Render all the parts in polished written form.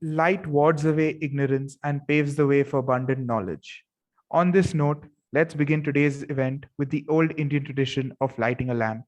Light wards away ignorance and paves the way for abundant knowledge. On this note, let's begin today's event with the old Indian tradition of lighting a lamp.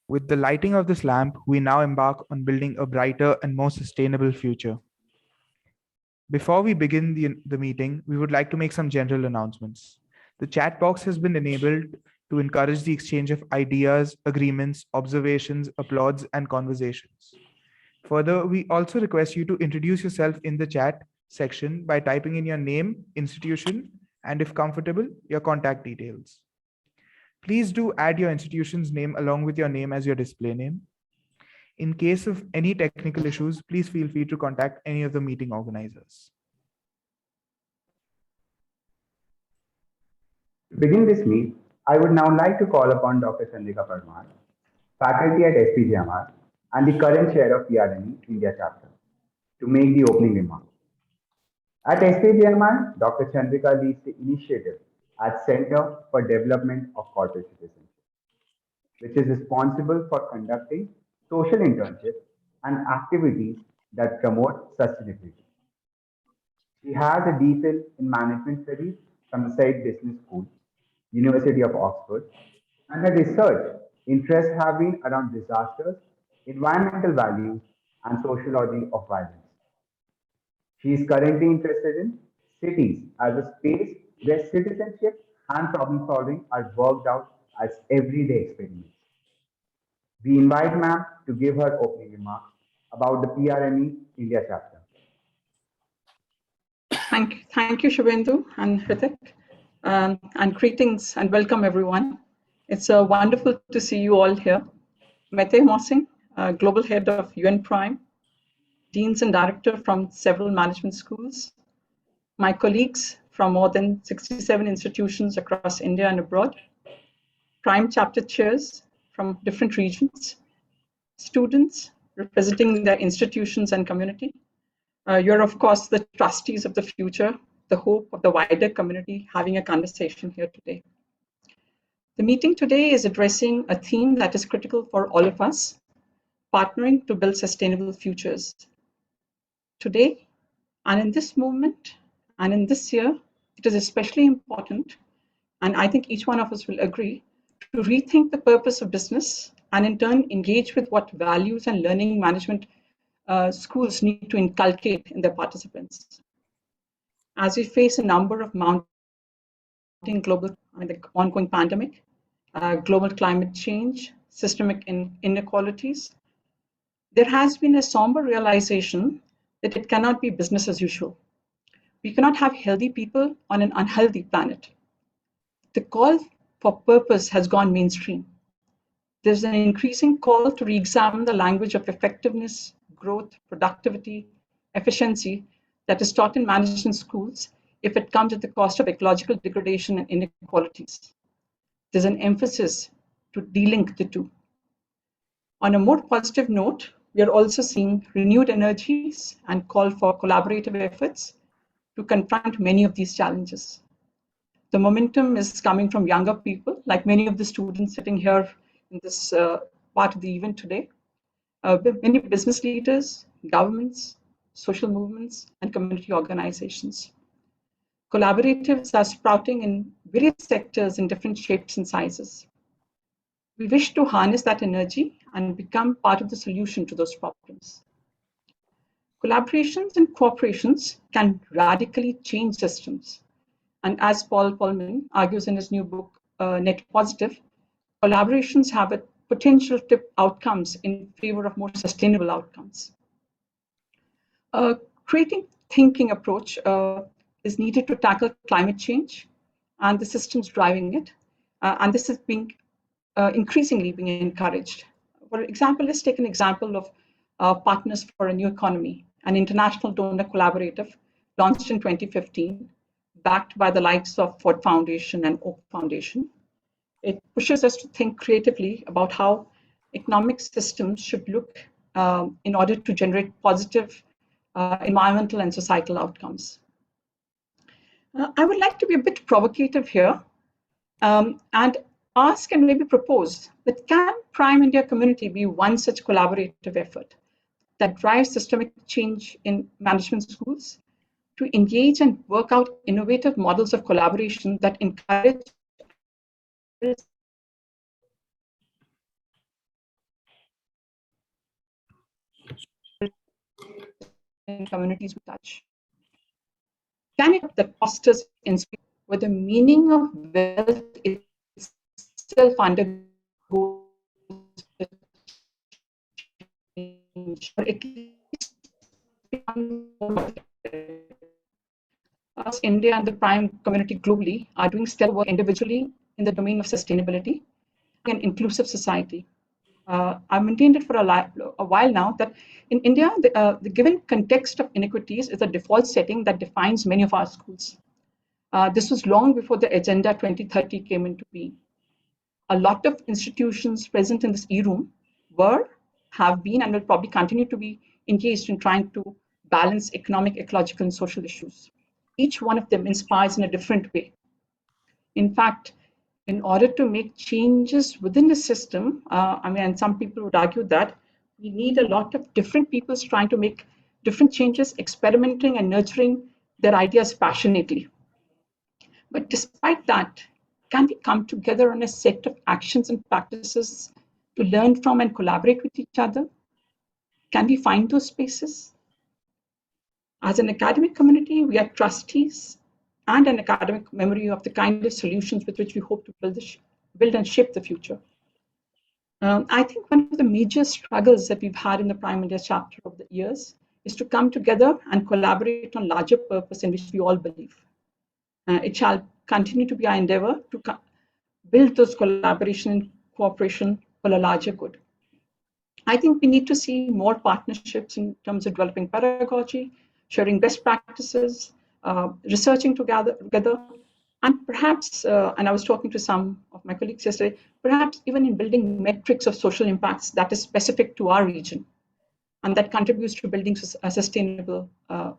With the lighting of this lamp, we now embark on building a brighter and more sustainable future. Before we begin the meeting, we would like to make some general announcements. The chat box has been enabled to encourage the exchange of ideas, agreements, observations, applauds, and conversations. Further, we also request you to introduce yourself in the chat section by typing in your name, institution, and if comfortable, your contact details. Please do add your institution's name along with your name as your display name. In case of any technical issues, please feel free to contact any of the meeting organizers. To begin this meet, I would now like to call upon Dr. Prme, faculty at SPJIMR and the current chair of Prme India chapter, to make the opening remarks. At SPJIMR, Dr. Chandrika leads the initiative at Center for Development of Corporate Citizenship, which is responsible for conducting social internships and activities that promote sustainability. She has a DPhil in Management Studies from the Said Business School, University of Oxford, and her research interests have been around disasters, environmental values, and sociology of violence. She is currently interested in cities as a space where citizenship and problem solving are worked out as everyday experiments. We invite ma'am to give her opening remarks about the PRME India chapter. Thank you, Shubhendu and Hrithik, and greetings and welcome everyone. It's wonderful to see you all here. Mete Mossing, Global Head of Prme, Deans and Director from several management schools, my colleagues from more than 67 institutions across India and abroad, Prime chapter chairs from different regions, students representing their institutions and community. You're, of course, the trustees of the future, the hope of the wider community having a conversation here today. The meeting today is addressing a theme that is critical for all of us, partnering to build sustainable futures. Today, and in this moment, and in this year, it is especially important, and I think each one of us will agree, to rethink the purpose of business and in turn engage with what values and learning management schools need to inculcate in their participants. As we face a number of mounting global, the ongoing pandemic, global climate change, systemic inequalities, there has been a somber realization that it cannot be business as usual. We cannot have healthy people on an unhealthy planet. The call for purpose has gone mainstream. There's an increasing call to re-examine the language of effectiveness, growth, productivity, efficiency that is taught in management schools if it comes at the cost of ecological degradation and inequalities. There's an emphasis to delink the two. On a more positive note, we are also seeing renewed energies and call for collaborative efforts to confront many of these challenges. The momentum is coming from younger people, like many of the students sitting here in this part of the event today. Many business leaders, governments, social movements, and community organizations. Collaboratives are sprouting in various sectors in different shapes and sizes. We wish to harness that energy and become part of the solution to those problems. Collaborations and cooperations can radically change systems. And as Paul Polman argues in his new book, Net Positive, collaborations have a potential to tip outcomes in favor of more sustainable outcomes. A creating thinking approach is needed to tackle climate change and the systems driving it. And this is being increasingly being encouraged. For example, let's take an example of Partners for a New Economy, an international donor collaborative launched in 2015, backed by the likes of Ford Foundation and Oak Foundation. It pushes us to think creatively about how economic systems should look in order to generate positive environmental and societal outcomes. I would like to be a bit provocative here and ask and maybe propose that can Prime India community be one such collaborative effort that drives systemic change in management schools to engage and work out innovative models of collaboration that encourage in communities we touch? Can it that fosters inspiration where the meaning of wealth itself undergoes change, or at least us, India and the Prime community globally are doing stellar work individually in the domain of sustainability and inclusive society. I've maintained it for a while now that in India, the given context of inequities is a default setting that defines many of our schools. This was long before the Agenda 2030 came into being. A lot of institutions present in this e-room were, have been, and will probably continue to be engaged in trying to balance economic, ecological, and social issues. Each one of them inspires in a different way. In fact, in order to make changes within the system, and some people would argue that we need a lot of different people trying to make different changes, experimenting and nurturing their ideas passionately. But despite that, can we come together on a set of actions and practices to learn from and collaborate with each other? Can we find those spaces? As an academic community, we are trustees and an academic memory of the kind of solutions with which we hope to build and shape the future. I think one of the major struggles that we've had in the Prime India chapter over the years is to come together and collaborate on larger purpose in which we all believe. It shall continue to be our endeavor to build those collaboration and cooperation for a larger good. I think we need to see more partnerships in terms of developing pedagogy, sharing best practices, researching together, and perhaps, and I was talking to some of my colleagues yesterday, perhaps even in building metrics of social impacts that is specific to our region and that contributes to building a sustainable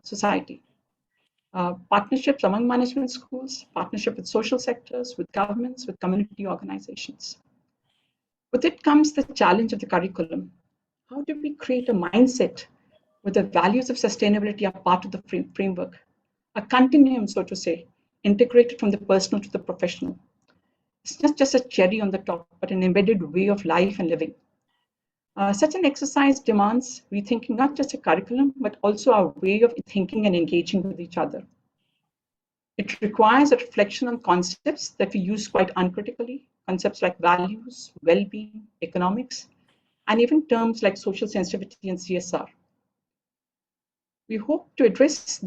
society. Partnerships among management schools, partnership with social sectors, with governments, with community organizations. With it comes the challenge of the curriculum. How do we create a mindset where the values of sustainability are part of the framework, a continuum, so to say, integrated from the personal to the professional? It's not just a cherry on the top, but an embedded way of life and living. Such an exercise demands rethinking not just a curriculum, but also our way of thinking and engaging with each other. It requires a reflection on concepts that we use quite uncritically, concepts like values, well-being, economics, and even terms like social sensitivity and CSR. We hope to address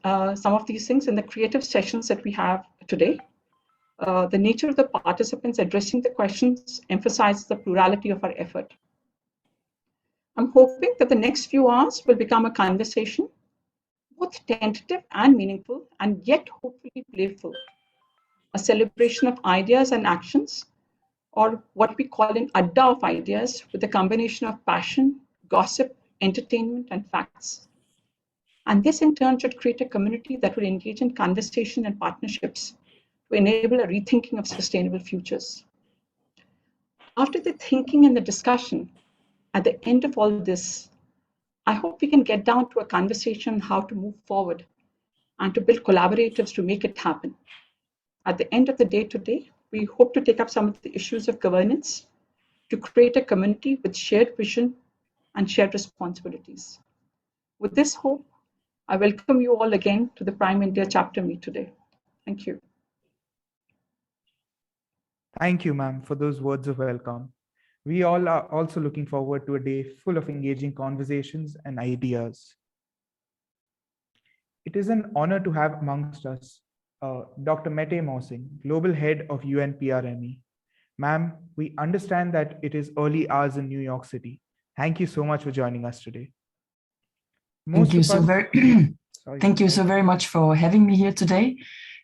some of these things in the creative sessions that we have today. The nature of the participants addressing the questions emphasizes the plurality of our effort. I'm hoping that the next few hours will become a conversation, both tentative and meaningful, and yet hopefully playful. A celebration of ideas and actions, or what we call an adda of ideas with a combination of passion, gossip, entertainment, and facts. And this in turn should create a community that will engage in conversation and partnerships to enable a rethinking of sustainable futures. After the thinking and the discussion, at the end of all this, I hope we can get down to a conversation on how to move forward and to build collaboratives to make it happen. At the end of the day today, we hope to take up some of the issues of governance to create a community with shared vision and shared responsibilities. With this hope, I welcome you all again to the Prime India chapter meet today. Thank you. Thank you, ma'am, for those words of welcome. We all are also looking forward to a day full of engaging conversations and ideas. It is an honor to have amongst us Dr. Mette Mossing, Global Head of Prme. Ma'am, we understand that it is early hours in New York City. Thank you so much for joining us today. Thank you so very much for having me here today,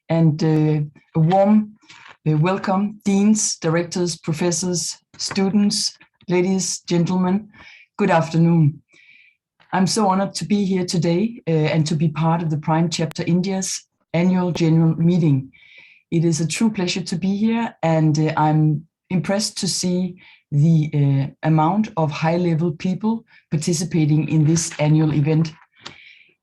and a warm welcome, deans, directors, professors, students, ladies, gentlemen. Good afternoon. I'm so honored to be here today and to be part of the Prime Chapter India's annual general meeting. It is a true pleasure to be here, and I'm impressed to see the amount of high-level people participating in this annual event.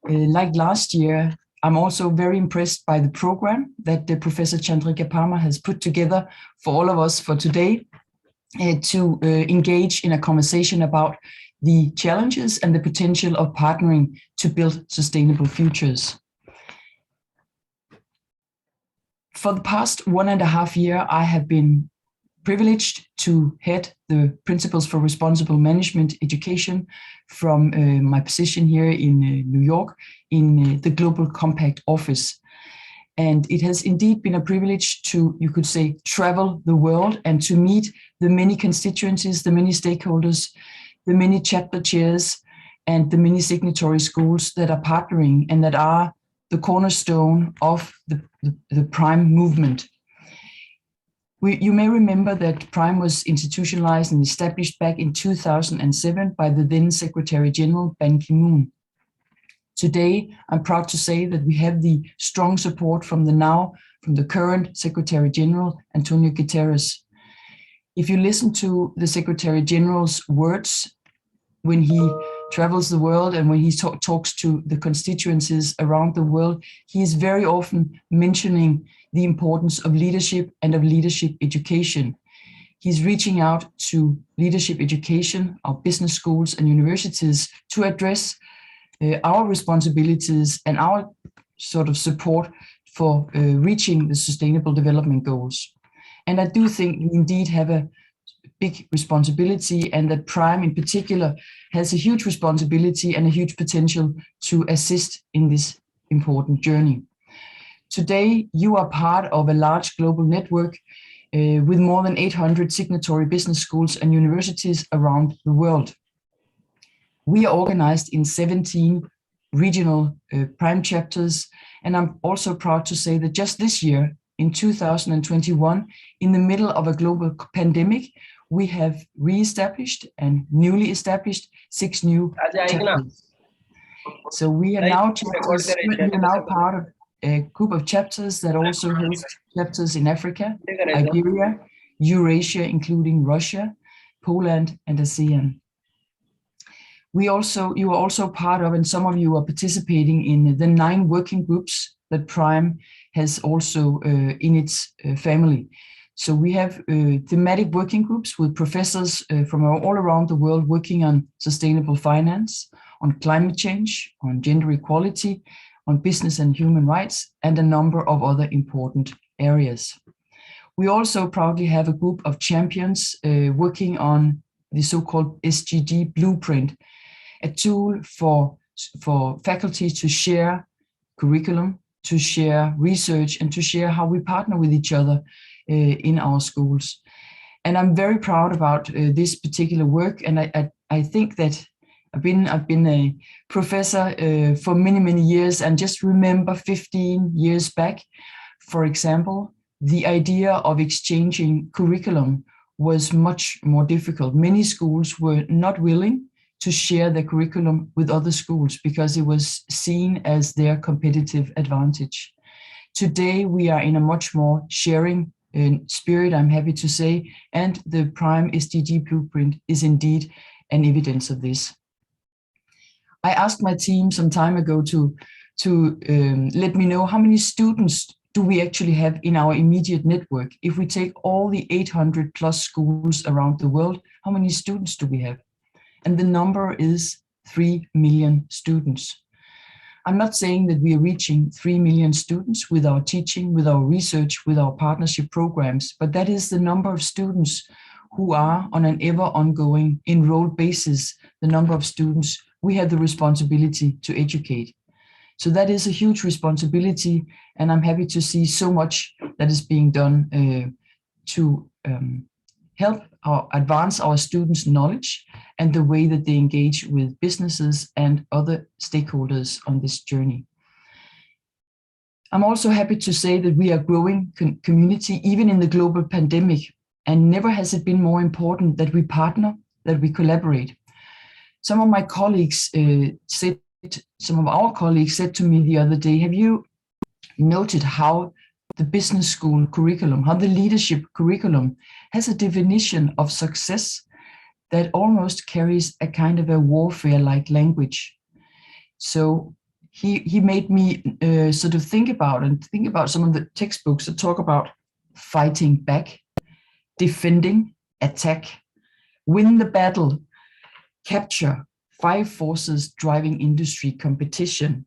Like last year, I'm also very impressed by the program that Professor Chandrika Parmar has put together for all of us for today to engage in a conversation about the challenges and the potential of partnering to build sustainable futures. For the past 1.5 years, I have been privileged to head the Principles for Responsible Management Education from my position here in New York in the Global Compact Office. And it has indeed been a privilege to, you could say, travel the world and to meet the many constituencies, the many stakeholders, the many chapter chairs, and the many signatory schools that are partnering and that are the cornerstone of the Prime movement. You may remember that Prime was institutionalized and established back in 2007 by the then Secretary General Ban Ki-moon. Today, I'm proud to say that we have the strong support from the current Secretary General, Antonio Guterres. If you listen to the Secretary General's words when he travels the world and when he talks to the constituencies around the world, he is very often mentioning the importance of leadership and of leadership education. He's reaching out to leadership education, our business schools and universities to address our responsibilities and our sort of support for reaching the Sustainable Development Goals. And I do think we indeed have a big responsibility, and that Prime in particular has a huge responsibility and a huge potential to assist in this important journey. Today, you are part of a large global network with more than 800 signatory business schools and universities around the world. We are organized in 17 regional Prime chapters, and I'm also proud to say that just this year, in 2021, in the middle of a global pandemic, we have re-established and newly established 6 new chapters. So we are now part of a group of chapters that also host chapters in Africa, Iberia, Eurasia, including Russia, Poland, and ASEAN. You are also part of, and some of you are participating in the 9 working groups that Prime has also in its family. So we have thematic working groups with professors from all around the world working on sustainable finance, on climate change, on gender equality, on business and human rights, and a number of other important areas. We also proudly have a group of champions working on the so-called SDG blueprint, a tool for faculty to share curriculum, to share research, and to share how we partner with each other in our schools. And I'm very proud about this particular work, and I think that I've been a professor for many years, and just remember 15 years back, for example, the idea of exchanging curriculum was much more difficult. Many schools were not willing to share their curriculum with other schools because it was seen as their competitive advantage. Today, we are in a much more sharing spirit, I'm happy to say, and the Prime SDG blueprint is indeed an evidence of this. I asked my team some time ago to let me know how many students do we actually have in our immediate network. If we take all the 800 plus schools around the world, how many students do we have? And the number is 3 million students. I'm not saying that we are reaching 3 million students with our teaching, with our research, with our partnership programs, but that is the number of students who are on an ever ongoing enrolled basis, the number of students we have the responsibility to educate. So that is a huge responsibility, and I'm happy to see so much that is being done to help advance our students' knowledge and the way that they engage with businesses and other stakeholders on this journey. I'm also happy to say that we are growing community even in the global pandemic, and never has it been more important that we partner, that we collaborate. Some of our colleagues said to me the other day, have you noted how the business school curriculum, how the leadership curriculum has a definition of success that almost carries a kind of a warfare-like language? So he made me sort of think about some of the textbooks that talk about fighting back, defending, attack, win the battle, capture, 5 forces driving industry, competition,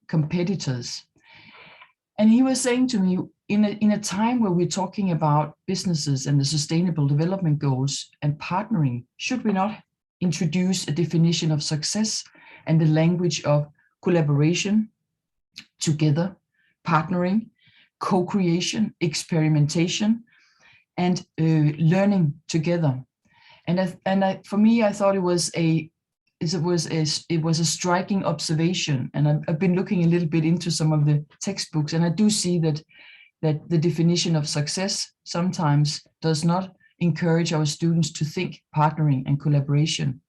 competitors. And he was saying to me, in a time where we're talking about businesses and the sustainable development goals and partnering, should we not introduce a definition of success and the language of collaboration, together, partnering, co-creation, experimentation, and learning together? And for me, I thought it was a striking observation, and I've been looking a little bit into some of the textbooks, and I do see that the definition of success sometimes does not encourage our students to think partnering and collaboration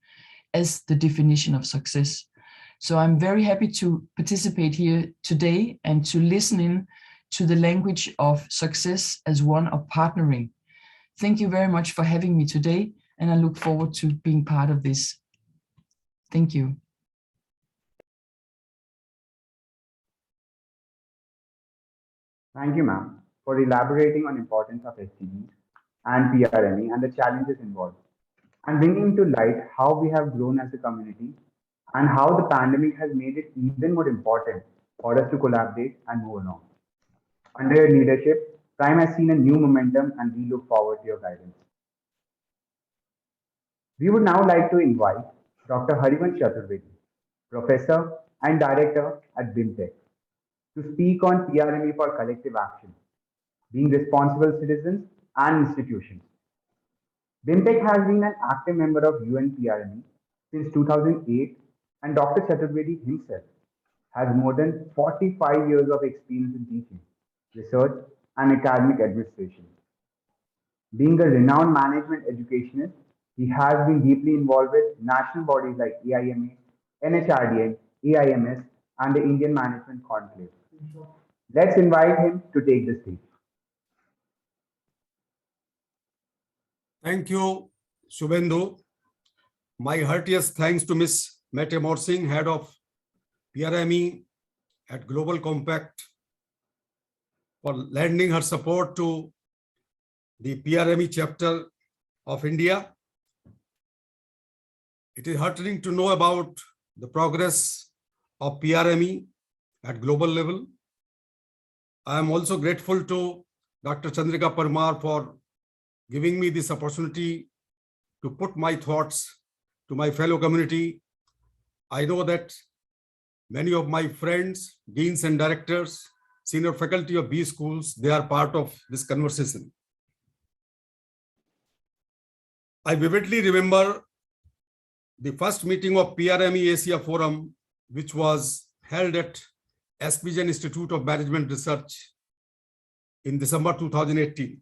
as the definition of success. So I'm very happy to participate here today and to listen in to the language of success as one of partnering. Thank you very much for having me today, and I look forward to being part of this. Thank you. Thank you, ma'am, for elaborating on importance of SDGs and PRME and the challenges involved, and bringing to light how we have grown as a community and how the pandemic has made it even more important for us to collaborate and move along. Under your leadership, Prime has seen a new momentum, and we look forward to your guidance. We would now like to invite Dr. Harivansh Chaturvedi, Professor and Director at BIMTech, to speak on PRME for collective action, being responsible citizens and institutions. BIMTech has been an active member of UN PRME since 2008, and Dr. Chaturvedi himself has more than 45 years of experience in teaching, research, and academic administration. Being a renowned management educationist, he has been deeply involved with national bodies like AIMA, NHRDN, AIMS, and the Indian Management Conclave. Let's invite him to take the stage. Thank you, Shubhendu. My heartiest thanks to Ms. Mette Morsing, Head of PRME at Global Compact, for lending her support to the PRME chapter of India. It is heartening to know about the progress of PRME at global level. I am also grateful to Dr. Chandrika Parmar for giving me this opportunity to put my thoughts to my fellow community. I know that many of my friends, deans and directors, senior faculty of B schools, they are part of this conversation. I vividly remember the first meeting of PRME Asia Forum, which was held at SPJIMR Institute of Management Research in December 2018.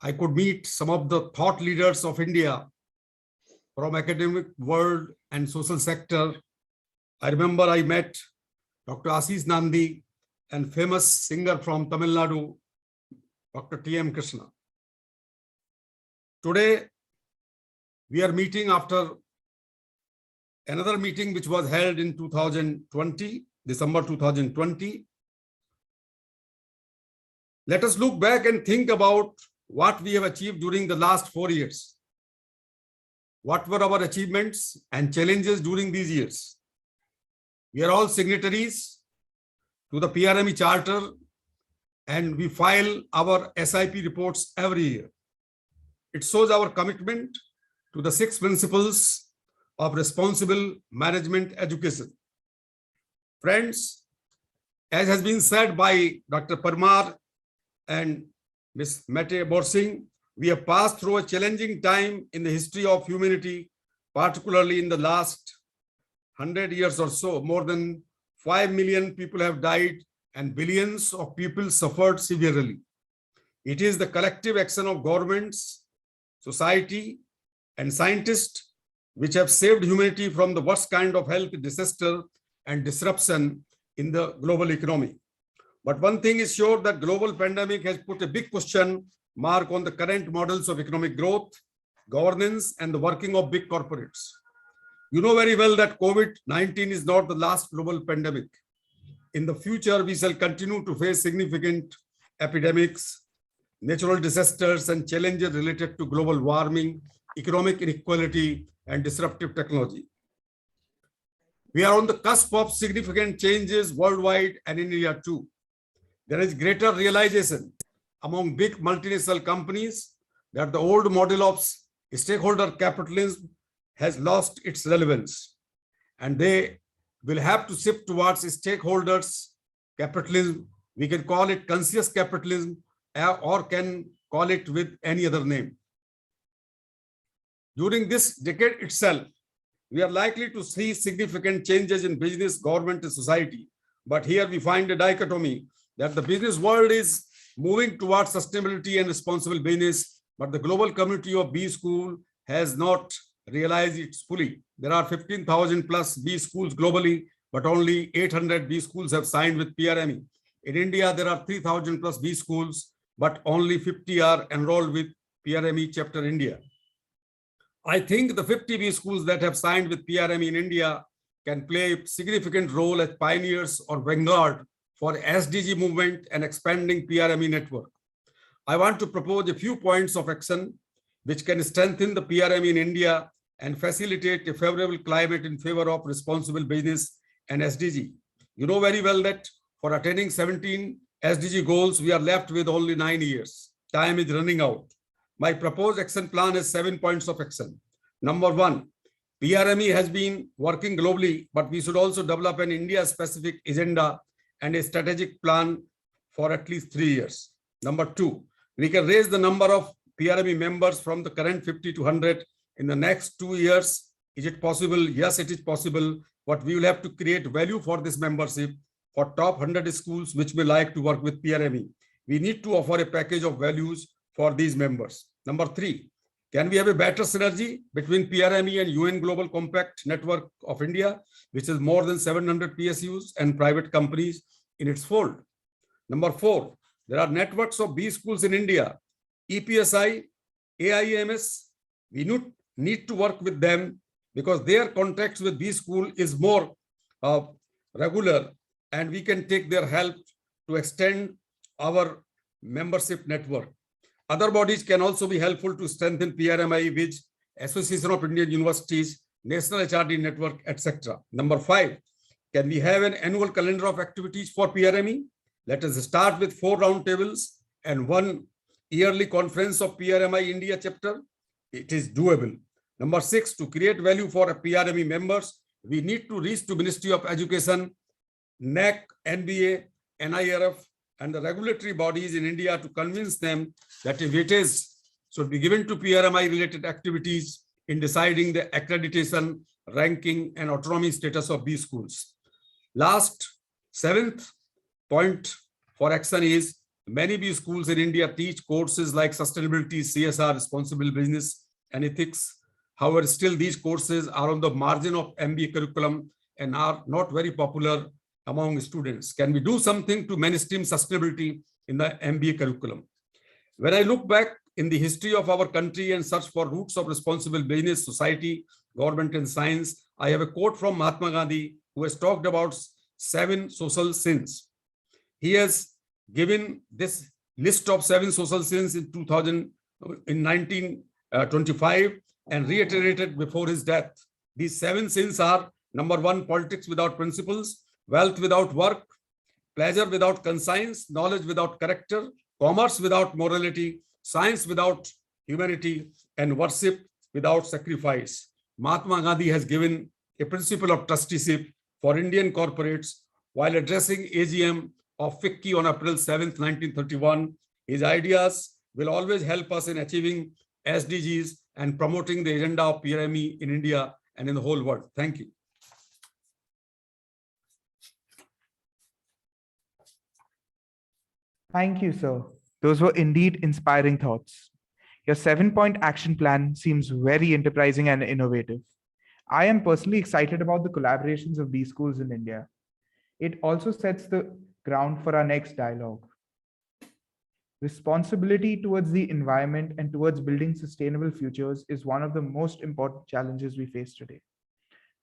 I could meet some of the thought leaders of India from academic world and social sector. I remember I met Dr. Ashish Nandi and famous singer from Tamil Nadu, Dr. T.M. Krishna. Today, we are meeting after another meeting which was held in 2020, December 2020. Let us look back and think about what we have achieved during the last 4 years. What were our achievements and challenges during these years? We are all signatories to the PRME Charter, and we file our SIP reports every year. It shows our commitment to the 6 principles of responsible management education. Friends, as has been said by Dr. Parmar and Ms. Mette Morsing, we have passed through a challenging time in the history of humanity, particularly in the last 100 years or so. More than 5 million people have died and billions of people suffered severely. It is the collective action of governments, society, and scientists which have saved humanity from the worst kind of health disaster and disruption in the global economy. But one thing is sure, that global pandemic has put a big question mark on the current models of economic growth, governance, and the working of big corporates. You know very well that COVID-19 is not the last global pandemic. In the future, we shall continue to face significant epidemics, natural disasters, and challenges related to global warming, economic inequality, and disruptive technology. We are on the cusp of significant changes worldwide and in India too. There is greater realization among big multinational companies that the old model of stakeholder capitalism has lost its relevance, and they will have to shift towards stakeholders capitalism. We can call it conscious capitalism, or can call it with any other name. During this decade itself, we are likely to see significant changes in business, government, and society. But here we find a dichotomy that the business world is moving towards sustainability and responsible business, but the global community of B School has not realized it fully. There are 15,000 plus B schools globally, but only 800 B schools have signed with PRME. In India, there are 3,000 plus B schools, but only 50 are enrolled with PRME Chapter India. I think the 50 B schools that have signed with PRME in India can play a significant role as pioneers or vanguard for SDG movement and expanding PRME network. I want to propose a few points of action which can strengthen the PRME in India and facilitate a favorable climate in favor of responsible business and SDG. You know very well that for attaining 17 SDG goals, we are left with only 9 years. Time is running out. My proposed action plan has 7 points of action. Number 1, PRME has been working globally, but we should also develop an India-specific agenda and a strategic plan for at least 3 years. Number 2, we can raise the number of PRME members from the current 50 to 100 in the next 2 years. Is it possible? Yes, it is possible, but we will have to create value for this membership for top 100 schools which may like to work with PRME. We need to offer a package of values for these members. Number 3, can we have a better synergy between PRME and UN Global Compact Network of India, which is more than 700 PSUs and private companies in its fold? Number 4, there are networks of B schools in India, EPSI, AIMS. We need to work with them because their contacts with B school is more regular, and we can take their help to extend our membership network. Other bodies can also be helpful to strengthen PRMI, which Association of Indian Universities, National HRD Network, etc. Number 5, can we have an annual calendar of activities for PRME? Let us start with 4 roundtables and 1 yearly conference of PRMI India chapter. It is doable. Number 6, to create value for PRME members, we need to reach to Ministry of Education, NAC, NBA, NIRF, and the regulatory bodies in India to convince them that a weightage should be given to PRMI related activities in deciding the accreditation, ranking, and autonomy status of these schools. Last, 7th point for action is many B schools in India teach courses like sustainability, CSR, responsible business, and ethics. However, still these courses are on the margin of MBA curriculum and are not very popular among students. Can we do something to mainstream sustainability in the MBA curriculum? When I look back in the history of our country and search for roots of responsible business, society, government, and science, I have a quote from Mahatma Gandhi, who has talked about 7 social sins. He has given this list of 7 social sins in 1925 and reiterated before his death. These 7 sins are: number 1, politics without principles; wealth without work; pleasure without conscience; knowledge without character; commerce without morality; science without humanity; and worship without sacrifice. Mahatma Gandhi has given a principle of trusteeship for Indian corporates while addressing AGM of FICCI on April 7th, 1931. His ideas will always help us in achieving SDGs and promoting the agenda of Prme in India and in the whole world. Thank you. Thank you, sir. Those were indeed inspiring thoughts. Your 7-point action plan seems very enterprising and innovative. I am personally excited about the collaborations of these schools in India. It also sets the ground for our next dialogue. Responsibility towards the environment and towards building sustainable futures is one of the most important challenges we face today.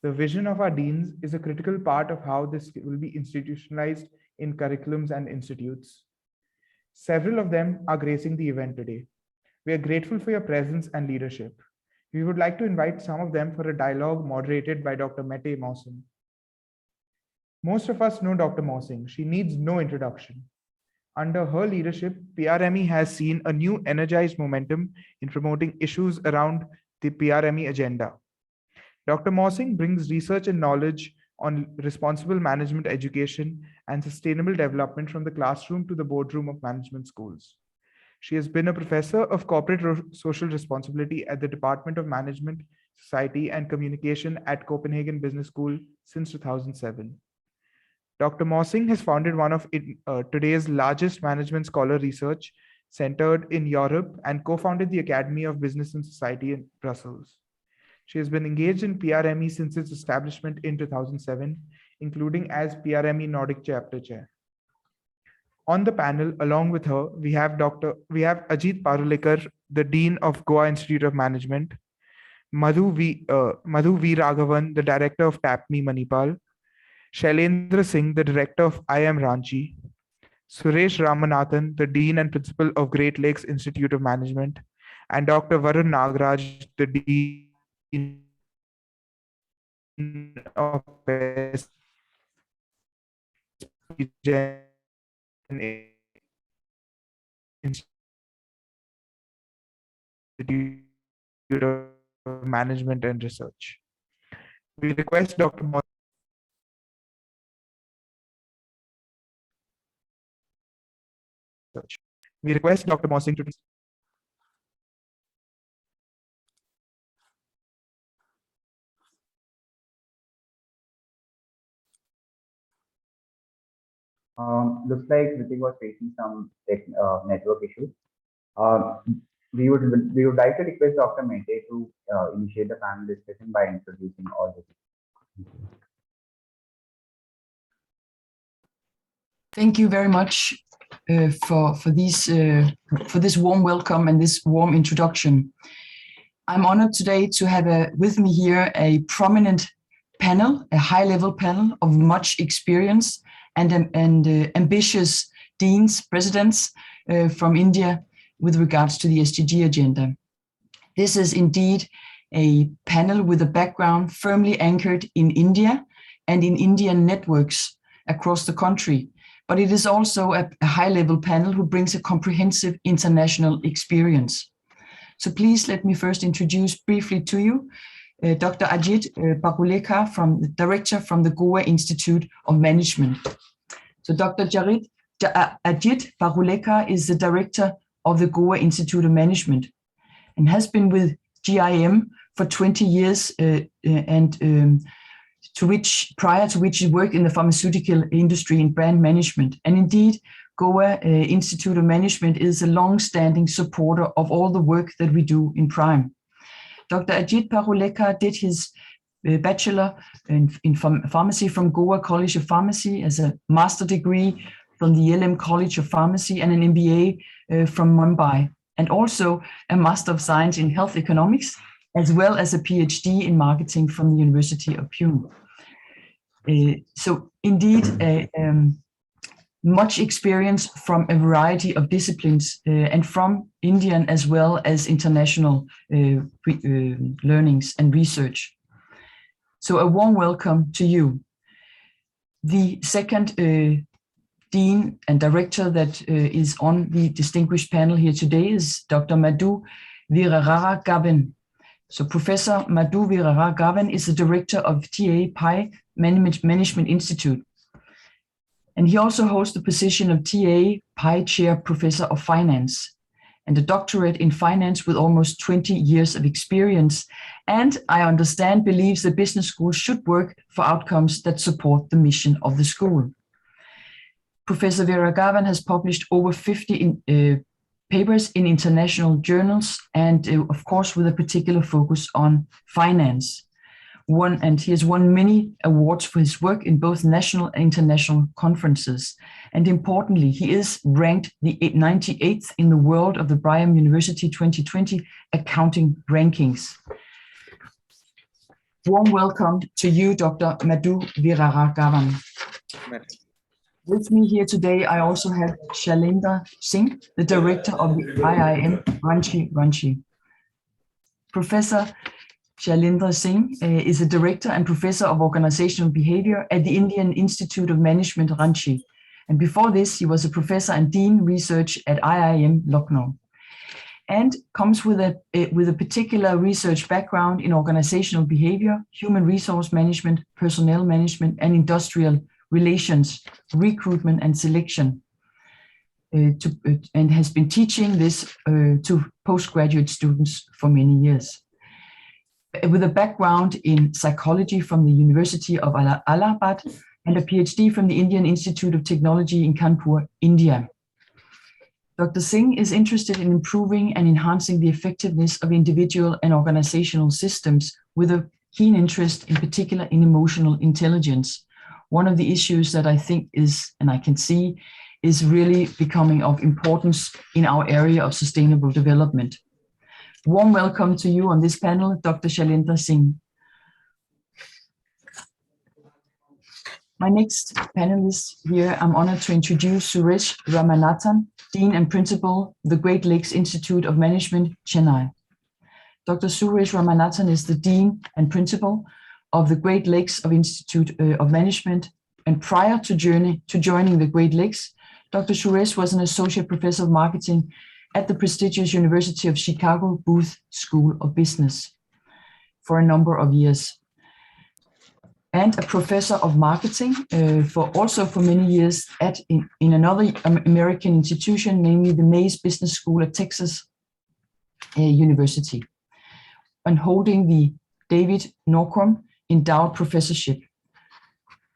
The vision of our deans is a critical part of how this will be institutionalized in curriculums and institutes. Several of them are gracing the event today. We are grateful for your presence and leadership. We would like to invite some of them for a dialogue moderated by Dr. Mette Mossing. Most of us know Dr. Mossing. She needs no introduction. Under her leadership, PRME has seen a new energized momentum in promoting issues around the PRME agenda. Dr. Mossing brings research and knowledge on responsible management education and sustainable development from the classroom to the boardroom of management schools. She has been a professor of corporate social responsibility at the Department of Management, Society and Communication at Copenhagen Business School since 2007. Dr. Mossing has founded one of today's largest management scholar research centered in Europe and co-founded the Academy of Business and Society in Brussels. She has been engaged in PRME since its establishment in 2007, including as PRME Nordic Chapter Chair. On the panel, along with her, we have Ajit Parulekar, the Dean of Goa Institute of Management, Madhu V. Raghavan, the Director of Prme Manipal, Shailendra Singh, the Director of IIM Ranchi, Suresh Ramanathan, the Dean and Principal of Great Lakes Institute of Management, and Dr. Varun Nagaraj, the Dean of SPJIMR Institute of Management and Research. We request Dr. Mossing to Looks like Ritik was facing some network issues. We would like to request Dr. Mehte to initiate the panel discussion by introducing all the people. Thank you very much for this warm welcome and this warm introduction. I'm honored today to have with me here a prominent panel, a high-level panel of much experience and ambitious deans, presidents from India with regards to the SDG agenda. This is indeed a panel with a background firmly anchored in India and in Indian networks across the country. But it is also a high-level panel who brings a comprehensive international experience. So please let me first introduce briefly to you Dr. Ajit Parulekar, Director from the Goa Institute of Management. So Dr. Ajit Parulekar is the Director of the Goa Institute of Management and has been with GIM for 20 years prior to which he worked in the pharmaceutical industry in brand management. And indeed, Goa Institute of Management is a long-standing supporter of all the work that we do in Prime. Dr. Ajit Parulekar did his bachelor in pharmacy from Goa College of Pharmacy, as a master degree from the LM College of Pharmacy, and an MBA from Mumbai, and also a Master of Science in Health Economics as well as a PhD in marketing from the University of Prme. So indeed, much experience from a variety of disciplines and from Indian as well as international learnings and research. So a warm welcome to you. The second Dean and Director that is on the distinguished panel here today is Dr. Madhu Virarara Gavan. So Professor Madhu Virarara Gavan is the Director of TA Management Institute. And he also holds the position of TA Pi Chair Professor of Finance and a doctorate in finance with almost 20 years of experience. And I understand believes the business school should work for outcomes that support the mission of the school. Professor Viraragavan has published over 50 papers in international journals and of course with a particular focus on finance. And he has won many awards for his work in both national and international conferences. And importantly, he is ranked the 98th in the world of the Prme University 2020 accounting rankings. Warm welcome to you, Dr. Madhu Virarara Gavan. With me here today, I also have Shailendra Singh, the director of the IIM Ranchi. Professor Shailendra Singh is a director and professor of organizational behavior at the Indian Institute of Management, Ranchi. And before this, he was a professor and dean research at IIM Lucknow, and comes with a particular research background in organizational behavior, human resource management, personnel management, and industrial relations, recruitment and selection, and has been teaching this to postgraduate students for many years. With a background in psychology from the University of Allahabad and a PhD from the Indian Institute of Technology in Kanpur, India. Dr. Singh is interested in improving and enhancing the effectiveness of individual and organizational systems with a keen interest in particular in emotional intelligence. One of the issues that I think is, and I can see, is really becoming of importance in our area of sustainable development. Warm welcome to you on this panel, Dr. Shailendra Singh. My next panelist here, I'm honored to introduce Suresh Ramanathan, Dean and Principal, the Great Lakes Institute of Management, Chennai. Dr. Suresh Ramanathan is the Dean and Principal of the Great Lakes Institute of Management, and prior to joining the Great Lakes, Dr. Suresh was an Associate Professor of Marketing at the prestigious University of Chicago Booth School of Business for a number of years, and a Professor of Marketing for many years in another American institution, namely the Mays Business School at Texas University, and holding the David Norcom Endowed Professorship.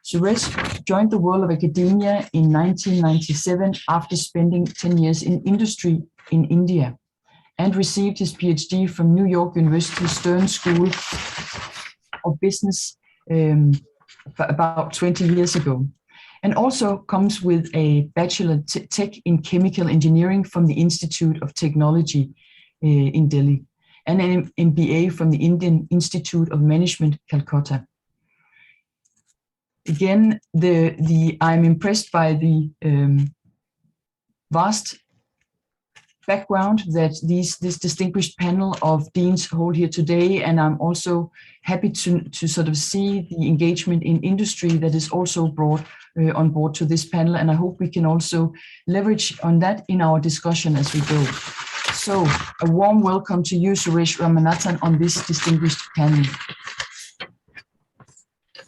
Suresh joined the world of academia in 1997 after spending 10 years in industry in India, and received his PhD from New York University Stern School of Business about 20 years ago, and also comes with a Bachelor Tech in Chemical Engineering from the Institute of Technology in Delhi, and an MBA from the Indian Institute of Management, Calcutta. Again, I'm impressed by the vast background that this distinguished panel of deans hold here today, and I'm also happy to sort of see the engagement in industry that is also brought on board to this panel, and I hope we can also leverage on that in our discussion as we go. So a warm welcome to you, Suresh Ramanathan, on this distinguished panel.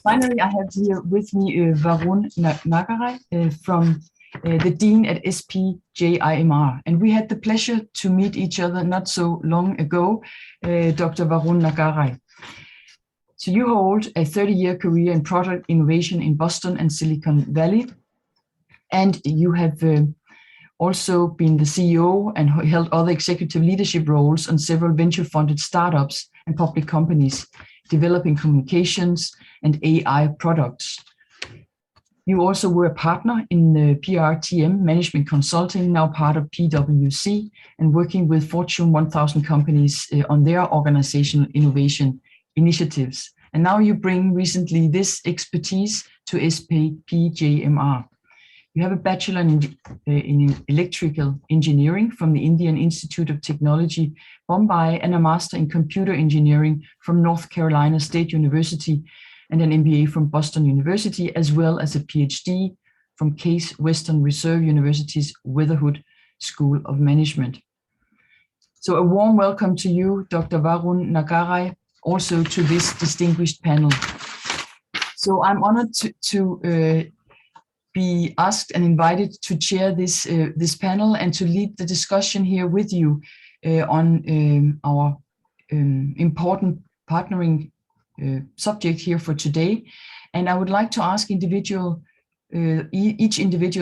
Finally, I have here with me Varun Nagarai from the Dean at SPJIMR. And we had the pleasure to meet each other not so long ago, Dr. Varun Nagarai. So you hold a 30-year career in product innovation in Boston and Silicon Valley. And you have also been the CEO and held other executive leadership roles on several venture-funded startups and public companies, developing communications and AI products. You also were a partner in the PRTM Management Consulting, now part of PwC, and working with Fortune 1000 companies on their organizational innovation initiatives. And now you bring recently this expertise to SPJIMR. You have a bachelor in electrical engineering from the Indian Institute of Technology, Mumbai, and a master in computer engineering from North Carolina State University, and an MBA from Boston University, as well as a PhD from Case Western Reserve University's Weatherhood School of Management. So a warm welcome to you, Dr. Varun Nagarai, also to this distinguished panel. So I'm honored to be asked and invited to chair this panel and to lead the discussion here with you on our important partnering subject here for today. And I would like to ask each individual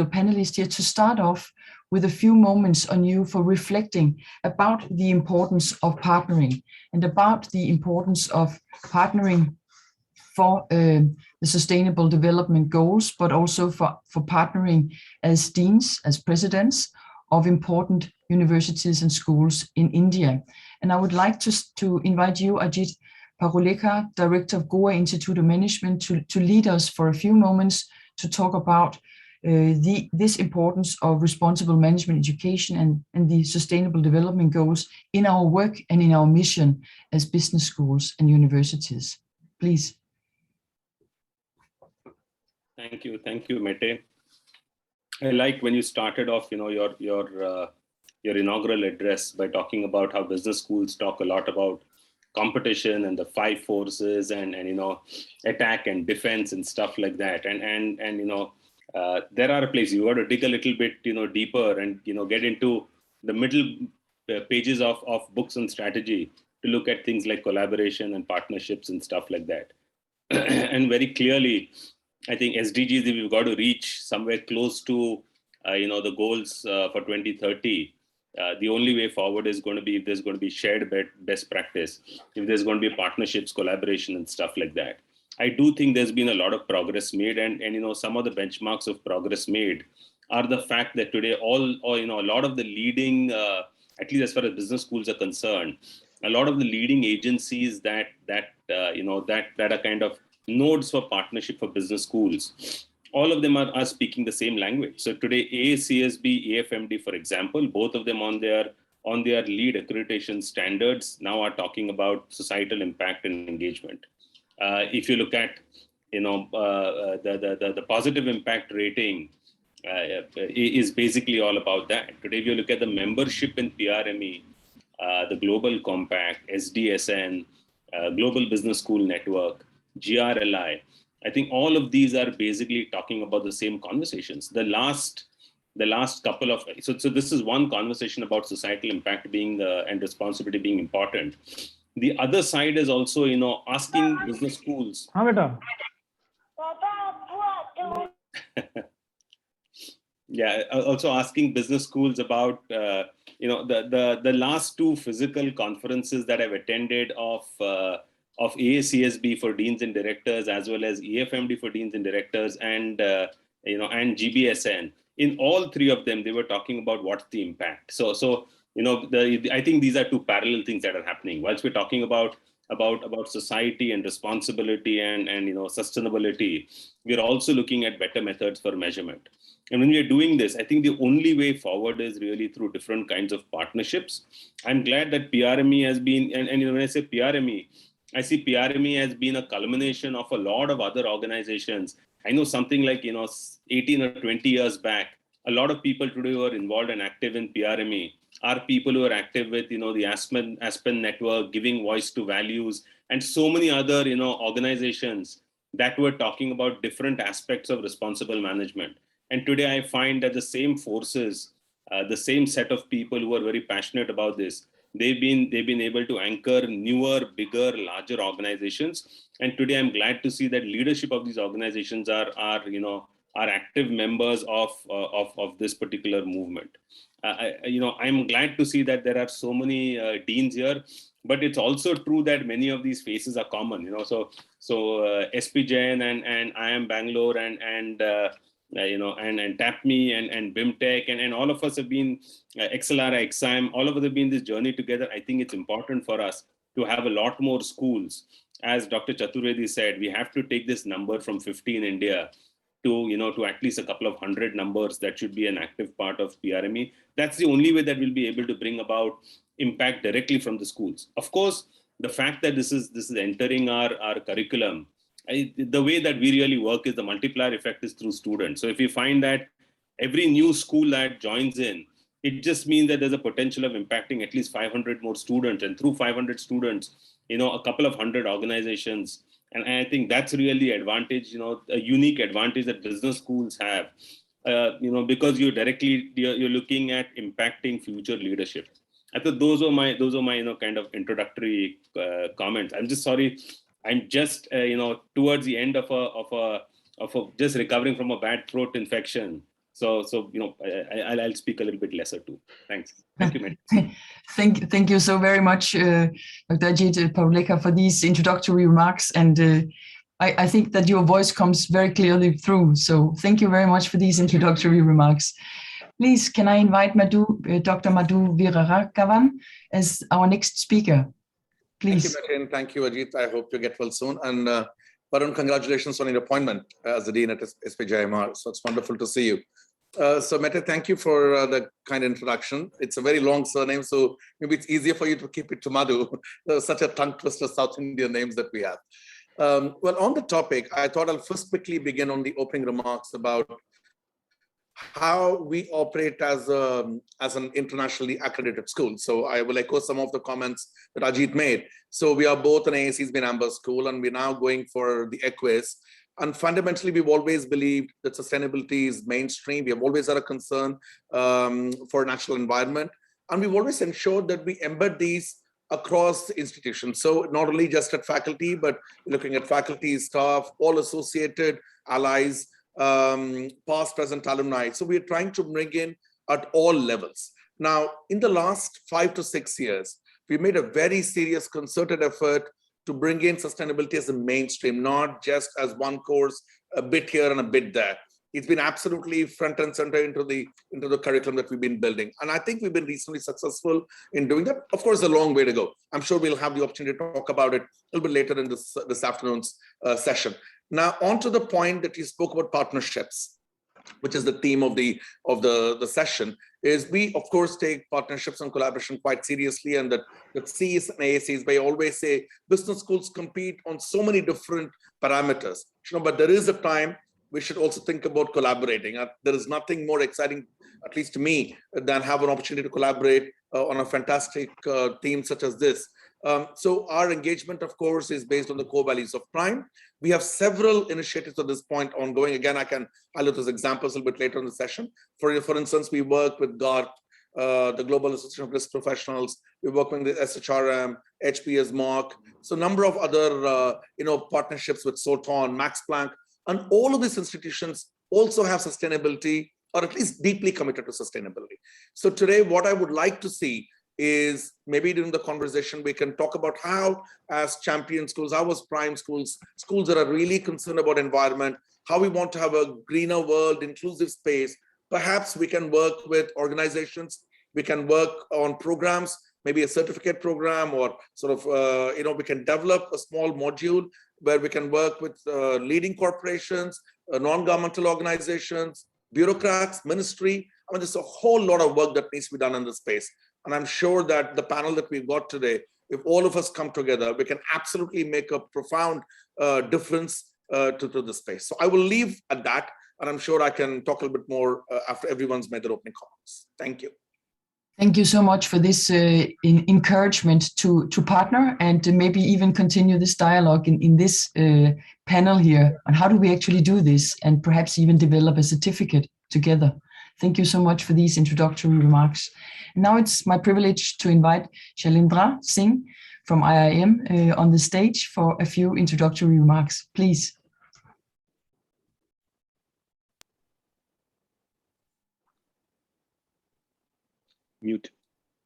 panelist here to start off with a few moments on you for reflecting about the importance of partnering and about the importance of partnering for the Sustainable Development Goals, but also for partnering as deans, as presidents of important universities and schools in India. And I would like to invite you, Ajit Parulekar, Director of Goa Institute of Management, to lead us for a few moments to talk about this importance of responsible management education and the Sustainable Development Goals in our work and in our mission as business schools and universities. Please. Thank you, Mette. I like when you started off, your inaugural address by talking about how business schools talk a lot about competition and the five forces and attack and defense and stuff like that. And there are places you got to dig a little bit, deeper and get into the middle pages of books on strategy to look at things like collaboration and partnerships and stuff like that. And very clearly, I think SDGs, we've got to reach somewhere close to, the goals for 2030. The only way forward is going to be if there's going to be shared best practice, if there's going to be partnerships, collaboration, and stuff like that. I do think there's been a lot of progress made, and some of the benchmarks of progress made are the fact that today a lot of the leading, at least as far as business schools are concerned, a lot of the leading agencies that are kind of nodes for partnership for business schools, all of them are speaking the same language. So today, AACSB, AFMD, for example, both of them on their lead accreditation standards now are talking about societal impact and engagement. If you look at the positive impact rating is basically all about that. Today, if you look at the membership in PRME, the Global Compact, SDSN, Global Business School Network, GRLI, I think all of these are basically talking about the same conversations. The last couple of, so this is one conversation about societal impact being and responsibility being important. The other side is also, asking business schools. Yeah, also asking business schools about, the last two physical conferences that I've attended of AACSB for deans and directors, as well as EFMD for deans and directors, and and GBSN. In all three of them, they were talking about what's the impact. So I think these are two parallel things that are happening. Whilst we're talking about society and responsibility and sustainability, we're also looking at better methods for measurement. And when we're doing this, I think the only way forward is really through different kinds of partnerships. I'm glad that PRME has been, and when I say PRME, I see PRME has been a culmination of a lot of other organizations. I know something like 18 or 20 years back, a lot of people today who are involved and active in PRME are people who are active with the Aspen network, giving voice to values, and so many other organizations that were talking about different aspects of responsible management. And today I find that the same forces, the same set of people who are very passionate about this, they've been able to anchor newer, bigger, larger organizations. And today I'm glad to see that leadership of these organizations are active members of this particular movement. I'm glad to see that there are so many deans here but it's also true that many of these faces are common. So SPJIMR and IIM Bangalore and Prme and BIMTech and all of us have been XLR, XIM, all of us have been this journey together. I think it's important for us to have a lot more schools. As Dr. Chaturvedi said, we have to take this number from 50 in India to at least a couple of hundred numbers that should be an active part of PRME. That's the only way that we'll be able to bring about impact directly from the schools. Of course, the fact that this is entering our curriculum, the way that we really work is the multiplier effect is through students. So if you find that every new school that joins in, it just means that there's a potential of impacting at least 500 more students, and through 500 students, a couple of hundred organizations. And I think that's really advantage, a unique advantage that business schools have, because you're looking at impacting future leadership. I thought those are my kind of introductory comments. I'm just sorry, I'm just towards the end of just recovering from a bad throat infection. So I'll speak a little bit lesser too. Thanks. Thank you, Mehdi. Thank you so very much, Dr. Ajit Pavleka, for these introductory remarks. And I think that your voice comes very clearly through. So thank you very much for these introductory remarks. Please, can I invite Dr. Madhu Veeraraghavan as our next speaker? Please. Thank you, Metin. Thank you, Ajit. I hope you get well soon. And Varun, congratulations on your appointment as the Dean at SPJIMR. So it's wonderful to see you. So Mehdi, thank you for the kind introduction. It's a very long surname, so maybe it's easier for you to keep it to Madhu. Such a tongue twister South Indian names that we have. Well, on the topic, I thought I'll first quickly begin on the opening remarks about how we operate as an internationally accredited school. So I will echo some of the comments that Ajit made. So we are both an ASEAN school, and we're now going for the EQUIS. And fundamentally, we've always believed that sustainability is mainstream. We have always had a concern for natural environment. And we've always ensured that we embed these across institutions. So not only just at faculty, but looking at faculty, staff, all associated allies, past, present alumni. So we're trying to bring in at all levels. Now, in the last 5 to 6 years, we made a very serious concerted effort to bring in sustainability as a mainstream, not just as one course, a bit here and a bit there. It's been absolutely front and center into the curriculum that we've been building. And I think we've been reasonably successful in doing that. Of course, a long way to go. I'm sure we'll have the opportunity to talk about it a little bit later in this afternoon's session. Now, on to the point that you spoke about partnerships, which is the theme of the session, is we, of course, take partnerships and collaboration quite seriously, and that Cs and ASCs, I always say, business schools compete on so many different parameters. But there is a time we should also think about collaborating. There is nothing more exciting, at least to me, than have an opportunity to collaborate on a fantastic theme such as this. So our engagement, of course, is based on the core values of Prime. We have several initiatives at this point ongoing. Again, I can highlight those examples a little bit later in the session. For instance, we work with GARP, the Global Association of Risk Professionals. We work with the SHRM, HPS Mark. So a number of other partnerships with SOTON, Max Planck, and all of these institutions also have sustainability, or at least deeply committed to sustainability. So today, what I would like to see is maybe during the conversation, we can talk about how, as champion schools, how as Prime schools, schools that are really concerned about environment, how we want to have a greener world, inclusive space. Perhaps we can work with organizations, we can work on programs, maybe a certificate program, or sort of, we can develop a small module where we can work with leading corporations, non-governmental organizations, bureaucrats, ministry. I mean, there's a whole lot of work that needs to be done in this space. And I'm sure that the panel that we've got today, if all of us come together, we can absolutely make a profound difference to the space. So I will leave at that, and I'm sure I can talk a little bit more after everyone's made their opening comments. Thank you. Thank you so much for this encouragement to partner and to maybe even continue this dialogue in this panel here on how do we actually do this, and perhaps even develop a certificate together. Thank you so much for these introductory remarks. Now it's my privilege to invite Shailendra Singh from IIM on the stage for a few introductory remarks. Please. Mute.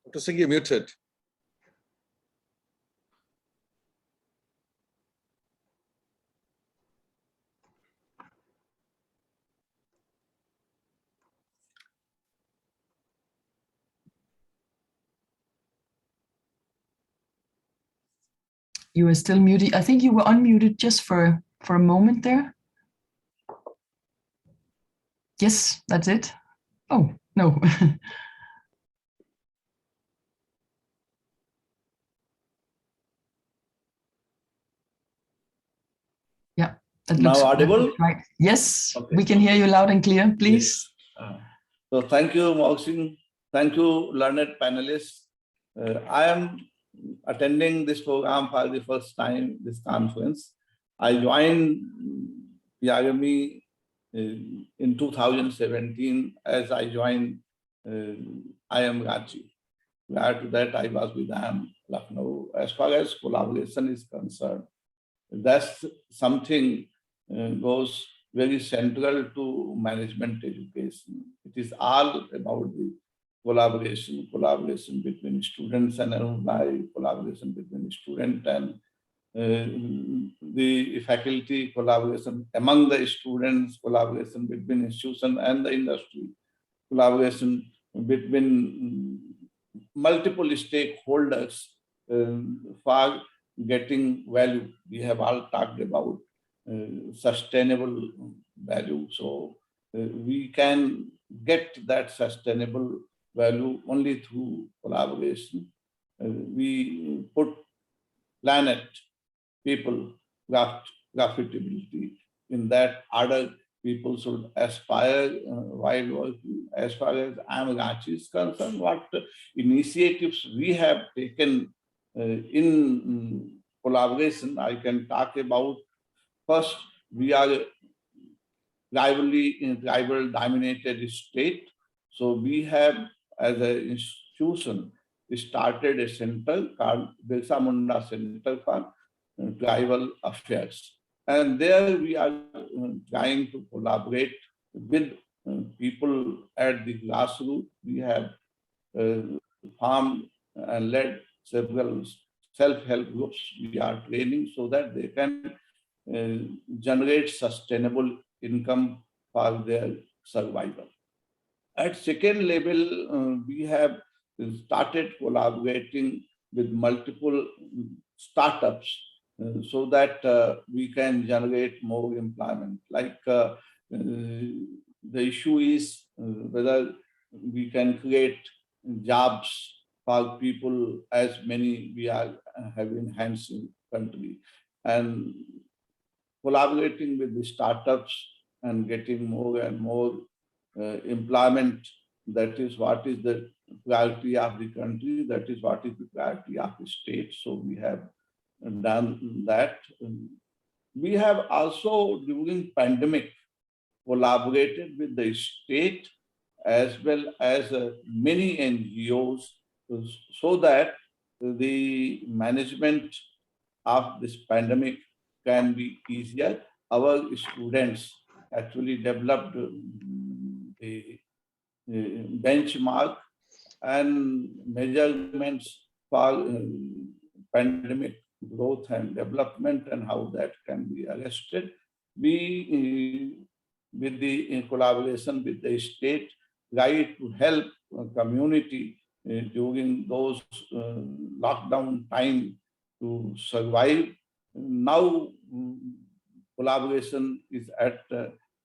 Dr. Singh, you're muted. You are still muted. I think you were unmuted just for a moment there. Yes, that's it. Oh, no. Yeah, that looks now audible. Right. Yes, Okay. we can hear you loud and clear, please. Yes. So thank you, Moxing. Thank you, learned panelists. I am attending this program for the first time, this conference. I joined Prme in 2017 as I joined IIM Ranchi. Prior to that, I was with IIM Lucknow. As far as collaboration is concerned, that's something goes very central to management education. It is all about the collaboration between students and alumni, collaboration between student and the faculty, collaboration among the students, collaboration between institution and the industry, collaboration between multiple stakeholders for getting value. We have all talked about sustainable value. So we can get that sustainable value only through collaboration. We put planet, people, profitability in that order. People should aspire while working. As far as Ranchi is concerned, what initiatives we have taken in collaboration, I can talk about. First, we are rival dominated state. So we have, as an institution, started a center called Birsa Munda Center for Tribal Affairs. And there we are trying to collaborate with people at the grassroots. We have formed and led several self-help groups. We are training so that they can generate sustainable income for their survival. At second level, we have started collaborating with multiple startups so that we can generate more employment. Like the issue is whether we can create jobs for people as many we are having hands in country. And collaborating with the startups and getting more and more employment, that is what is the priority of the country, that is what is the priority of the state. So we have done that. We have also, during pandemic, collaborated with the state as well as many NGOs so that the management of this pandemic can be easier. Our students actually developed a benchmark and measurements for pandemic growth and development and how that can be arrested. We, with the collaboration with the state, try to help community during those lockdown time to survive. Now, collaboration is at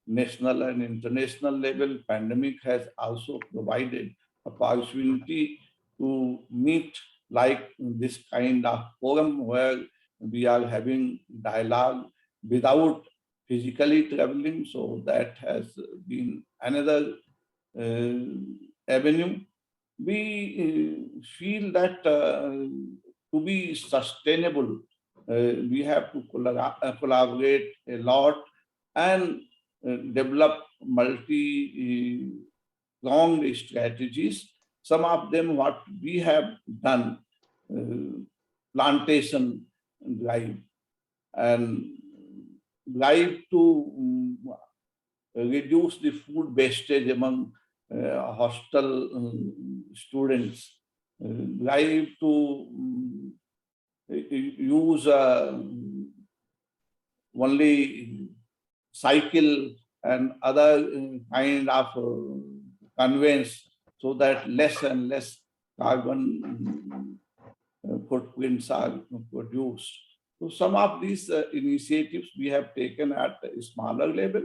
national and international level. Pandemic has also provided opportunity to meet like this kind of forum where we are having dialogue without physically traveling. So that has been another avenue. We feel that to be sustainable, we have to collaborate a lot and develop multi-pronged strategies. Some of them what we have done, plantation drive and drive to reduce the food wastage among hostel students, drive to use only cycle and other kind of conveyance so that less and less carbon footprints are produced. So some of these initiatives we have taken at a smaller level,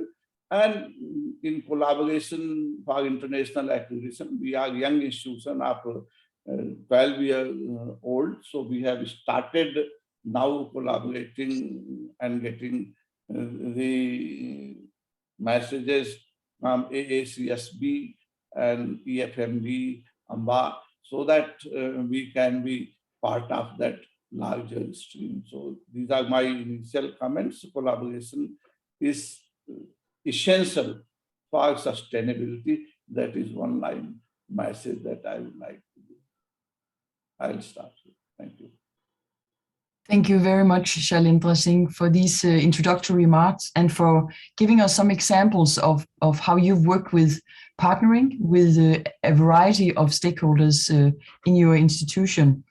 and in collaboration for international acquisition. We are a young institution of 12 years old, so we have started now collaborating and getting the messages from AACSB and EFMD, AMBA, so that we can be part of that larger stream. So these are my initial comments. Collaboration is essential for sustainability. That is one line message that I would like to give. I'll start here. Thank you. Thank you very much, Shailendra Singh, for these introductory remarks and for giving us some examples of how you've worked with partnering with a variety of stakeholders in your institution.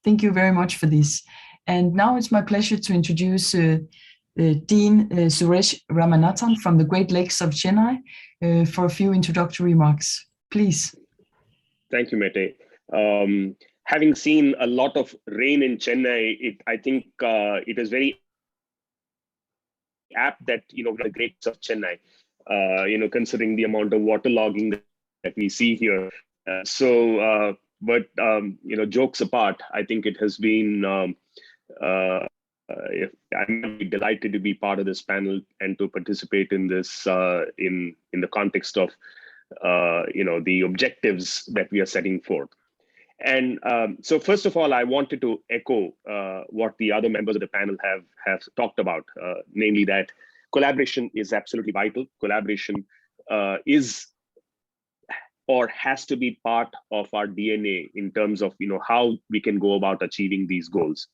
Thank you very much for this. And now it's my pleasure to introduce Dean Suresh Ramanathan from the Great Lakes of Chennai for a few introductory remarks. Please. Thank you, Mete. Having seen a lot of rain in Chennai, I think it is very apt that, the Great Lakes of Chennai, considering the amount of waterlogging that we see here. But jokes apart, I think it has been, I'm delighted to be part of this panel and to participate in this in the context of, the objectives that we are setting forth. And so first of all, I wanted to echo what the other members of the panel have talked about, namely that collaboration is absolutely vital. Collaboration is or has to be part of our DNA in terms of how we can go about achieving these goals.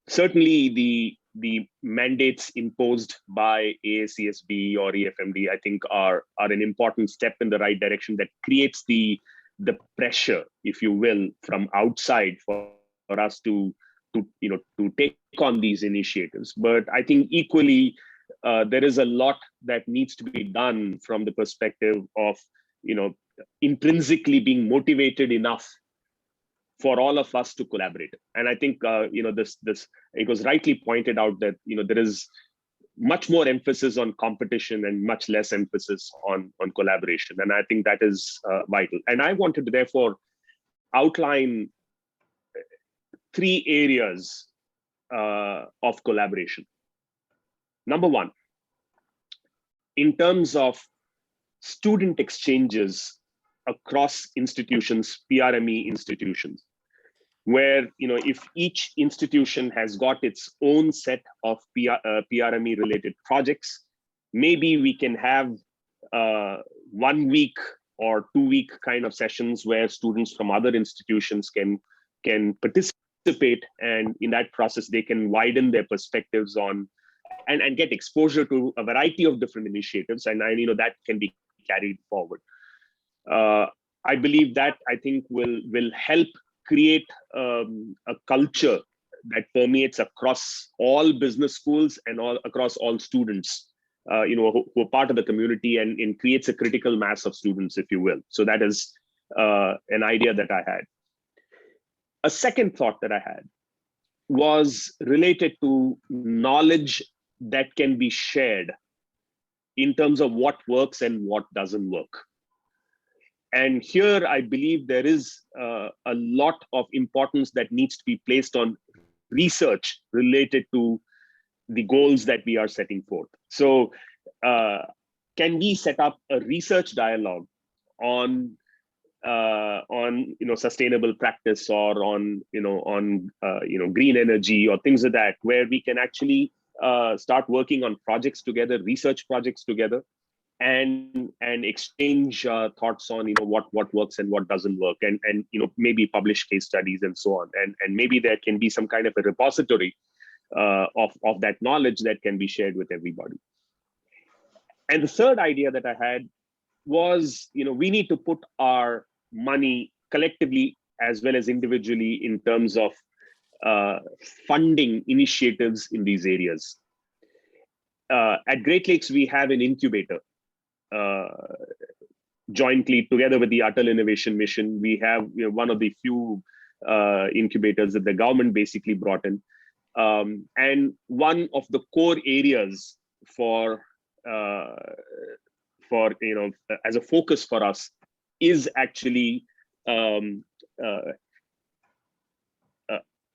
Certainly the mandates imposed by AACSB or EFMD, I think are an important step in the right direction that creates the pressure, if you will, from outside for us to take on these initiatives. But I think equally there is a lot that needs to be done from the perspective of intrinsically being motivated enough for all of us to collaborate. And I think this it was rightly pointed out that there is much more emphasis on competition and much less emphasis on collaboration. And I think that is vital. And I wanted to therefore outline 3 areas of collaboration. Number one, in terms of student exchanges across institutions, PRME institutions, where if each institution has got its own set of PRME related projects, maybe we can have 1 week or 2 week kind of sessions where students from other institutions can participate, and in that process they can widen their perspectives on and get exposure to a variety of different initiatives, and that can be carried forward. I believe that I think will help create a culture that permeates across all business schools and across all students, who are part of the community, and creates a critical mass of students, if you will. So that is an idea that I had. A second thought that I had was related to knowledge that can be shared in terms of what works and what doesn't work. And here I believe there is a lot of importance that needs to be placed on research related to the goals that we are setting forth. So can we set up a research dialogue on sustainable practice, or on green energy or things like that, where we can actually start working on projects together, research projects together, and exchange thoughts on what works and what doesn't work, and maybe publish case studies and so on, and maybe there can be some kind of a repository of that knowledge that can be shared with everybody. And the third idea that I had was we need to put our money collectively as well as individually in terms of funding initiatives in these areas. At Great Lakes, we have an incubator. Jointly together with the Atal Innovation Mission, we have one of the few incubators that the government basically brought in. And one of the core areas for as a focus for us is actually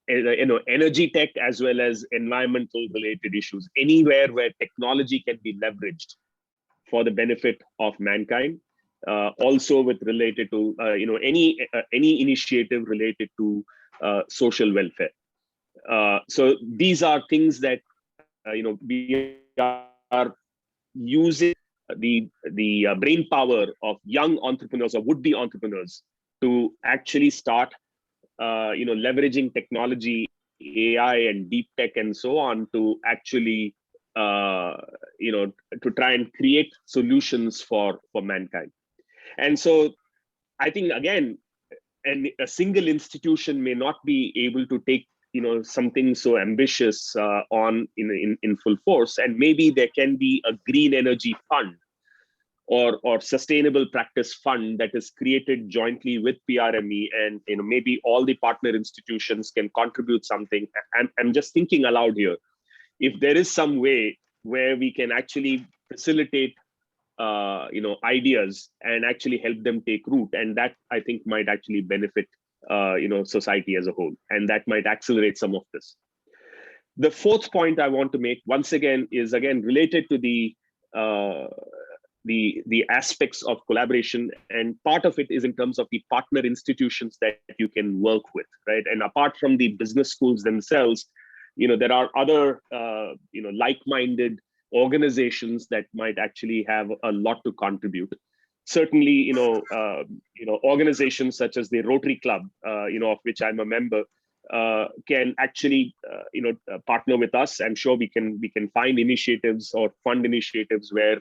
energy tech as well as environmental related issues. Anywhere where technology can be leveraged for the benefit of mankind, also with related to any initiative related to social welfare. So these are things that we are using the brain power of young entrepreneurs or would-be entrepreneurs to actually start leveraging technology, AI and deep tech and so on to actually to try and create solutions for mankind. And so I think again, a single institution may not be able to take something so ambitious on in full force, and maybe there can be a green energy fund or sustainable practice fund that is created jointly with PRME, and maybe all the partner institutions can contribute something. I'm just thinking aloud here. If there is some way where we can actually facilitate ideas and actually help them take root, and that I think might actually benefit society as a whole, and that might accelerate some of this. The fourth point I want to make once again is related to the aspects of collaboration, and part of it is in terms of the partner institutions that you can work with, right? And apart from the business schools themselves, there are other like-minded organizations that might actually have a lot to contribute. Certainly, organizations such as the Rotary Club, of which I'm a member, can actually partner with us. I'm sure we can find initiatives or fund initiatives where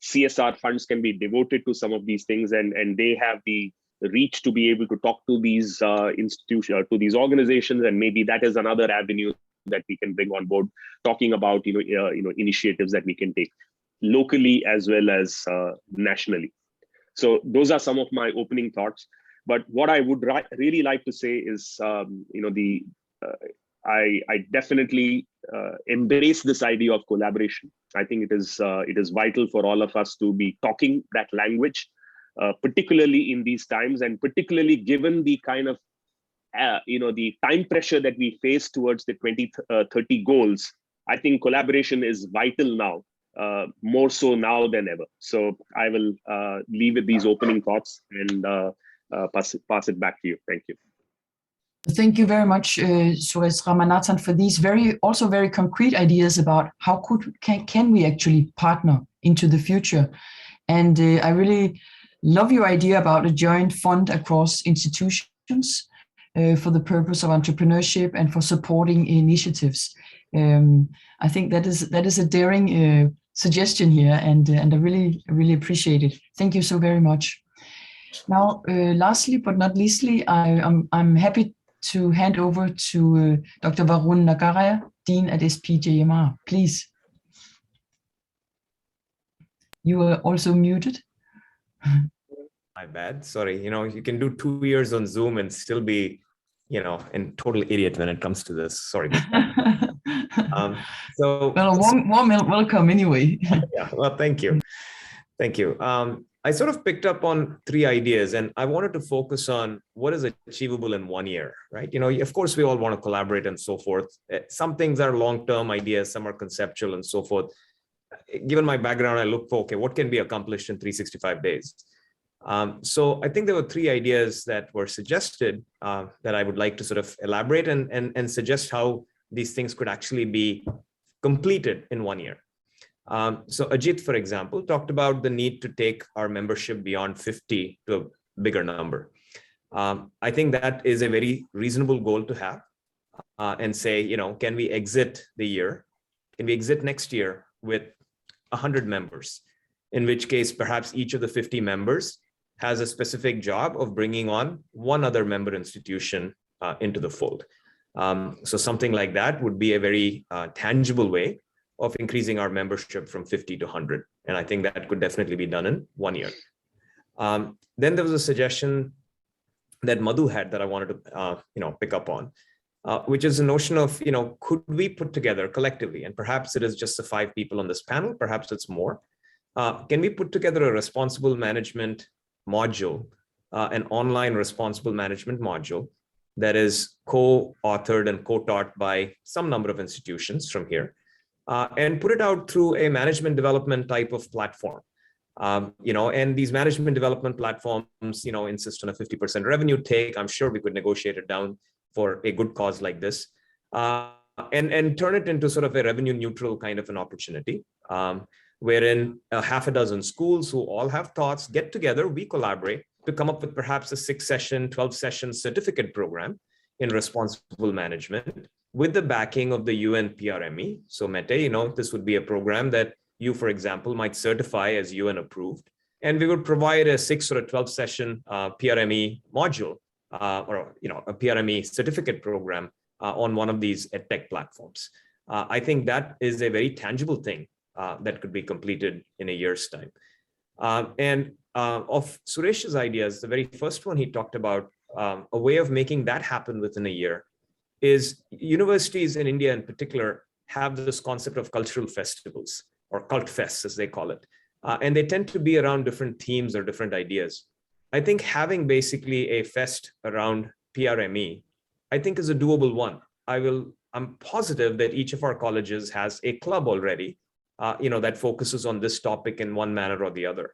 CSR funds can be devoted to some of these things, and they have the reach to be able to talk to these institutions, to these organizations, and maybe that is another avenue that we can bring on board, talking about initiatives that we can take locally as well as nationally. So those are some of my opening thoughts. But what I would really like to say is, I definitely embrace this idea of collaboration. I think it is vital for all of us to be talking that language, particularly in these times, and particularly given the kind of the time pressure that we face towards the 2030 goals. I think collaboration is vital now, more so now than ever. So I will leave with these opening thoughts and pass it back to you. Thank you. Thank you very much, Suresh Ramanathan, for these also very concrete ideas about how can we actually partner into the future. And I really love your idea about a joint fund across institutions for the purpose of entrepreneurship and for supporting initiatives. I think that is a daring suggestion here, and I really appreciate it. Thank you so very much. Now, lastly but not leastly, I'm happy to hand over to Dr. Varun Nagaria, Dean at SPJIMR. Please. You are also muted. My bad. Sorry. You can do 2 years on Zoom and still be, a total idiot when it comes to this. Sorry. Well, a warm welcome anyway. Yeah. Well, thank you. Thank you. I sort of picked up on 3 ideas, and I wanted to focus on what is achievable in 1 year, right? Of course, we all want to collaborate and so forth. Some things are long-term ideas, some are conceptual and so forth. Given my background, I look for, okay, what can be accomplished in 365 days? So I think there were 3 ideas that were suggested that I would like to sort of elaborate and suggest how these things could actually be completed in 1 year. So Ajit, for example, talked about the need to take our membership beyond 50 to a bigger number. I think that is a very reasonable goal to have and say, can we exit the year? Can we exit next year with 100 members? In which case, perhaps each of the 50 members has a specific job of bringing on one other member institution into the fold. So something like that would be a very tangible way of increasing our membership from 50 to 100. And I think that could definitely be done in 1 year. Then there was a suggestion that Madhu had that I wanted to pick up on, which is a notion of, could we put together collectively, and perhaps it is just the 5 people on this panel, perhaps it's more. Can we put together a responsible management module, an online responsible management module that is co-authored and co-taught by some number of institutions from here, and put it out through a management development type of platform? And these management development platforms, insist on a 50% revenue take. I'm sure we could negotiate it down for a good cause like this, and turn it into sort of a revenue neutral kind of an opportunity, wherein a half a dozen schools who all have thoughts get together, we collaborate to come up with perhaps a 6-session, 12-session certificate program in responsible management with the backing of the UN PRME. So Mete, this would be a program that you, for example, might certify as UN approved, and we would provide a 6 or a 12-session PRME module, or a PRME certificate program on one of these edtech platforms. I think that is a very tangible thing that could be completed in a year's time. And of Suresh's ideas, the very first one he talked about, a way of making that happen within a year is universities in India in particular have this concept of cultural festivals, or cult fests as they call it. And they tend to be around different themes or different ideas. I think having basically a fest around PRME, I think is a doable one. I'm positive that each of our colleges has a club already, that focuses on this topic in one manner or the other.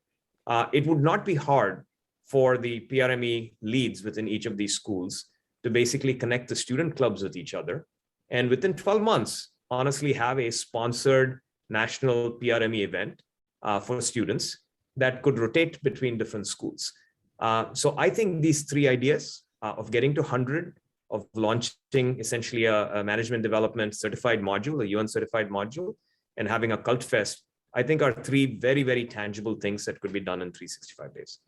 It would not be hard for the PRME leads within each of these schools to basically connect the student clubs with each other. And within 12 months, honestly, have a sponsored national PRME event for students that could rotate between different schools. So I think these 3 ideas of getting to 100, of launching essentially a management development certified module, a UN certified module, and having a cult fest, I think are 3 very, very tangible things that could be done in 365 days.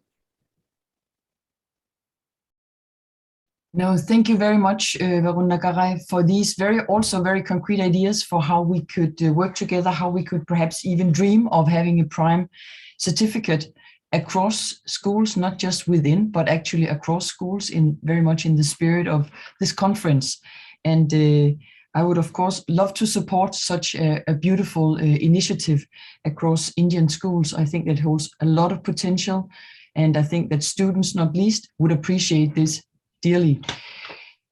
No, thank you very much, Varun Nagarai, for these also very concrete ideas for how we could work together, how we could perhaps even dream of having a Prime certificate across schools, not just within, but actually across schools, very much in the spirit of this conference. And I would, of course, love to support such a beautiful initiative across Indian schools. I think that holds a lot of potential, and I think that students, not least, would appreciate this dearly.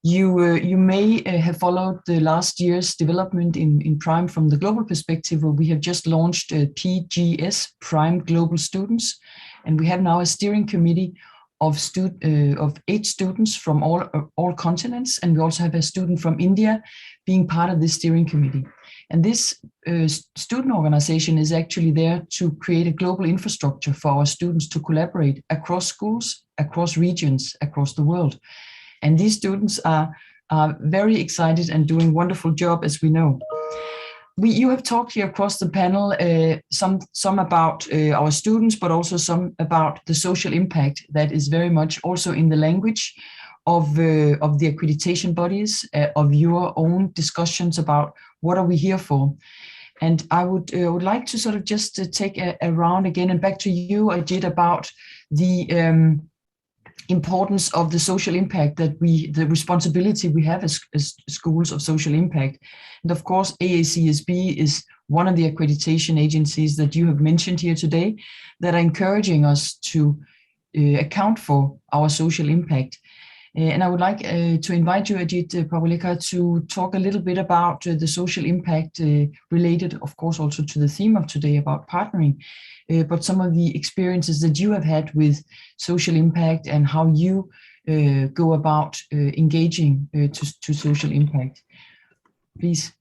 You may have followed the last year's development in Prime from the global perspective, where we have just launched PGS, Prime Global Students, and we have now a steering committee of 8 students from all continents, and we also have a student from India being part of this steering committee. And this student organization is actually there to create a global infrastructure for our students to collaborate across schools, across regions, across the world. And these students are very excited and doing a wonderful job, as we know. You have talked here across the panel, some about our students, but also some about the social impact that is very much also in the language of the accreditation bodies, of your own discussions about what are we here for. And I would like to sort of just take a round again, and back to you, Ajit, about the importance of the social impact that the responsibility we have as schools of social impact. And of course, AACSB is one of the accreditation agencies that you have mentioned here today that are encouraging us to account for our social impact. And I would like to invite you, Ajit Pawalekar, to talk a little bit about the social impact related, of course, also to the theme of today about partnering, but some of the experiences that you have had with social impact and how you go about engaging to social impact. Please.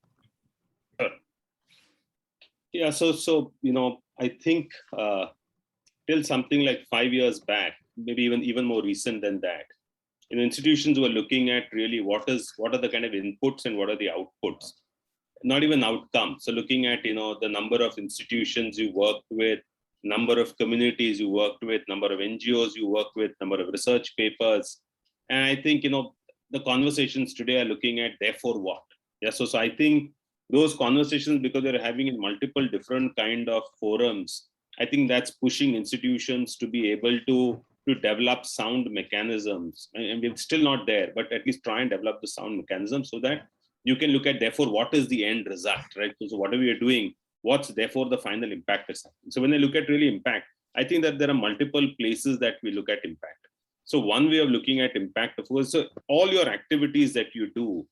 Yeah, so I think till something like 5 years back, maybe even more recent than that, institutions were looking at really what are the kind of inputs and what are the outputs, not even outcomes. So looking at the number of institutions you worked with, number of communities you worked with, number of NGOs you worked with, number of research papers. And I think the conversations today are looking at therefore what. Yeah, so I think those conversations, because they're having in multiple different kind of forums, I think that's pushing institutions to be able to to develop sound mechanisms, and we're still not there, but at least try and develop the sound mechanisms so that you can look at, therefore, what is the end result, right? So whatever we are doing, what's therefore the final impact is happening. So when I look at really impact, I think that there are multiple places that we look at impact. So one way of looking at impact, of course, so all your activities that you do,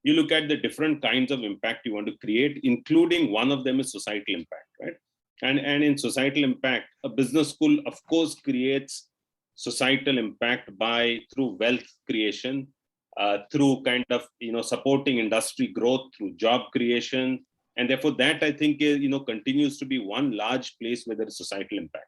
you look at the different kinds of impact you want to create, including one of them is societal impact, right? And in societal impact, a business school, of course, creates societal impact through wealth creation, through kind of supporting industry growth, through job creation, and therefore that I think continues to be one large place where there is societal impact.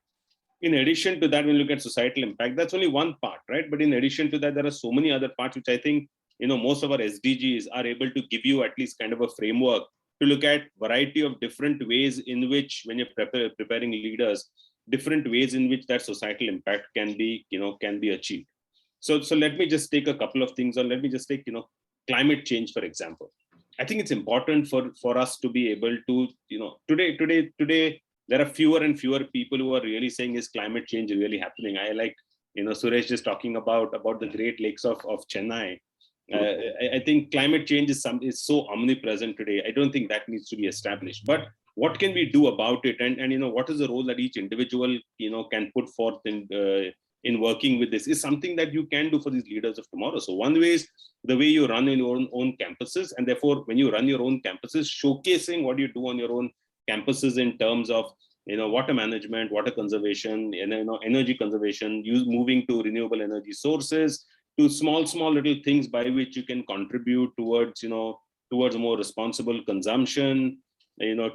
In addition to that, when you look at societal impact, that's only one part, right? But in addition to that, there are so many other parts which I think most of our SDGs are able to give you at least kind of a framework to look at variety of different ways in which, when you're preparing leaders, different ways in which that societal impact can be achieved. So let me just take a couple of things, or let me just take climate change, for example. I think it's important for us to be able to today there are fewer and fewer people who are really saying, is climate change really happening? I like Suresh just talking about the Great Lakes of Chennai. I think climate change is so omnipresent today. I don't think that needs to be established. But what can we do about it? And what is the role that each individual can put forth in working with this is something that you can do for these leaders of tomorrow. So one way is the way you run in your own campuses, and therefore when you run your own campuses, showcasing what you do on your own campuses in terms of water management, water conservation, energy conservation, moving to renewable energy sources, to small little things by which you can contribute towards more responsible consumption,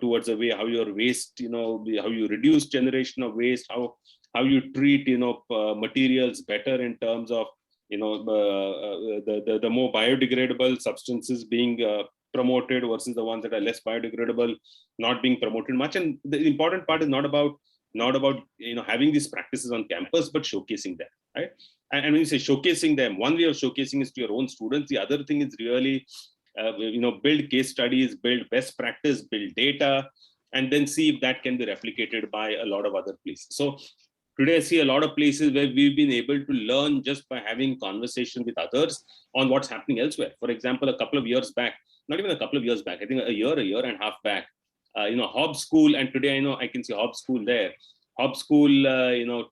towards the way how your waste, how you reduce generation of waste, how you treat materials better in terms of the more biodegradable substances being promoted versus the ones that are less biodegradable not being promoted much. And the important part is not about having these practices on campus, but showcasing them, right? And when you say showcasing them, one way of showcasing is to your own students. The other thing is really build case studies, build best practice, build data, and then see if that can be replicated by a lot of other places. So today I see a lot of places where we've been able to learn just by having conversation with others on what's happening elsewhere. For example, a couple of years back, not even a couple of years back, I think a year and a half back, Hobbs School, and today I can see Hobbs School there. Hobbs School,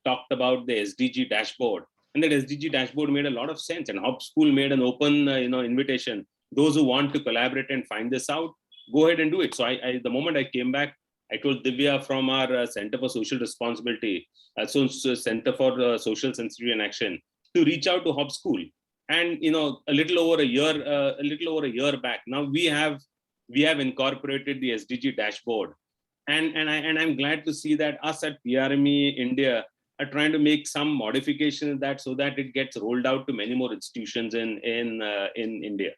talked about the SDG dashboard, and that SDG dashboard made a lot of sense. And Hobbs School made an open, invitation. Those who want to collaborate and find this out, go ahead and do it. So the moment I came back, I told Divya from our Center for Social Responsibility, Center for Social Sensitivity and Action, to reach out to Hobbs School. And a little over a year back, now we have incorporated the SDG dashboard, and I'm glad to see that us at Prme India are trying to make some modification in that so that it gets rolled out to many more institutions in India.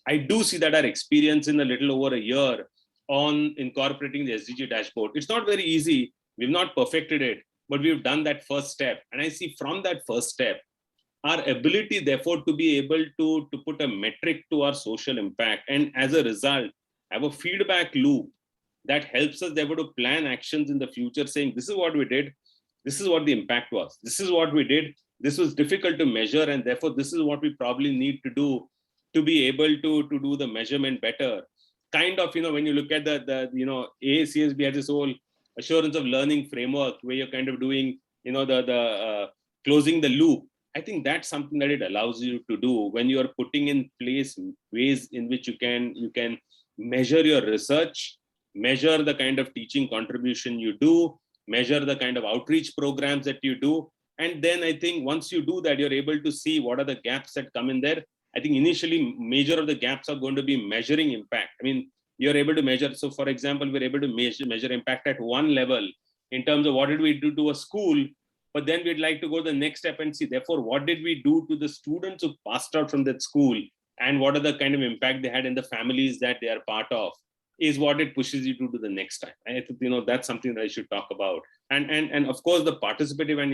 I do see that our experience in a little over a year on incorporating the SDG dashboard, it's not very easy. We've not perfected it, but we've done that first step. And I see from that first step, our ability, therefore, to be able to put a metric to our social impact, and as a result, have a feedback loop that helps us therefore to plan actions in the future, saying, this is what we did, this is what the impact was, this is what we did, this was difficult to measure, and therefore this is what we probably need to do to be able to do the measurement better. Kind of, when you look at the AACSB has this whole assurance of learning framework where you're kind of doing, the closing the loop. I think that's something that it allows you to do when you are putting in place ways in which you can measure your research, measure the kind of teaching contribution you do, measure the kind of outreach programs that you do. And then I think once you do that, you're able to see what are the gaps that come in there. I think initially major of the gaps are going to be measuring impact. I mean, you're able to measure. So for example, we're able to measure impact at one level in terms of what did we do to a school, but then we'd like to go to the next step and see, therefore, what did we do to the students who passed out from that school, and what are the kind of impact they had in the families that they are part of, is what it pushes you to do the next time. I think, that's something that I should talk about. And of course, the participative and,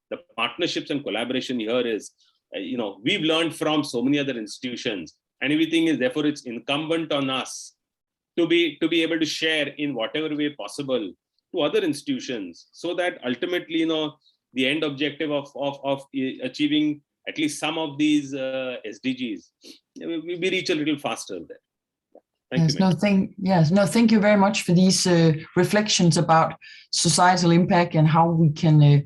the partnerships and collaboration here is, we've learned from so many other institutions, and everything is, therefore, it's incumbent on us to be able to share in whatever way possible to other institutions, so that ultimately, the end objective of achieving at least some of these SDGs, we reach a little faster there. Thank you. Thank you very much for these reflections about societal impact and how we can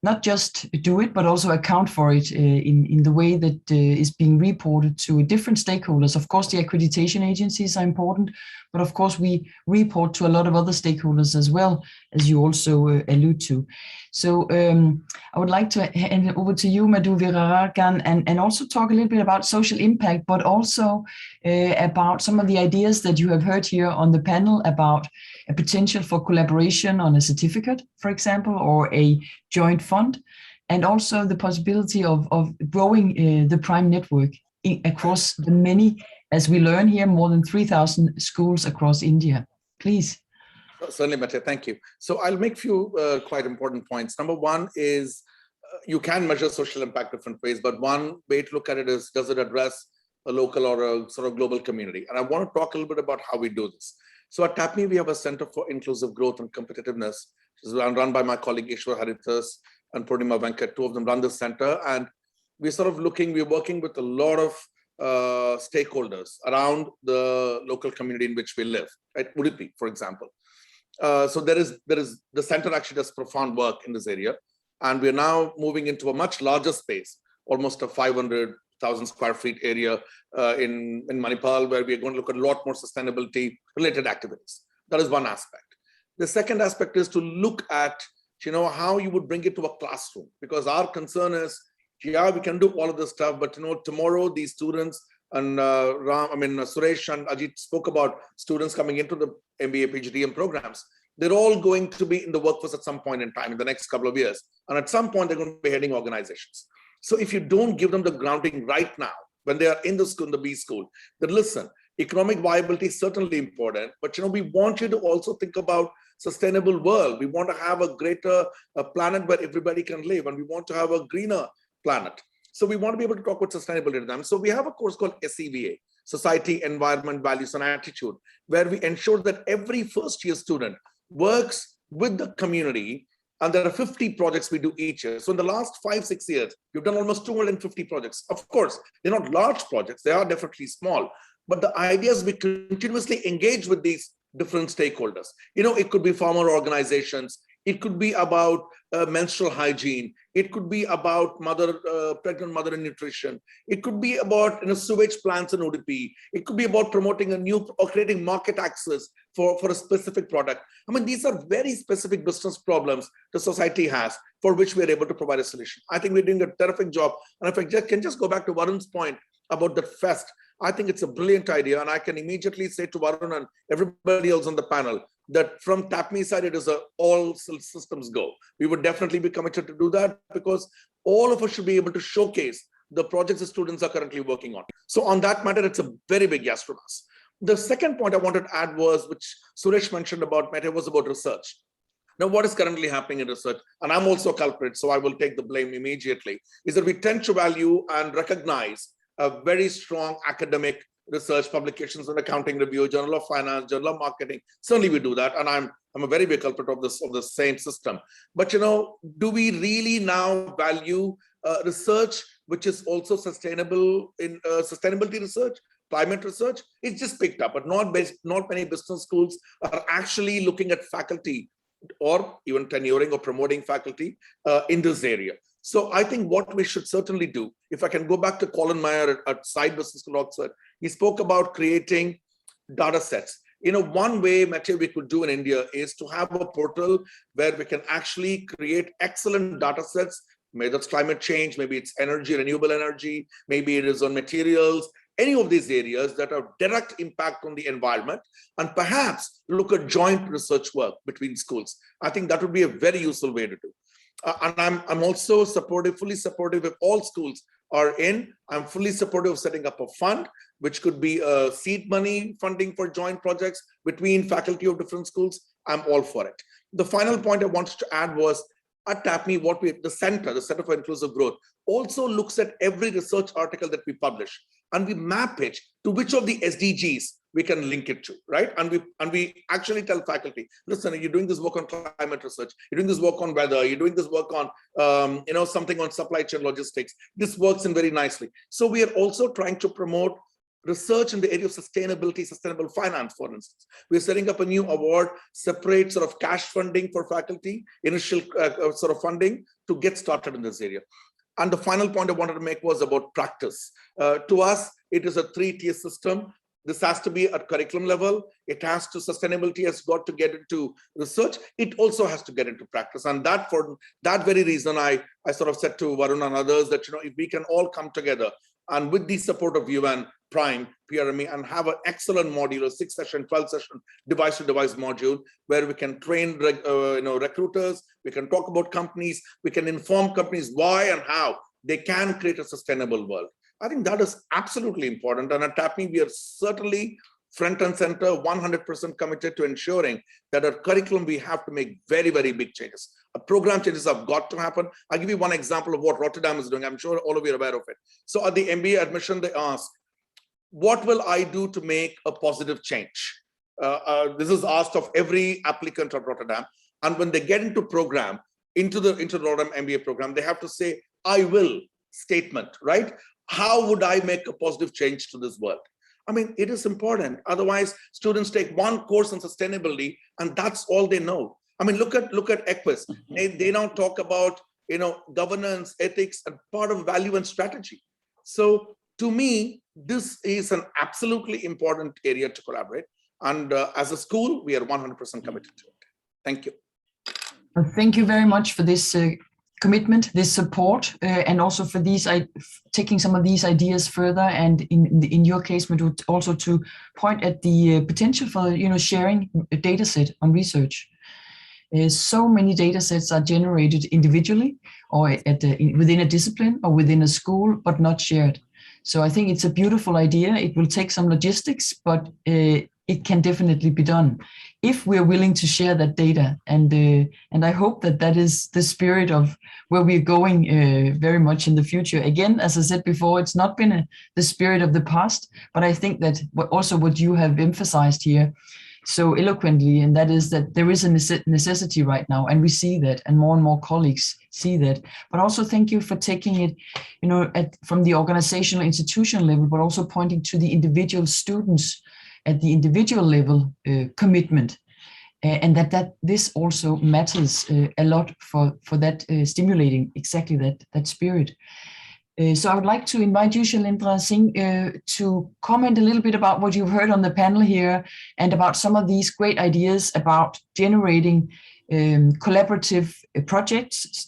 not just do it, but also account for it in the way that is being reported to different stakeholders. Of course, the accreditation agencies are important, but of course, we report to a lot of other stakeholders as well, as you also allude to. So I would like to hand it over to you, Madhu Viraragan, and also talk a little bit about social impact, but also about some of the ideas that you have heard here on the panel about a potential for collaboration on a certificate, for example, or a joint fund, and also the possibility of growing the Prime network across the many, as we learn here, more than 3,000 schools across India. Please. Certainly, Mate, thank you. So I'll make a few quite important points. Number one is you can measure social impact different ways, but one way to look at it is, does it address a local or a sort of global community? And I want to talk a little bit about how we do this. So at Prme, we have a Center for Inclusive Growth and Competitiveness, which is run by my colleague Ishwar Haritas and Prme Venkat. Two of them run the center. And we're sort of we're working with a lot of stakeholders around the local community in which we live, right? Udupi, for example. So there is the center actually does profound work in this area. And we're now moving into a much larger space, almost a 500,000 square feet area in Manipal, where we're going to look at a lot more sustainability related activities. That is one aspect. The second aspect is to look at, how you would bring it to a classroom, because our concern is, yeah, we can do all of this stuff, but tomorrow these students, and Suresh and Ajit spoke about students coming into the MBA, PhD programs. They're all going to be in the workforce at some point in time in the next couple of years. And at some point, they're going to be heading organizations. So if you don't give them the grounding right now, when they are in the school, in the B school, then listen, economic viability is certainly important, but we want you to also think about sustainable world. We want to have a greater planet where everybody can live, and we want to have a greener planet. So we want to be able to talk about sustainability to them. So we have a course called SEVA, Society, Environment, Values, and Attitude, where we ensure that every first-year student works with the community, and there are 50 projects we do each year. So in the last 5-6 years, we've done almost 250 projects. Of course, they're not large projects. They are definitely small. But the idea is we continuously engage with these different stakeholders. It could be farmer organizations. It could be about menstrual hygiene. It could be about pregnant mother and nutrition. It could be about sewage plants in Udupi. It could be about promoting a new or creating market access for a specific product. These are very specific business problems the society has, for which we are able to provide a solution. I think we're doing a terrific job. And if I can just go back to Varun's point about the fest, I think it's a brilliant idea. And I can immediately say to Varun and everybody else on the panel that from Prme side, it is all systems go. We would definitely be committed to do that, because all of us should be able to showcase the projects the students are currently working on. So on that matter, it's a very big yes from us. The second point I wanted to add was, which Suresh mentioned about Meta, was about research. Now, what is currently happening in research, and I'm also a culprit, so I will take the blame immediately, is that we tend to value and recognize a very strong academic research publications on accounting review, Journal of Finance, Journal of Marketing. Certainly we do that. And I'm a very big culprit of the same system. But, do we really now value research, which is also sustainable in sustainability research, climate research? It's just picked up, but not many business schools are actually looking at faculty or even tenuring or promoting faculty in this area. So I think what we should certainly do, if I can go back to Colin Meyer at Side Business School Oxford, he spoke about creating data sets. One way, Matthew, we could do in India is to have a portal where we can actually create excellent data sets. Maybe that's climate change, maybe it's energy, renewable energy, maybe it is on materials, any of these areas that have direct impact on the environment, and perhaps look at joint research work between schools. I think that would be a very useful way to do. And I'm also fully supportive if all schools are in. I'm fully supportive of setting up a fund, which could be seed money funding for joint projects between faculty of different schools. I'm all for it. The final point I wanted to add was at Prme, the Center for Inclusive Growth, also looks at every research article that we publish, and we map it to which of the SDGs we can link it to, right? And we actually tell faculty, listen, you're doing this work on climate research, you're doing this work on weather, you're doing this work on something on supply chain logistics. This works in very nicely. So we are also trying to promote research in the area of sustainability, sustainable finance, for instance. We're setting up a new award, separate sort of cash funding for faculty, initial sort of funding to get started in this area. And the final point I wanted to make was about practice. To us, it is a 3-tier system. This has to be at curriculum level. It has to, sustainability has got to get into research. It also has to get into practice. And that, for that very reason, I sort of said to Varun and others that, if we can all come together and with the support of UN, Prime, Prme, and have an excellent module, a 6-session, 12-session device-to-device module where we can train recruiters, we can talk about companies, we can inform companies why and how they can create a sustainable world. I think that is absolutely important. And at Prme, we are certainly front and center, 100% committed to ensuring that our curriculum, we have to make very, very big changes. Program changes have got to happen. I'll give you one example of what Rotterdam is doing. I'm sure all of you are aware of it. So at the MBA admission, they ask, what will I do to make a positive change? This is asked of every applicant at Rotterdam. And when they get into program, into the Rotterdam MBA program, they have to say, I will statement, right? How would I make a positive change to this world? I mean, it is important. Otherwise, students take one course on sustainability and that's all they know. I mean, look at Equus. They now talk about, governance, ethics, and part of value and strategy. So to me, this is an absolutely important area to collaborate. And as a school, we are 100% committed to it. Thank you. Thank you very much for this commitment, this support, and also for these taking some of these ideas further. And in your case, Madhu, also to point at the potential for sharing a data set on research. So many data sets are generated individually or within a discipline or within a school, but not shared. So I think it's a beautiful idea. It will take some logistics, but it can definitely be done if we're willing to share that data. And I hope that is the spirit of where we're going very much in the future. Again, as I said before, it's not been the spirit of the past, but I think that also what you have emphasized here so eloquently, and that is that there is a necessity right now, and we see that, and more colleagues see that. But also thank you for taking it, from the organizational institutional level, but also pointing to the individual students at the individual level commitment, and that this also matters a lot for that stimulating exactly that spirit. So I would like to invite you, Shailendra Singh, to comment a little bit about what you've heard on the panel here and about some of these great ideas about generating collaborative projects,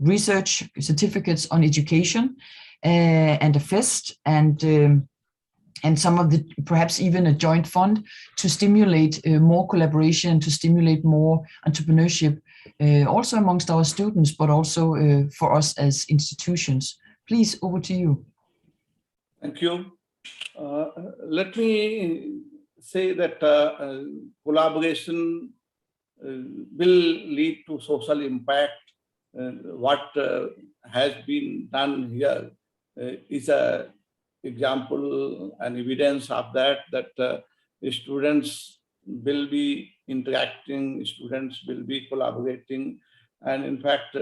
research certificates on education, and a FEST, and some of the, perhaps even a joint fund to stimulate more collaboration, to stimulate more entrepreneurship, also amongst our students, but also for us as institutions. Please, over to you. Thank you. Let me say that collaboration will lead to social impact. What has been done here is a example and evidence of that students will be interacting, students will be collaborating, and in fact,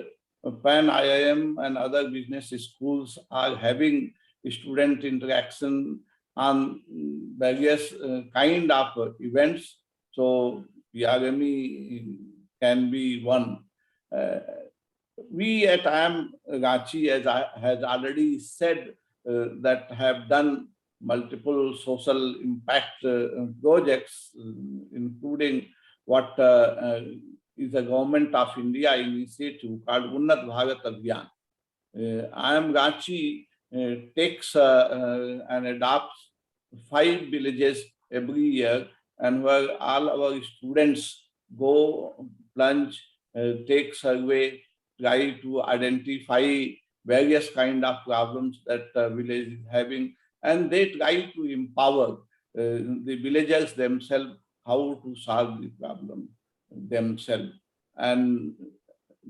Pan IIM and other business schools are having student interaction on various kind of events. So Prme can be one. We at IIM Ranchi, as I has already said, that have done multiple social impact projects, including what is a Government of India initiative called Unnat Bharat Abhiyan. IIM Ranchi takes and adopts 5 villages every year, and where all our students go, plunge, take survey, try to identify various kind of problems that village is having, and they try to empower the villagers themselves how to solve the problem themselves. And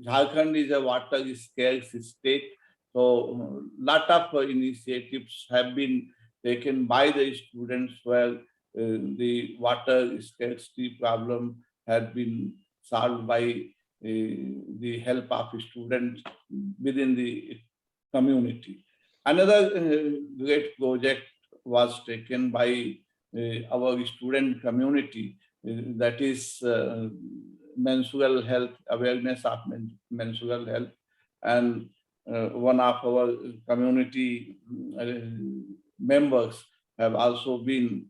Jharkhand is a water scarce state, so lot of initiatives have been taken by the students where the water scarcity problem had been solved by the help of students within the community. Another great project was taken by our student community, that is menstrual health, awareness of menstrual health. And one of our community members have also been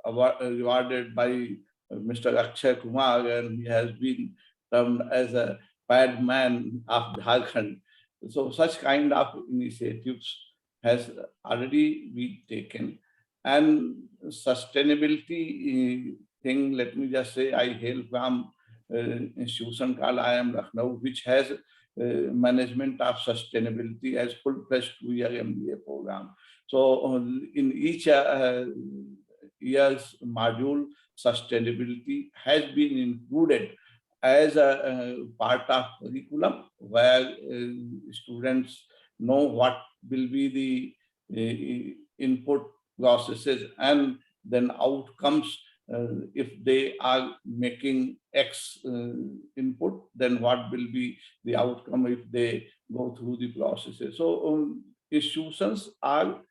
rewarded by Mr. Akshay Kumar, and he has been termed as a bad man of Jharkhand. So such kind of initiatives has already been taken. And sustainability thing, let me just say, I hail from institution called IIM Lucknow, which has management of sustainability as full-fledged 2-year MBA program. So in each year's module, sustainability has been included as a part of curriculum, where students know what will be the input processes and then outcomes. If they are making X input, then what will be the outcome if they go through the processes. So institutions are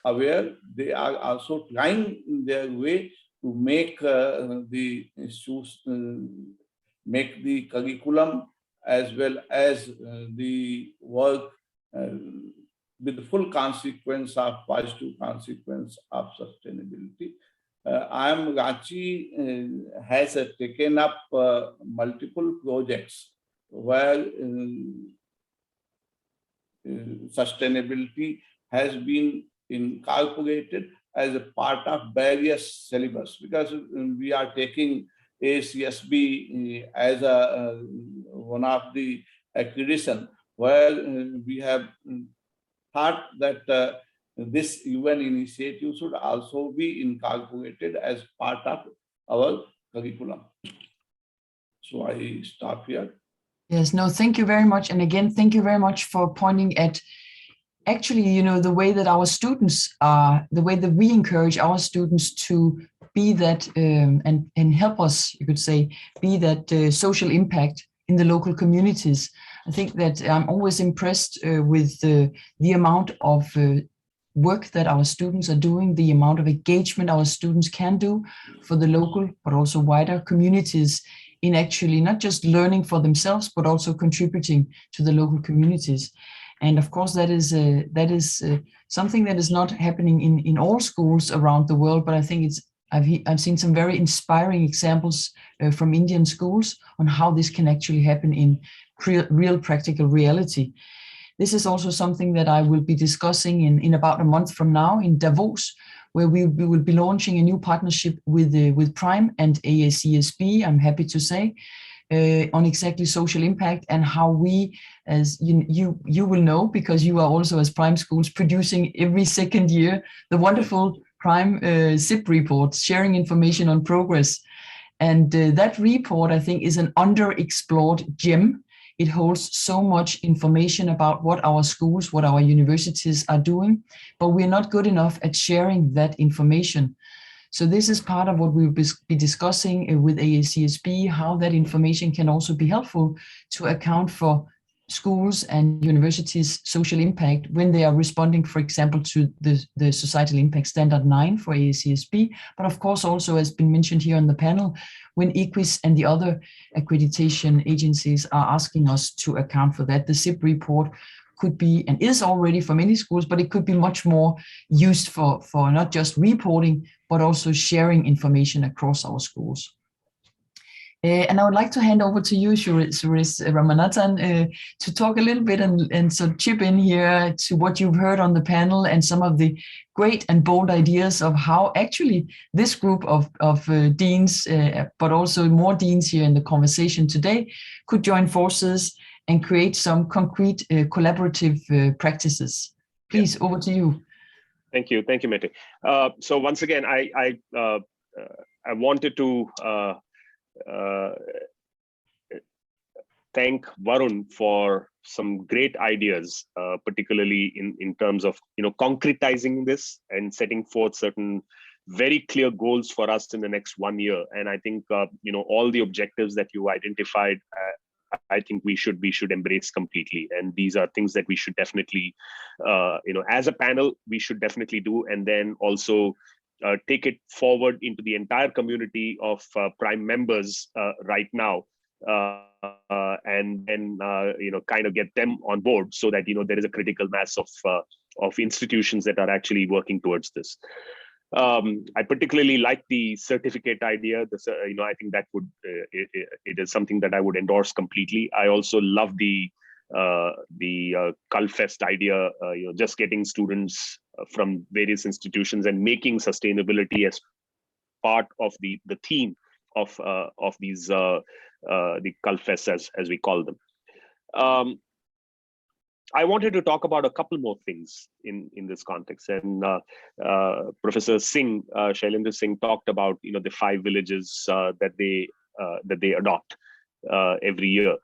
aware. They are also trying in their way to make the make the curriculum as well as the work with the full consequence of positive consequence of sustainability. IIM Ranchi has taken up multiple projects where sustainability has been incorporated as a part of various syllabus, because we are taking ACSB as a one of the accreditation, where we have thought that this UN initiative should also be incorporated as part of our curriculum. So I stop here. Yes, no, thank you very much. And again, thank you very much for pointing at actually, you know, the way that our students are, the way that we encourage our students to be that and help us, you could say, be that social impact in the local communities. I think that I'm always impressed with the amount of work that our students are doing, the amount of engagement our students can do for the local, but also wider communities in actually not just learning for themselves, but also contributing to the local communities. And of course, that is something that is not happening in all schools around the world, but I think I've seen some very inspiring examples from Indian schools on how this can actually happen in real practical reality. This is also something that I will be discussing in about a month from now in Davos, where we will be launching a new partnership with Prme and AACSB, I'm happy to say, on exactly social impact and how we, as you will know, because you are also as Prme schools producing every second year, the wonderful Prme SIP reports, sharing information on progress. And that report, I think, is an underexplored gem. It holds so much information about what our schools, what our universities are doing, but we're not good enough at sharing that information. So this is part of what we'll be discussing with AACSB, how that information can also be helpful to account for schools and universities' social impact when they are responding, for example, to the Societal Impact Standard 9 for AACSB, but of course also, as been mentioned here on the panel, when EQUIS and the other accreditation agencies are asking us to account for that. The SIP report could be, and is already for many schools, but it could be much more used for not just reporting, but also sharing information across our schools. And I would like to hand over to you, Suresh Ramanathan, to talk a little bit and so chip in here to what you've heard on the panel and some of the great and bold ideas of how actually this group of deans, but also more deans here in the conversation today, could join forces and create some concrete collaborative practices. Please, over to you. Thank you, Mette. So once again, I wanted to thank Varun for some great ideas, particularly in terms of concretizing this and setting forth certain very clear goals for us in the next 1 year. And I think all the objectives that you identified, I think we should embrace completely. And these are things that we should definitely, as a panel, we should definitely do, and then also take it forward into the entire community of Prime members right now, and then kind of get them on board so that there is a critical mass of institutions that are actually working towards this. I particularly like the certificate idea. I think that would it is something that I would endorse completely. I also love the Culfest idea. Just getting students from various institutions and making sustainability as part of the theme of these the Culfests as we call them. I wanted to talk about a couple more things in this context, and Professor Singh, Shailendra Singh, talked about the 5 villages that they adopt every year.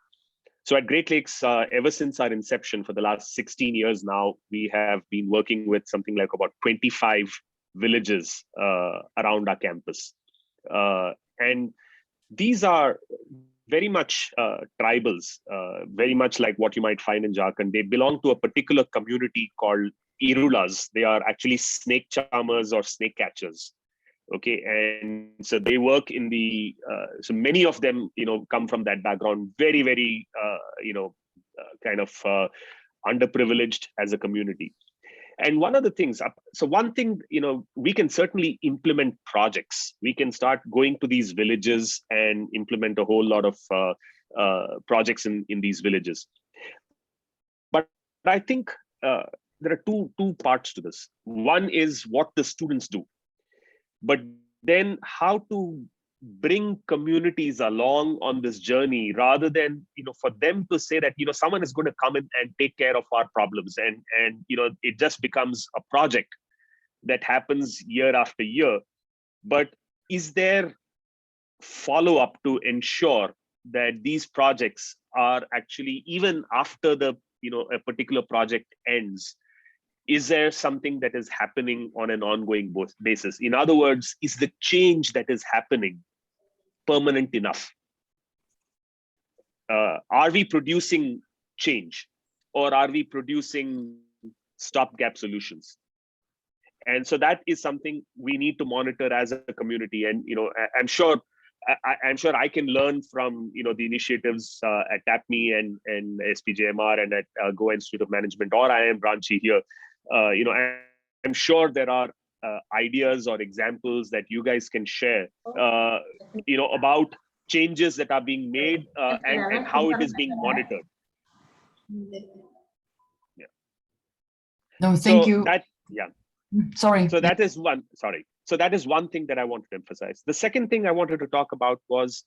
So at Great Lakes, ever since our inception for the last 16 years now, we have been working with something like about 25 villages around our campus, and these are very much tribals, very much like what you might find in Jharkhand. They belong to a particular community called Irulas. They are actually snake charmers or snake catchers. Okay, and so they work in the, so many of them, come from that background, very, very, kind of underprivileged as a community. And one of the things, so one thing, we can certainly implement projects. We can start going to these villages and implement a whole lot of projects in these villages. But I think there are two parts to this. One is what the students do, but then how to bring communities along on this journey, rather than for them to say that someone is going to come in and take care of our problems, and it just becomes a project that happens year after year. But is there follow-up to ensure that these projects are actually, even after the a particular project ends, is there something that is happening on an ongoing basis? In other words, is the change that is happening permanent enough? Are we producing change, or are we producing stopgap solutions? And so that is something we need to monitor as a community. And I'm sure I can learn from the initiatives at Prme and SPJIMR and at Goa Institute of Management or IIM Ranchi here. I'm sure there are ideas or examples that you guys can share, about changes that are being made and how it is being monitored. Yeah. No, thank you. Sorry. So that is one. Sorry. So that is one thing that I wanted to emphasize. The second thing I wanted to talk about was,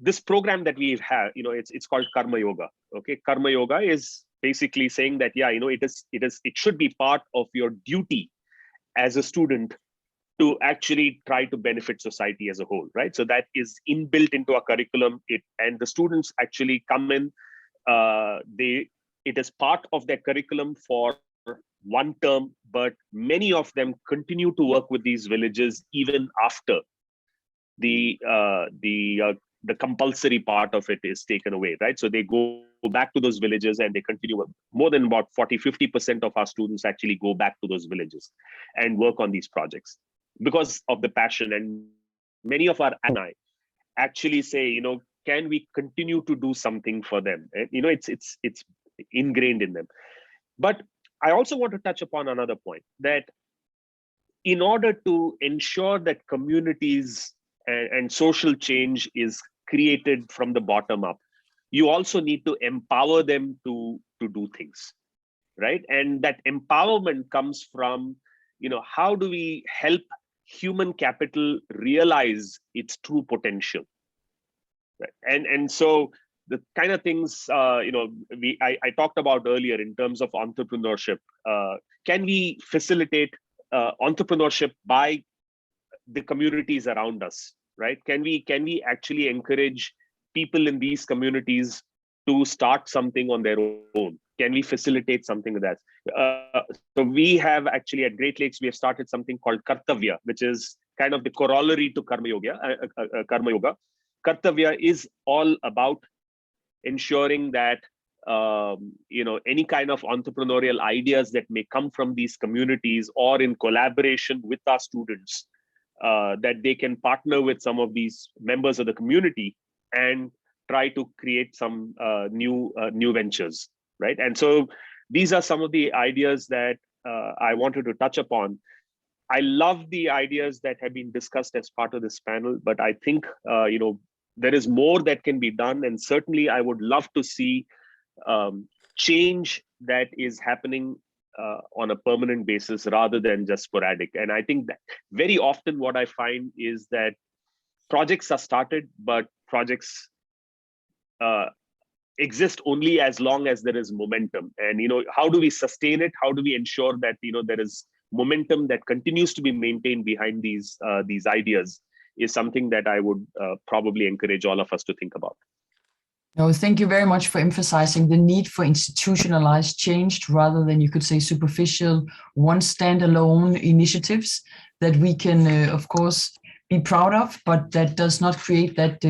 this program that we have, it's called Karma Yoga. Okay, Karma Yoga is basically saying that it should be part of your duty as a student to actually try to benefit society as a whole, right? So that is inbuilt into our curriculum. And the students actually come in. It is part of their curriculum for one term, but many of them continue to work with these villages even after the compulsory part of it is taken away, right? So they go back to those villages and they continue. More than about 40-50% of our students actually go back to those villages and work on these projects because of the passion. And many of our alumni actually say, can we continue to do something for them? It's ingrained in them. But I also want to touch upon another point, that in order to ensure that communities and social change is created from the bottom up, you also need to empower them to do things, right? And that empowerment comes from, how do we help human capital realize its true potential, right? And so the kind of things I talked about earlier in terms of entrepreneurship, can we facilitate entrepreneurship by the communities around us, right? Can we actually encourage people in these communities to start something on their own? Can we facilitate something with that? So we have actually at Great Lakes, we have started something called Kartavya, which is kind of the corollary to Karma Yoga. Kartavya is all about ensuring that any kind of entrepreneurial ideas that may come from these communities or in collaboration with our students, that they can partner with some of these members of the community and try to create some new ventures, right? And so these are some of the ideas that I wanted to touch upon. I love the ideas that have been discussed as part of this panel, but I think there is more that can be done, and certainly I would love to see change that is happening on a permanent basis rather than just sporadic. And I think that very often what I find is that projects are started, but projects exist only as long as there is momentum. And how do we sustain it? How do we ensure that there is momentum that continues to be maintained behind these ideas is something that I would probably encourage all of us to think about. No, thank you very much for emphasizing the need for institutionalized change rather than, you could say, superficial, one standalone initiatives that we can, of course, be proud of, but that does not create that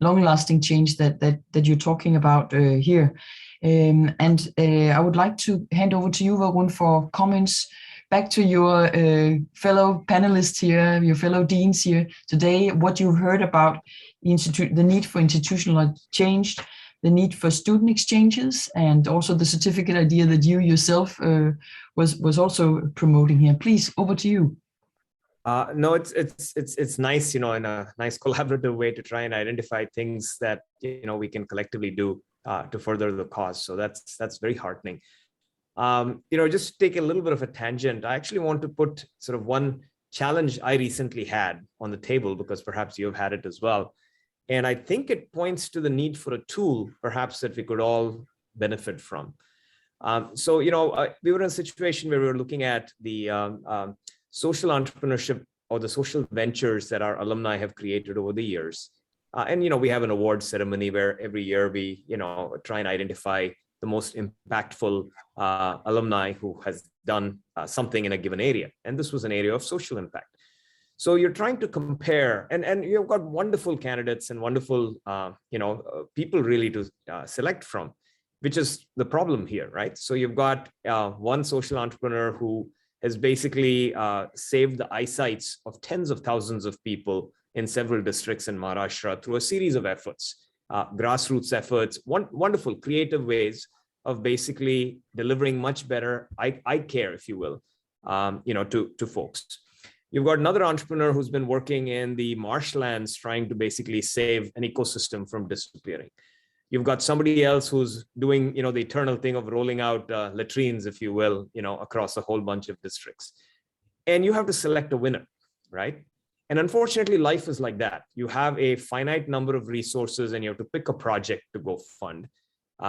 long-lasting change that you're talking about here. I would like to hand over to you, Varun, for comments back to your fellow panelists here, your fellow deans here today, what you've heard about the need for institutional change, the need for student exchanges, and also the certificate idea that you yourself was also promoting here. Please, over to you. No, it's nice, in a nice collaborative way to try and identify things that we can collectively do to further the cause. So that's very heartening. Just take a little bit of a tangent. I actually want to put sort of one challenge I recently had on the table, because perhaps you've had it as well. And I think it points to the need for a tool, perhaps, that we could all benefit from. We were in a situation where we were looking at the social entrepreneurship or the social ventures that our alumni have created over the years. We have an award ceremony where every year we, try and identify the most impactful alumni who has done something in a given area. And this was an area of social impact. So you're trying to compare, and you've got wonderful candidates and wonderful, people really to select from, which is the problem here, right? So you've got one social entrepreneur who has basically saved the eyesights of tens of thousands of people in several districts in Maharashtra through a series of efforts, grassroots efforts, wonderful creative ways of basically delivering much better eye care, if you will, to folks. You've got another entrepreneur who's been working in the marshlands trying to basically save an ecosystem from disappearing. You've got somebody else who's doing, the eternal thing of rolling out latrines, if you will, across a whole bunch of districts. And you have to select a winner, right? And unfortunately, life is like that. You have a finite number of resources and you have to pick a project to go fund,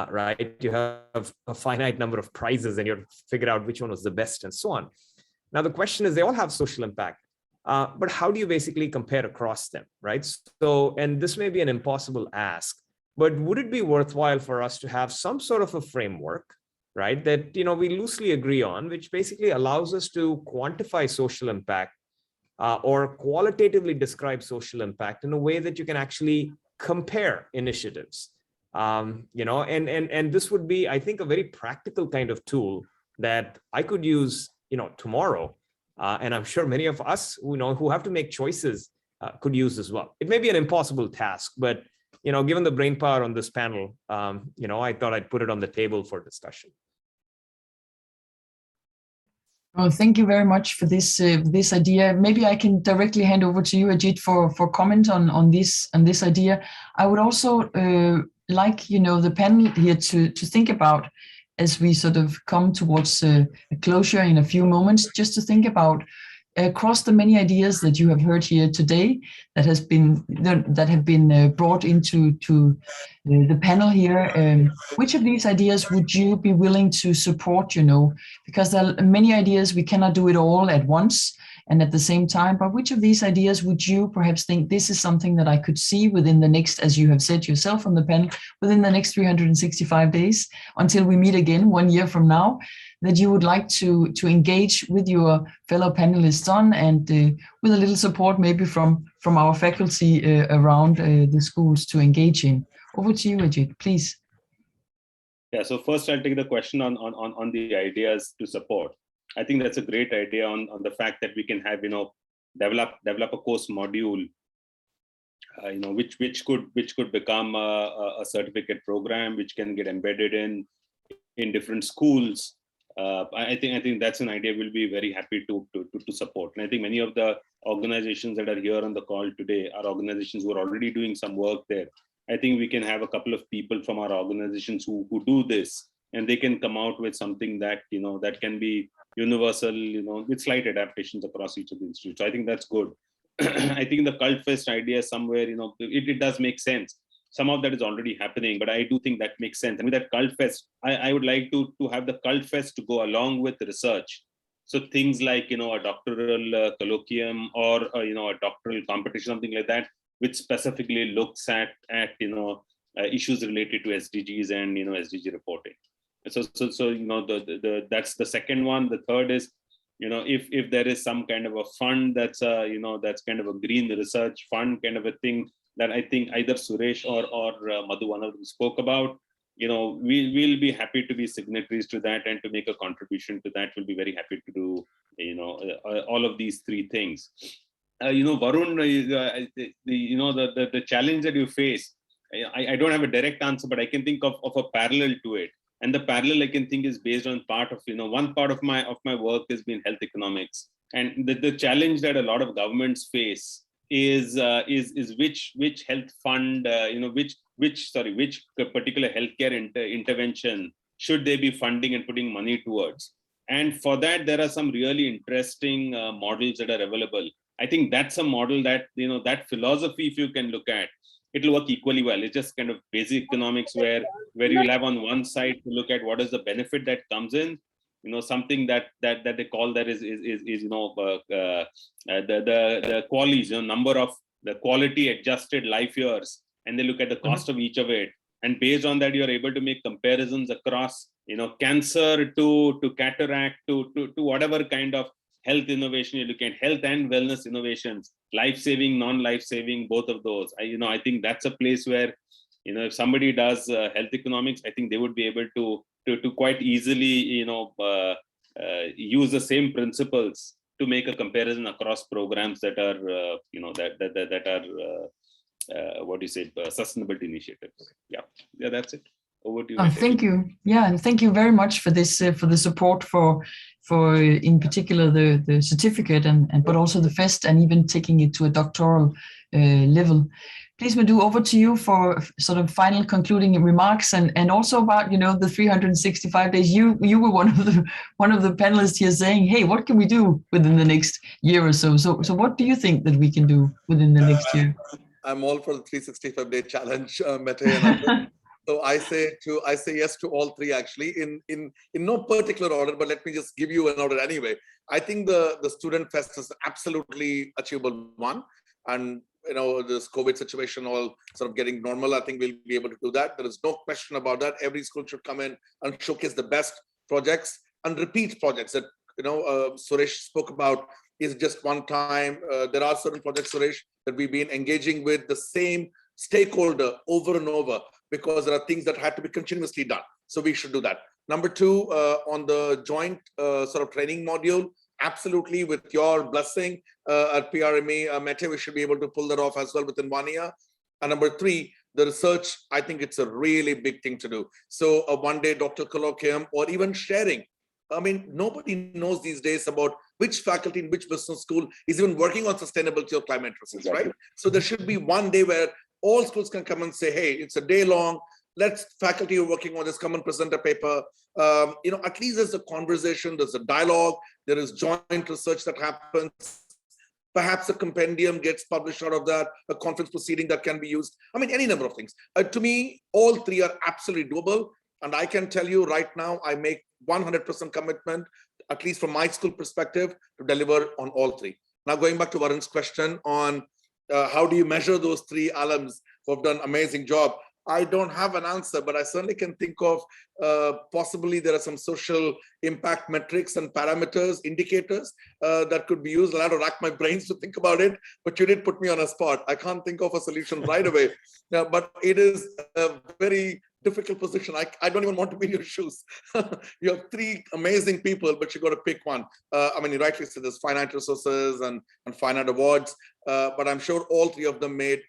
right? You have a finite number of prizes and you have to figure out which one was the best and so on. Now, the question is, they all have social impact, but how do you basically compare across them, right? So, and this may be an impossible ask, but would it be worthwhile for us to have some sort of a framework, right, that we loosely agree on, which basically allows us to quantify social impact or qualitatively describe social impact in a way that you can actually compare initiatives, and this would be, I think, a very practical kind of tool that I could use, tomorrow, and I'm sure many of us who have to make choices could use as well. It may be an impossible task, but given the brain power on this panel, I thought I'd put it on the table for discussion. Well, thank you very much for this idea. Maybe I can directly hand over to you, Ajit, for comment on this idea. I would also like the panel here to think about, as we sort of come towards a closure in a few moments, just to think about across the many ideas that you have heard here today that have been brought into the panel here, which of these ideas would you be willing to support? Because there are many ideas, we cannot do it all at once, And at the same time, by which of these ideas would you perhaps think this is something that I could see within the next, as you have said yourself on the panel, within the next 365 days until we meet again 1 year from now, that you would like to engage with your fellow panelists on, and with a little support maybe from our faculty around the schools to engage in? Over to you, Ajit, please. Yeah, so first I'll take the question on the ideas to support. I think that's a great idea on the fact that we can have, develop a course module, which could become a certificate program, which can get embedded in different schools. I think that's an idea we'll be very happy to support. And I think many of the organizations that are here on the call today are organizations who are already doing some work there. I think we can have a couple of people from our organizations who do this, and they can come out with something that, that can be universal, with slight adaptations across each of the institutes. So I think that's good. I think the Cult Fest idea somewhere, it does make sense. Some of that is already happening, but I do think that makes sense. And with that Cult Fest, I would like to have the Cult Fest to go along with research. So things like, a doctoral colloquium or, a doctoral competition, something like that, which specifically looks at issues related to SDGs and, SDG reporting. So that's the second one. The third is, if there is some kind of a fund that's that's kind of a green research fund kind of a thing that I think either Suresh or Madhu, one of them, spoke about, we'll be happy to be signatories to that and to make a contribution to that. We'll be very happy to do, all of these three things. Varun, the challenge that you face, I don't have a direct answer, but I can think of a parallel to it. And the parallel I can think is based on part of, one part of my work has been health economics. And the challenge that a lot of governments face is which health fund, which particular healthcare intervention should they be funding and putting money towards. And for that, there are some really interesting models that are available. I think that's a model that, that philosophy, if you can look at, it'll work equally well. It's just kind of basic economics where you'll have on one side to look at what is the benefit that comes in, something that they call that is the QALYs, number of the quality adjusted life years, and they look at the cost of each of it. And based on that, you're able to make comparisons across, cancer to cataract to whatever kind of health innovation you're looking at, health and wellness innovations, life-saving, non-life-saving, both of those. I think that's a place where, if somebody does health economics, I think they would be able to quite easily, use the same principles to make a comparison across programs that are, sustainability initiatives. Yeah, that's it. Over to you. Thank you. Yeah, and thank you very much for this, for the support for in particular the certificate and but also the fest, and even taking it to a doctoral level. Please, Madhu, over to you for sort of final concluding remarks, and also about the 365 days. You were one of the panelists here saying, hey, what can we do within the next year or so? So what do you think that we can do within the next year? I'm all for the 365-day challenge, Mete and so I say yes to all three, actually, in no particular order, but let me just give you an order anyway. I think the student fest is absolutely achievable one, and this COVID situation all sort of getting normal, I think we'll be able to do that. There is no question about that. Every school should come in and showcase the best projects and repeat projects that Suresh spoke about. Is just one time. There are certain projects, Suresh, that we've been engaging with the same stakeholder over and over, because there are things that had to be continuously done. So we should do that. Number two, on the joint sort of training module, absolutely, with your blessing at Prme, Mete, we should be able to pull that off as well within 1 year. And number three, the research, I think it's a really big thing to do. So a one-day doctoral colloquium, or even sharing. I mean, nobody knows these days about which faculty in which business school is even working on sustainability or climate risks, right? So there should be one day where all schools can come and say, hey, it's a day long. Let's faculty who are working on this come and present a paper. At least there's a conversation, there's a dialogue, there is joint research that happens. Perhaps a compendium gets published out of that, a conference proceeding that can be used. I mean, any number of things. To me, all three are absolutely doable. And I can tell you right now, I make 100% commitment at least from my school perspective, to deliver on all three. Now, going back to Varun's question on how do you measure those three alums who have done an amazing job? I don't have an answer, but I certainly can think of possibly there are some social impact metrics and parameters, indicators that could be used. I'll have to rack my brains to think about it, but you did put me on a spot. I can't think of a solution right away, but it is a very difficult position. I don't even want to be in your shoes. You have three amazing people, but you got to pick one. I mean, you rightly said there's finite resources and finite awards, but I'm sure all three of them made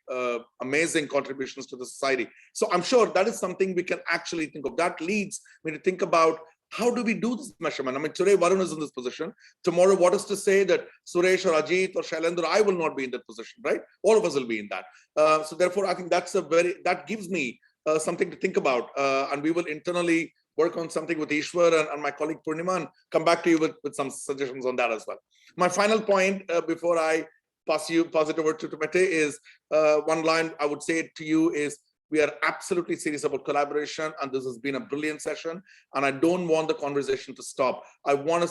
amazing contributions to the society. So I'm sure that is something we can actually think of. That leads me to think about how do we do this measurement? I mean, today Varun is in this position. Tomorrow, what is to say that Suresh or Ajit or Shailendra, I will not be in that position, right? All of us will be in that. So therefore, I think that gives me something to think about, and we will internally work on something with Ishwar and my colleague Prme and come back to you with some suggestions on that as well. My final point before I pass it over to Mete is one line I would say to you is we are absolutely serious about collaboration, and this has been a brilliant session, and I don't want the conversation to stop. I want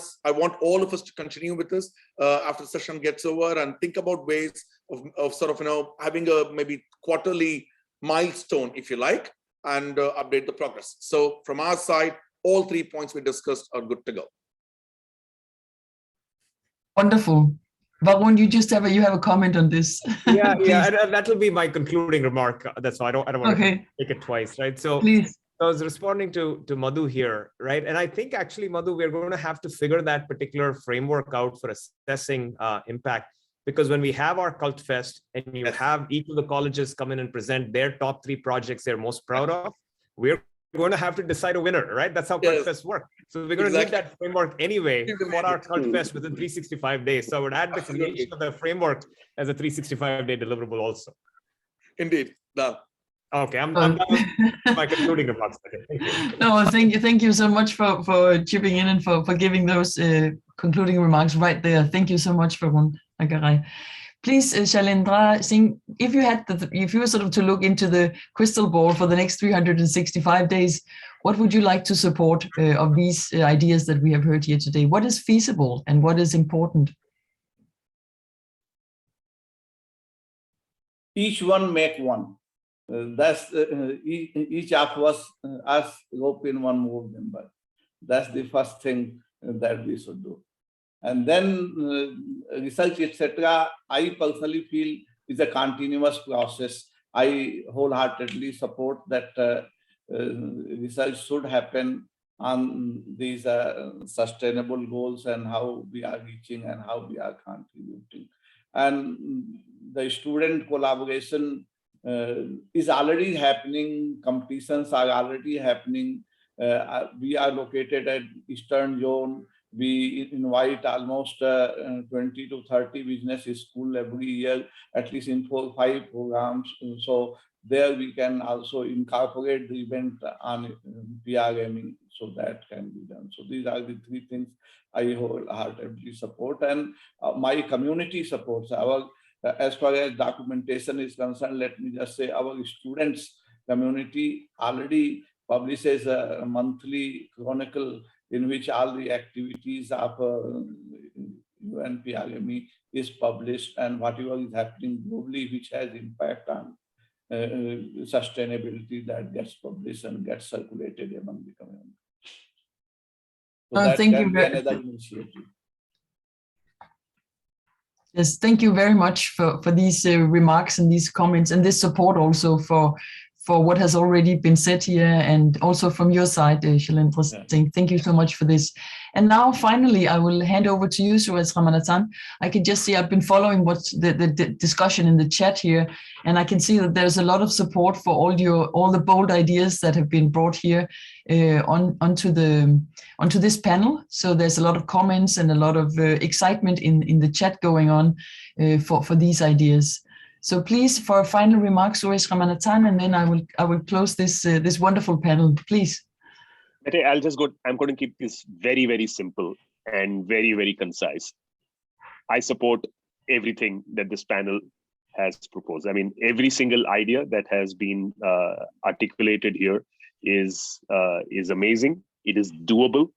all of us to continue with this after the session gets over and think about ways of sort of having a maybe quarterly milestone, if you like, and update the progress. So from our side, all 3 points we discussed are good to go. Wonderful. Varun, you have a comment on this. Yeah, and that will be my concluding remark. That's why I don't want to take it twice, right? So please. I was responding to Madhu here, right? And I think actually, Madhu, we're going to have to figure that particular framework out for assessing impact. Because when we have our Cult Fest and you have each of the colleges come in and present their top 3 projects they're most proud of, we're going to have to decide a winner, right? That's how Cult Fest work. So we're going to need that framework anyway for our Cult Fest within 365 days. So I would add the creation of the framework as a 365-day deliverable also. Indeed. Done. Okay, I'm done with my concluding remarks. Thank you. No, thank you so much for chipping in and for giving those concluding remarks right there. Thank you so much, Varun Agarai. Please, Shailendra Singh, if you were sort of to look into the crystal ball for the next 365 days, what would you like to support of these ideas that we have heard here today? What is feasible and what is important? Each one make one. That's each of us rope in one more member. That's the first thing that we should do. And then research, etc., I personally feel is a continuous process. I wholeheartedly support that research should happen on these sustainable goals and how we are reaching and how we are contributing. And the student collaboration is already happening. Competitions are already happening. We are located at Eastern Zone. We invite almost 20 to 30 business school every year, at least in 4 or 5 programs. So there we can also incorporate the event on PRME, so that can be done. So these are the 3 things I wholeheartedly support, and my community supports. Our as far as documentation is concerned, let me just say our students community already publishes a monthly chronicle in which all the activities of UNPRME is published, and whatever is happening globally which has impact on sustainability, that gets published and gets circulated among the community. So that thank can you be another initiative. Yes, thank you very much for these remarks and these comments and this support also for what has already been said here, and also from your side, Shailendra Singh. Thank you so much for this. And now, finally, I will hand over to you, Suresh Ramanathan. I can just see I've been following what's the discussion in the chat here, and I can see that there's a lot of support for all the bold ideas that have been brought here onto this panel. So there's a lot of comments and a lot of excitement in the chat going on for these ideas. So please, for a final remark, Suresh Ramanathan, and then I will close this wonderful panel, please. I'll just go. I'm going to keep this very, very simple and very, very concise. I support everything that this panel has proposed. I mean, every single idea that has been articulated here is amazing. It is doable.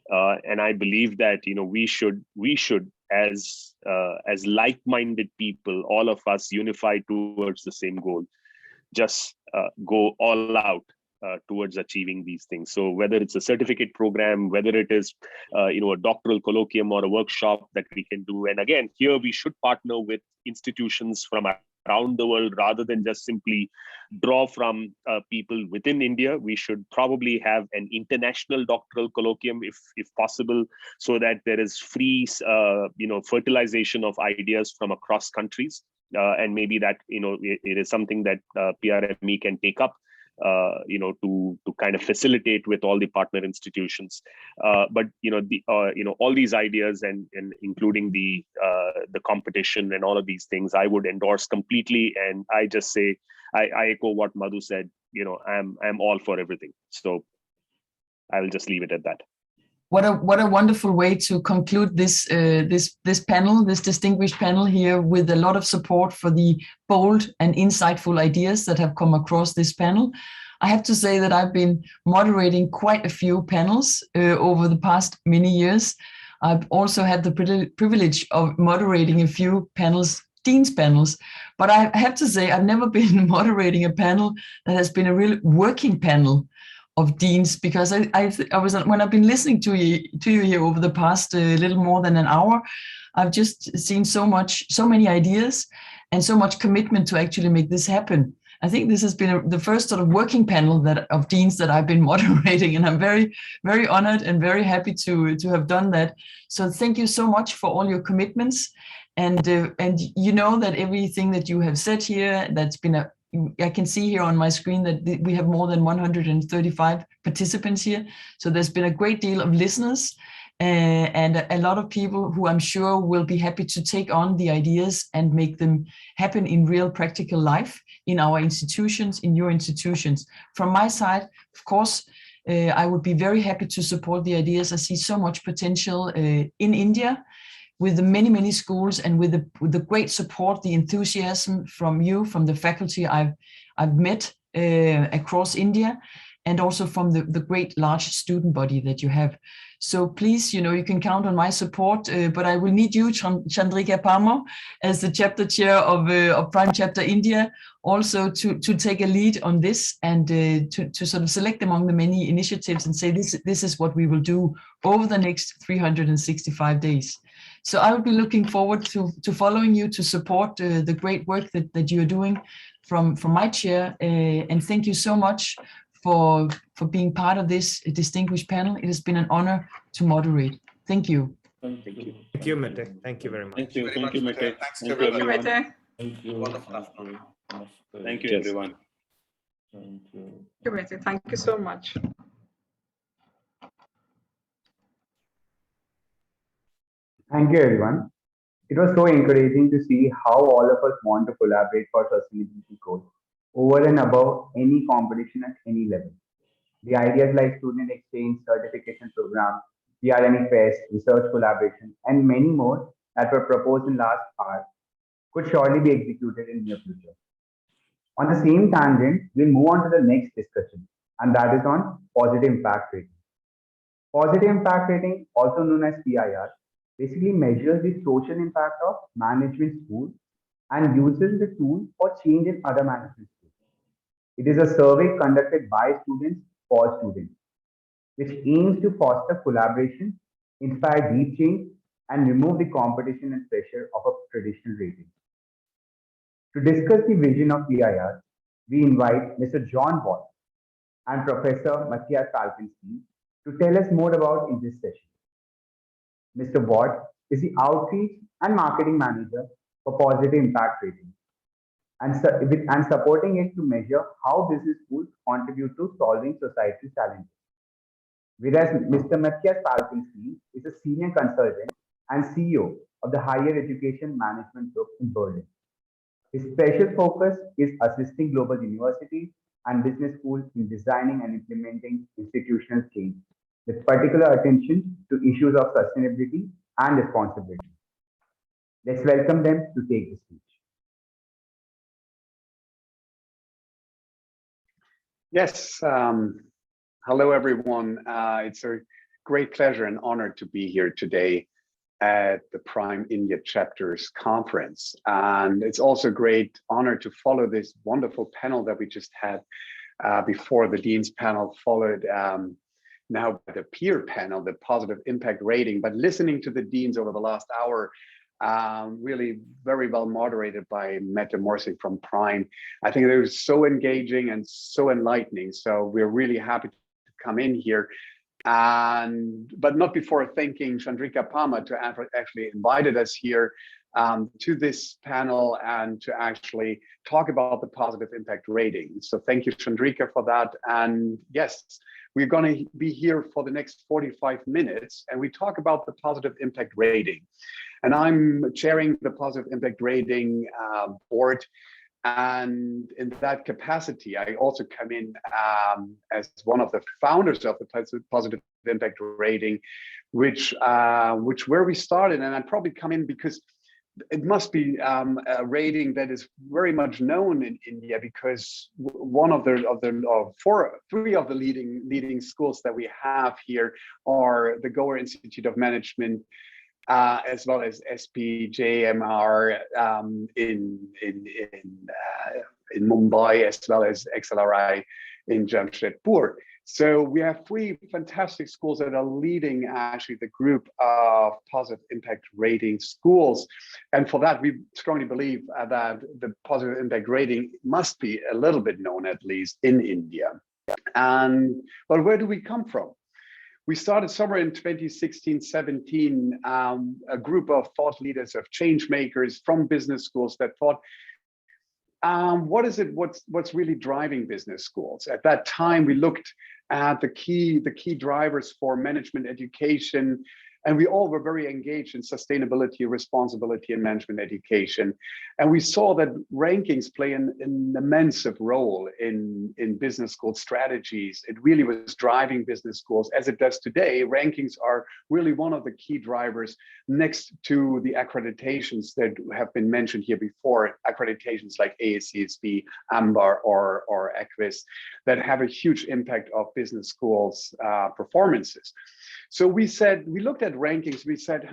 And I believe that we should as like-minded people, all of us unify towards the same goal, just go all out towards achieving these things. So whether it's a certificate program, whether it is a doctoral colloquium or a workshop that we can do, and again, here we should partner with institutions from around the world rather than just simply draw from people within India. We should probably have an international doctoral colloquium if possible, so that there is free fertilization of ideas from across countries. And maybe that it is something that PRME can take up to kind of facilitate with all the partner institutions. But all these ideas and including the competition and all of these things, I would endorse completely. And I just say, I echo what Madhu said. I'm all for everything. So I will just leave it at that. What a wonderful way to conclude this panel, this distinguished panel here, with a lot of support for the bold and insightful ideas that have come across this panel. I have to say that I've been moderating quite a few panels over the past many years. I've also had the privilege of moderating a few panels, Dean's panels, but I have to say I've never been moderating a panel that has been a real working panel of Deans, because I was, when I've been listening to you here over the past little more than an hour, I've just seen so many ideas and so much commitment to actually make this happen. I think this has been the first sort of working panel of Deans that I've been moderating, and I'm very, very honored and very happy to have done that. So thank you so much for all your commitments, and you know that everything that you have said here, that's been I can see here on my screen that we have more than 135 participants here. So there's been a great deal of listeners and a lot of people who I'm sure will be happy to take on the ideas and make them happen in real practical life in our institutions, in your institutions. From my side, of course, I would be very happy to support the ideas. I see so much potential in India, with the many, many schools, and with the great support, the enthusiasm from you, from the faculty I've met across India, and also from the great large student body that you have. So please, you can count on my support, but I will need you, Chandrika Parmar, as the chapter chair of Prime Chapter India, also to take a lead on this, and to sort of select among the many initiatives and say this is what we will do over the next 365 days. So I will be looking forward to following you, to support the great work that you're doing from my chair. And thank you so much for being part of this distinguished panel. It has been an honor to moderate. Thank you. Thank you, Mete. Thank you very much. Thank you, Mete. Thanks Thank to you, everyone. everyone. Thank you. Wonderful Thank afternoon. you. Thank you, Cheers. everyone. Thank you. Thank you so much. Thank you, everyone. It was so encouraging to see how all of us want to collaborate for sustainability goals over and above any competition at any level. The ideas like student exchange, certification program, PRME fest, research collaboration, and many more that were proposed in last hour could surely be executed in near future. On the same tangent, we'll move on to the next discussion, and that is on positive impact rating. Positive impact rating, also known as PIR, basically measures the social impact of management schools and uses the tool for change in other management schools. It is a survey conducted by students for students, which aims to foster collaboration, inspire deep change, and remove the competition and pressure of a traditional rating. To discuss the vision of PIR, we invite Mr. John Watt and Professor Matthias Falkenstein to tell us more about in this session. Mr. Watt is the Outreach and Marketing Manager for Positive Impact Rating and supporting it to measure how business schools contribute to solving societal challenges. Whereas Mr. Matthias Falkenstein is a senior consultant and CEO of the Higher Education Management Group in Berlin. His special focus is assisting global universities and business schools in designing and implementing institutional change, with particular attention to issues of sustainability and responsibility. Let's welcome them to take the speech. Yes, hello everyone. It's a great pleasure and honor to be here today at the Prime India Chapters Conference. And it's also a great honor to follow this wonderful panel that we just had before the Dean's panel, followed now by the peer panel, the positive impact rating. But listening to the Deans over the last hour, really very well moderated by Mette Morsing from Prime. I think it was so engaging and so enlightening. So we're really happy to come in here. But not before thanking Chandrika Parmar to actually invited us here to this panel and to actually talk about the positive impact rating. So thank you, Chandrika, for that. And yes, we're going to be here for the next 45 minutes and we talk about the positive impact rating. And I'm chairing the positive impact rating board. And in that capacity, I also come in as one of the founders of the positive impact rating, which where we started. And I probably come in because it must be a rating that is very much known in India, because three of the leading schools that we have here are the Goa Institute of Management, as well as SPJIMR in Mumbai, as well as XLRI in Jamshedpur. So we have three fantastic schools that are leading actually the group of positive impact rating schools. And for that, we strongly believe that the positive impact rating must be a little bit known, at least in India. But where do we come from? We started somewhere in 2016-17, a group of thought leaders, of change makers from business schools that thought, what's really driving business schools? At that time, we looked at the key drivers for management education, and we all were very engaged in sustainability, responsibility, and management education. And we saw that rankings play an immense role in business school strategies. It really was driving business schools as it does today. Rankings are really one of the key drivers next to the accreditations that have been mentioned here before, accreditations like AACSB, AMBAR, or EQUIS, that have a huge impact of business schools' performances. So we looked at rankings, we said,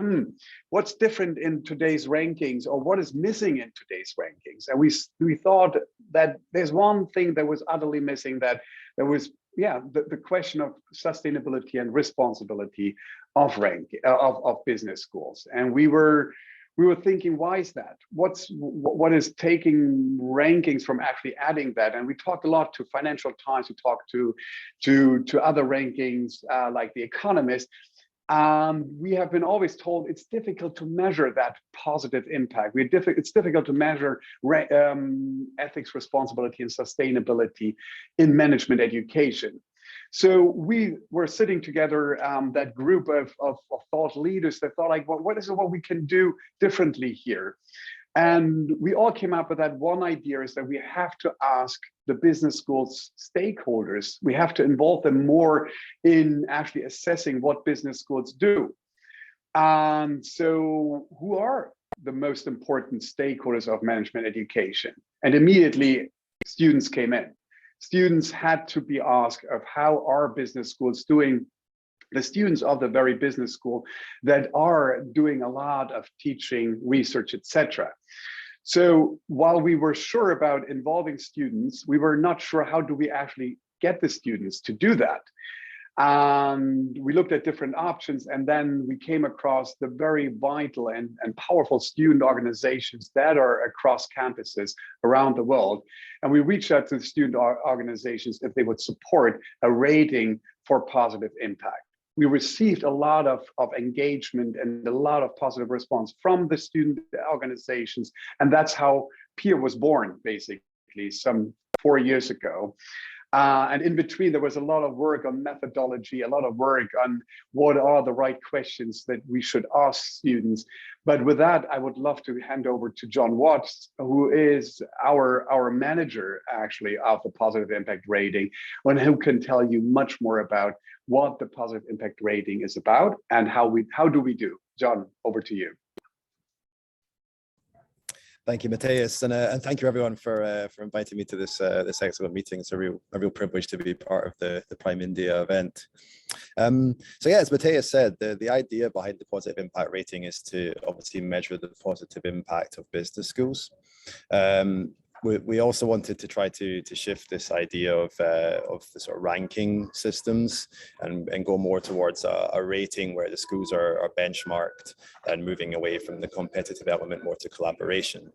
what's different in today's rankings, or what is missing in today's rankings? And we thought that there's one thing that was utterly missing, that there was, the question of sustainability and responsibility of business schools. And we were thinking, why is that? What is taking rankings from actually adding that? And we talked a lot to Financial Times, we talked to other rankings like The Economist. We have been always told it's difficult to measure that positive impact. It's difficult to measure ethics, responsibility, and sustainability in management education. So we were sitting together, that group of thought leaders that thought, like, well, what is it what we can do differently here? And we all came up with that one idea, is that we have to ask the business schools stakeholders, we have to involve them more in actually assessing what business schools do. And so who are the most important stakeholders of management education? And immediately students came in. Students had to be asked of how are business schools doing, the students of the very business school that are doing a lot of teaching, research, etc. So while we were sure about involving students, we were not sure how do we actually get the students to do that. And we looked at different options, and then we came across the very vital and powerful student organizations that are across campuses around the world. And we reached out to the student organizations if they would support a rating for positive impact. We received a lot of engagement and a lot of positive response from the student organizations. And that's how PEER was born, basically, some 4 years ago. And in between, there was a lot of work on methodology, a lot of work on what are the right questions that we should ask students. But with that, I would love to hand over to John Watts, who is our manager, actually, of the positive impact rating, and who can tell you much more about what the positive impact rating is about and how do we do. John, over to you. Thank you, Matthias, and thank you everyone for inviting me to this this excellent meeting. It's a real privilege to be part of the Prime India event. So yeah, as Matthias said, the idea behind the positive impact rating is to obviously measure the positive impact of business schools. We also wanted to try to shift this idea of the sort of ranking systems and go more towards a rating where the schools are benchmarked and moving away from the competitive element more to collaboration.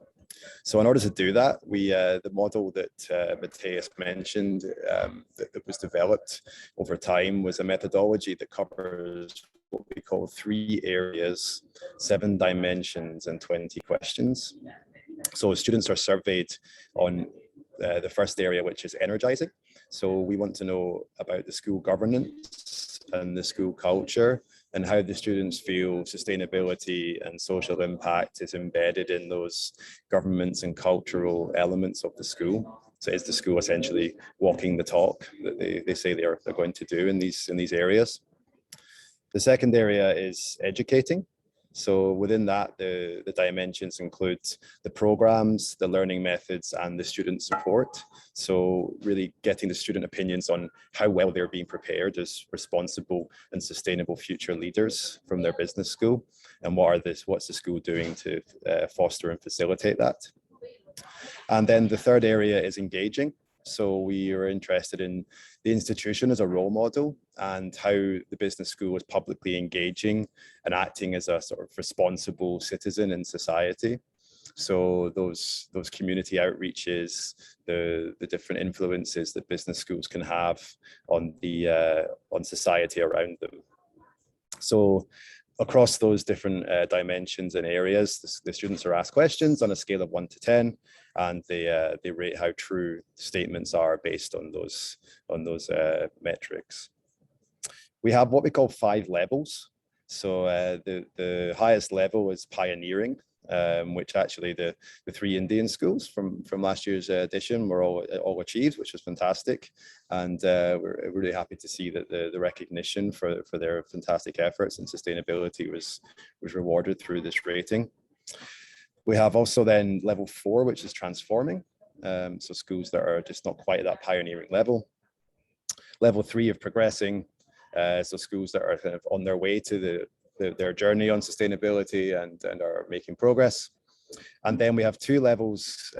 So in order to do that, the model that Matthias mentioned that was developed over time was a methodology that covers what we call 3 areas, 7 dimensions, and 20 questions. So students are surveyed on the first area, which is energizing. So we want to know about the school governance and the school culture and how the students feel sustainability and social impact is embedded in those governments and cultural elements of the school. So is the school essentially walking the talk that they say they're going to do in these areas? The second area is educating. So within that, the dimensions include the programs, the learning methods, and the student support. So really getting the student opinions on how well they're being prepared as responsible and sustainable future leaders from their business school, and what's the school doing to foster and facilitate that. And then the third area is engaging. So we are interested in the institution as a role model and how the business school is publicly engaging and acting as a sort of responsible citizen in society. So those community outreaches, the different influences that business schools can have on society around them. So across those different dimensions and areas, the students are asked questions on a scale of 1 to 10, and they rate how true statements are based on those metrics. We have what we call 5 levels. So the highest level is pioneering, which actually the 3 Indian schools from last year's edition were all achieved, which was fantastic. And we're really happy to see that the recognition for their fantastic efforts and sustainability was rewarded through this rating. We have also then level 4, which is transforming. So schools that are just not quite at that pioneering level. Level 3 of progressing. So schools that are kind of on their way to their journey on sustainability and are making progress. And then we have 2 levels,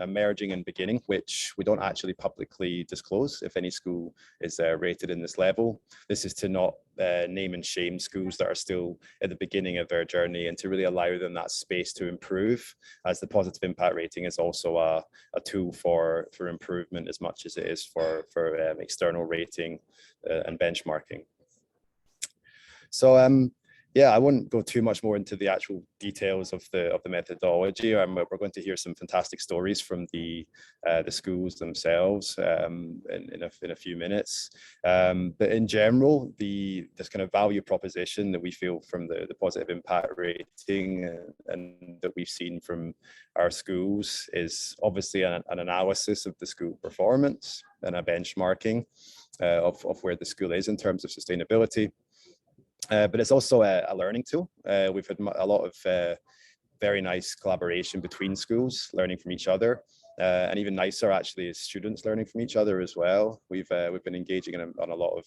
emerging and beginning, which we don't actually publicly disclose if any school is rated in this level. This is to not name and shame schools that are still at the beginning of their journey and to really allow them that space to improve, as the positive impact rating is also a tool for improvement as much as it is for external rating and benchmarking. So yeah, I won't go too much more into the actual details of the methodology. We're going to hear some fantastic stories from the schools themselves in a few minutes. But in general, this kind of value proposition that we feel from the positive impact rating and that we've seen from our schools is obviously an analysis of the school performance and a benchmarking of where the school is in terms of sustainability. But it's also a learning tool. We've had a lot of very nice collaboration between schools, learning from each other, and even nicer actually is students learning from each other as well. We've been engaging on a lot of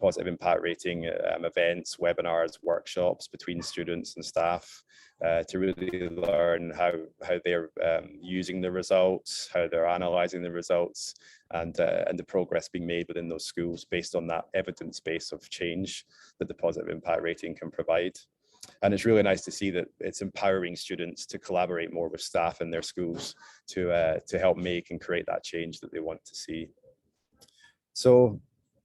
positive impact rating events, webinars, workshops between students and staff to really learn how they're using the results, how they're analysing the results, and the progress being made within those schools based on that evidence base of change that the positive impact rating can provide. And it's really nice to see that it's empowering students to collaborate more with staff in their schools to help make and create that change that they want to see. So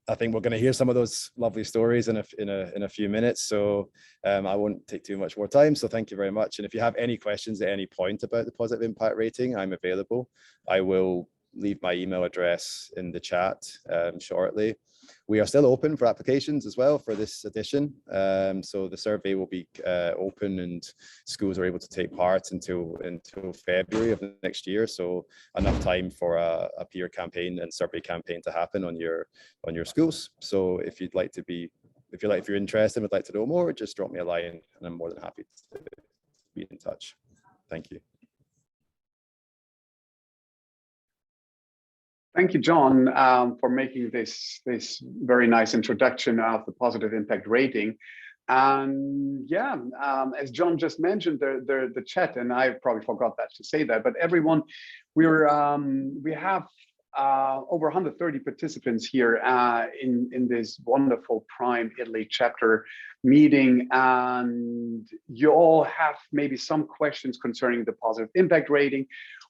I think we're going to hear some of those lovely stories in a few minutes. So I won't take too much more time. So thank you very much. And if you have any questions at any point about the positive impact rating, I'm available. I will leave my email address in the chat shortly. We are still open for applications as well for this edition. So the survey will be open and schools are able to take part until February of next year. So enough time for a peer campaign and survey campaign to happen on your schools. So if you're interested and would like to know more, just drop me a line and I'm more than happy to be in touch. Thank you, John, for making this very nice introduction of the positive impact rating. And yeah, as John just mentioned, the chat, and I probably forgot that to say that, but everyone, we have over 130 participants here in this wonderful Prime Italy chapter meeting, and you all have maybe some questions concerning the positive impact rating,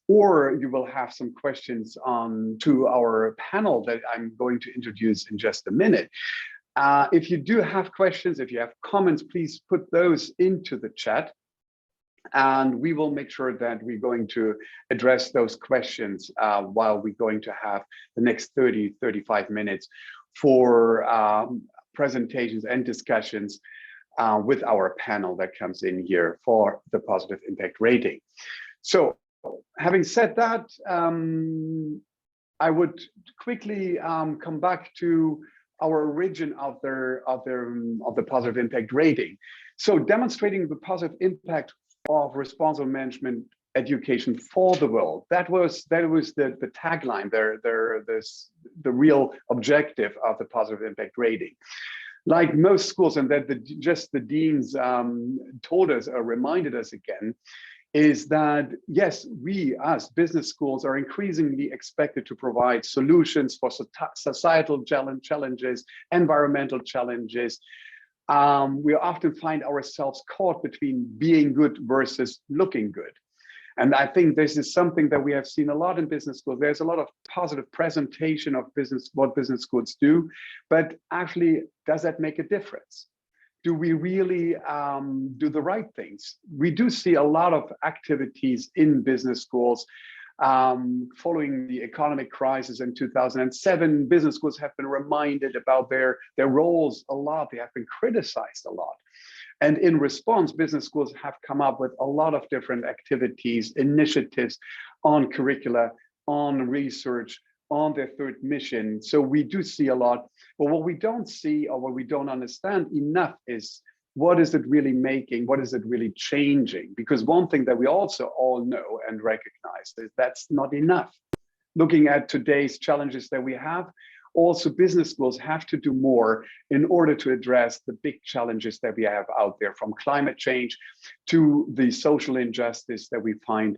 or you will have some questions to our panel that I'm going to introduce in just a minute. If you do have questions, if you have comments, please put those into the chat, and we will make sure that we're going to address those questions while we're going to have the next 35 minutes for presentations and discussions with our panel that comes in here for the positive impact rating. So having said that, I would quickly come back to our origin of the positive impact rating. So demonstrating the positive impact of responsible management education for the world. That was the tagline, the real objective of the positive impact rating. Like most schools, and that just the deans told us or reminded us again, is that yes, we as business schools are increasingly expected to provide solutions for societal challenges, environmental challenges. We often find ourselves caught between being good versus looking good. And I think this is something that we have seen a lot in business schools. There's a lot of positive presentation of what business schools do, but actually, does that make a difference? Do we really do the right things? We do see a lot of activities in business schools. Following the economic crisis in 2007, business schools have been reminded about their roles a lot. They have been criticized a lot. And in response, business schools have come up with a lot of different activities, initiatives on curricula, on research, on their third mission. So we do see a lot, but what we don't see or what we don't understand enough is what is it really making? What is it really changing? Because one thing that we also all know and recognize is that's not enough. Looking at today's challenges that we have, also business schools have to do more in order to address the big challenges that we have out there, from climate change to the social injustice that we find,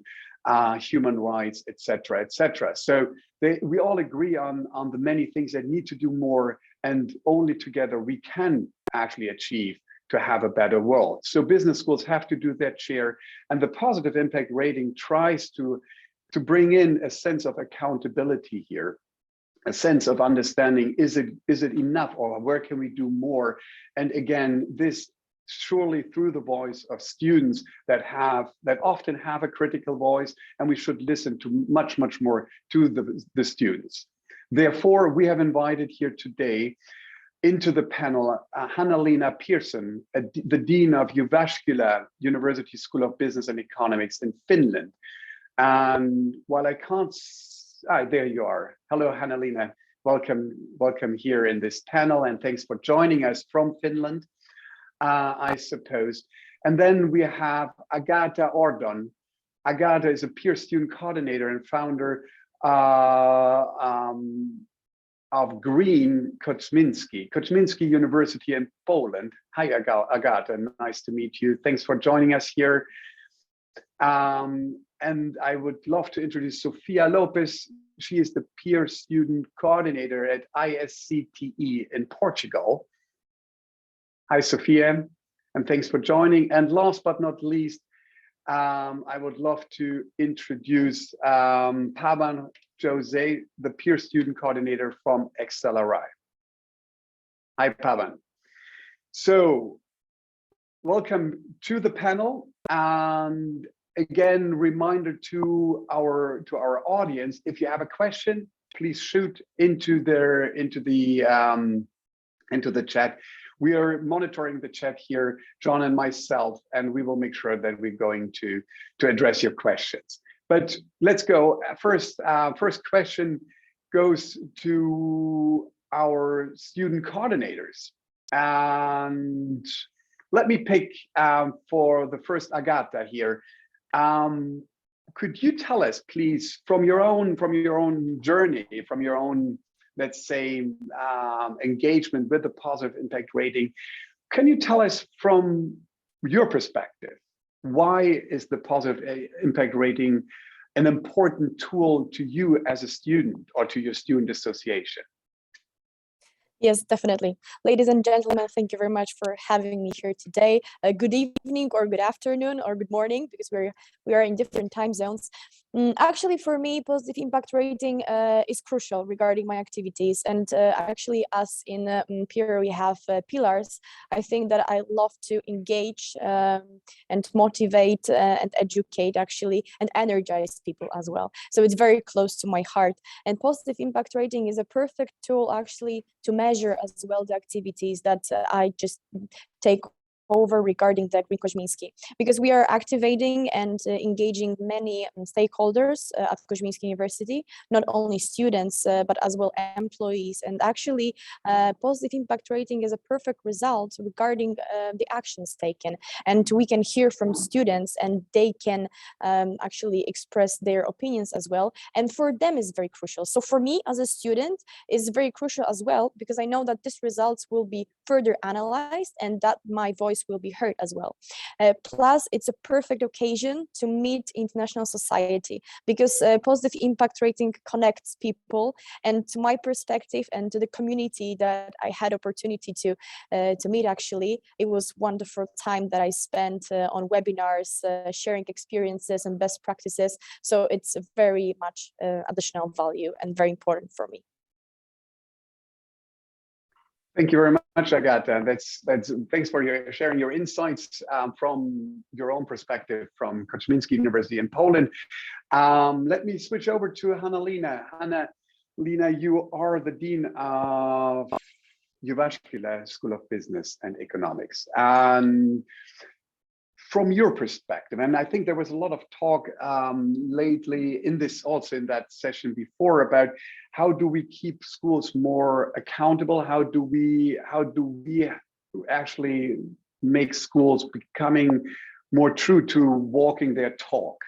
human rights, etc., etc. So we all agree on the many things that need to do more, and only together we can actually achieve to have a better world. So business schools have to do their share, and the positive impact rating tries to bring in a sense of accountability here, a sense of understanding, is it enough, or where can we do more? And again, this surely through the voice of students that often have a critical voice, and we should listen to much more to the students. Therefore, we have invited here today into the panel Hanna-Lena Pearson, the Dean of Jyväskylä University School of Business and Economics in Finland. And while I can't, there you are. Hello, Hanna-Lena. Welcome here in this panel, and thanks for joining us from Finland. I suppose. And then we have Agata Ordon. Agata is a peer student coordinator and founder of Green Koczminski University in Poland. Hi, Agata, nice to meet you. Thanks for joining us here. And I would love to introduce Sofia Lopez. She is the peer student coordinator at ISCTE in Portugal. Hi, Sophia, and thanks for joining. And last but not least, I would love to introduce Pavan Jose, the peer student coordinator from Accelerate. Hi, Pavan. So, welcome to the panel. And again, reminder to our audience: if you have a question, please shoot into the chat. We are monitoring the chat here, John and myself, and we will make sure that we're going to address your questions. But let's go. First question goes to our student coordinators. And let me pick for the first Agata here. could you tell us, please, from your own journey, from your own, let's say, engagement with the positive impact rating, can you tell us from your perspective, why is the positive impact rating an important tool to you as a student or to your student association? Yes, definitely. Ladies and gentlemen, thank you very much for having me here today. Good evening or good afternoon or good morning, because we are in different time zones. Actually, for me, positive impact rating is crucial regarding my activities. And actually, as in Prme, we have pillars. I think that I love to engage and motivate and educate, actually, and energize people as well. So it's very close to my heart. And positive impact rating is a perfect tool, actually, to measure as well the activities that I just take over regarding the Green Koźmiński, because we are activating and engaging many stakeholders at Koźmiński University, not only students, but as well employees. And actually, positive impact rating is a perfect result regarding the actions taken. And we can hear from students and they can actually express their opinions as well. And for them is very crucial. So for me as a student, is very crucial as well, because I know that these results will be further analyzed and that my voice will be heard as well. Plus, it's a perfect occasion to meet international society, because positive impact rating connects people. And to my perspective and to the community that I had opportunity to meet, actually, it was wonderful time that I spent on webinars, sharing experiences and best practices. So it's very much additional value and very important for me. Thank you very much, Agata. Thanks for sharing your insights from your own perspective from Koźmiński University in Poland. Let me switch over to Hanna-Lena. Hanna-Lena, you are the Dean of Jyväskylä School of Business and Economics. And from your perspective, and I think there was a lot of talk lately in this, also in that session before, about how do we keep schools more accountable? How do we actually make schools becoming more true to walking their talk?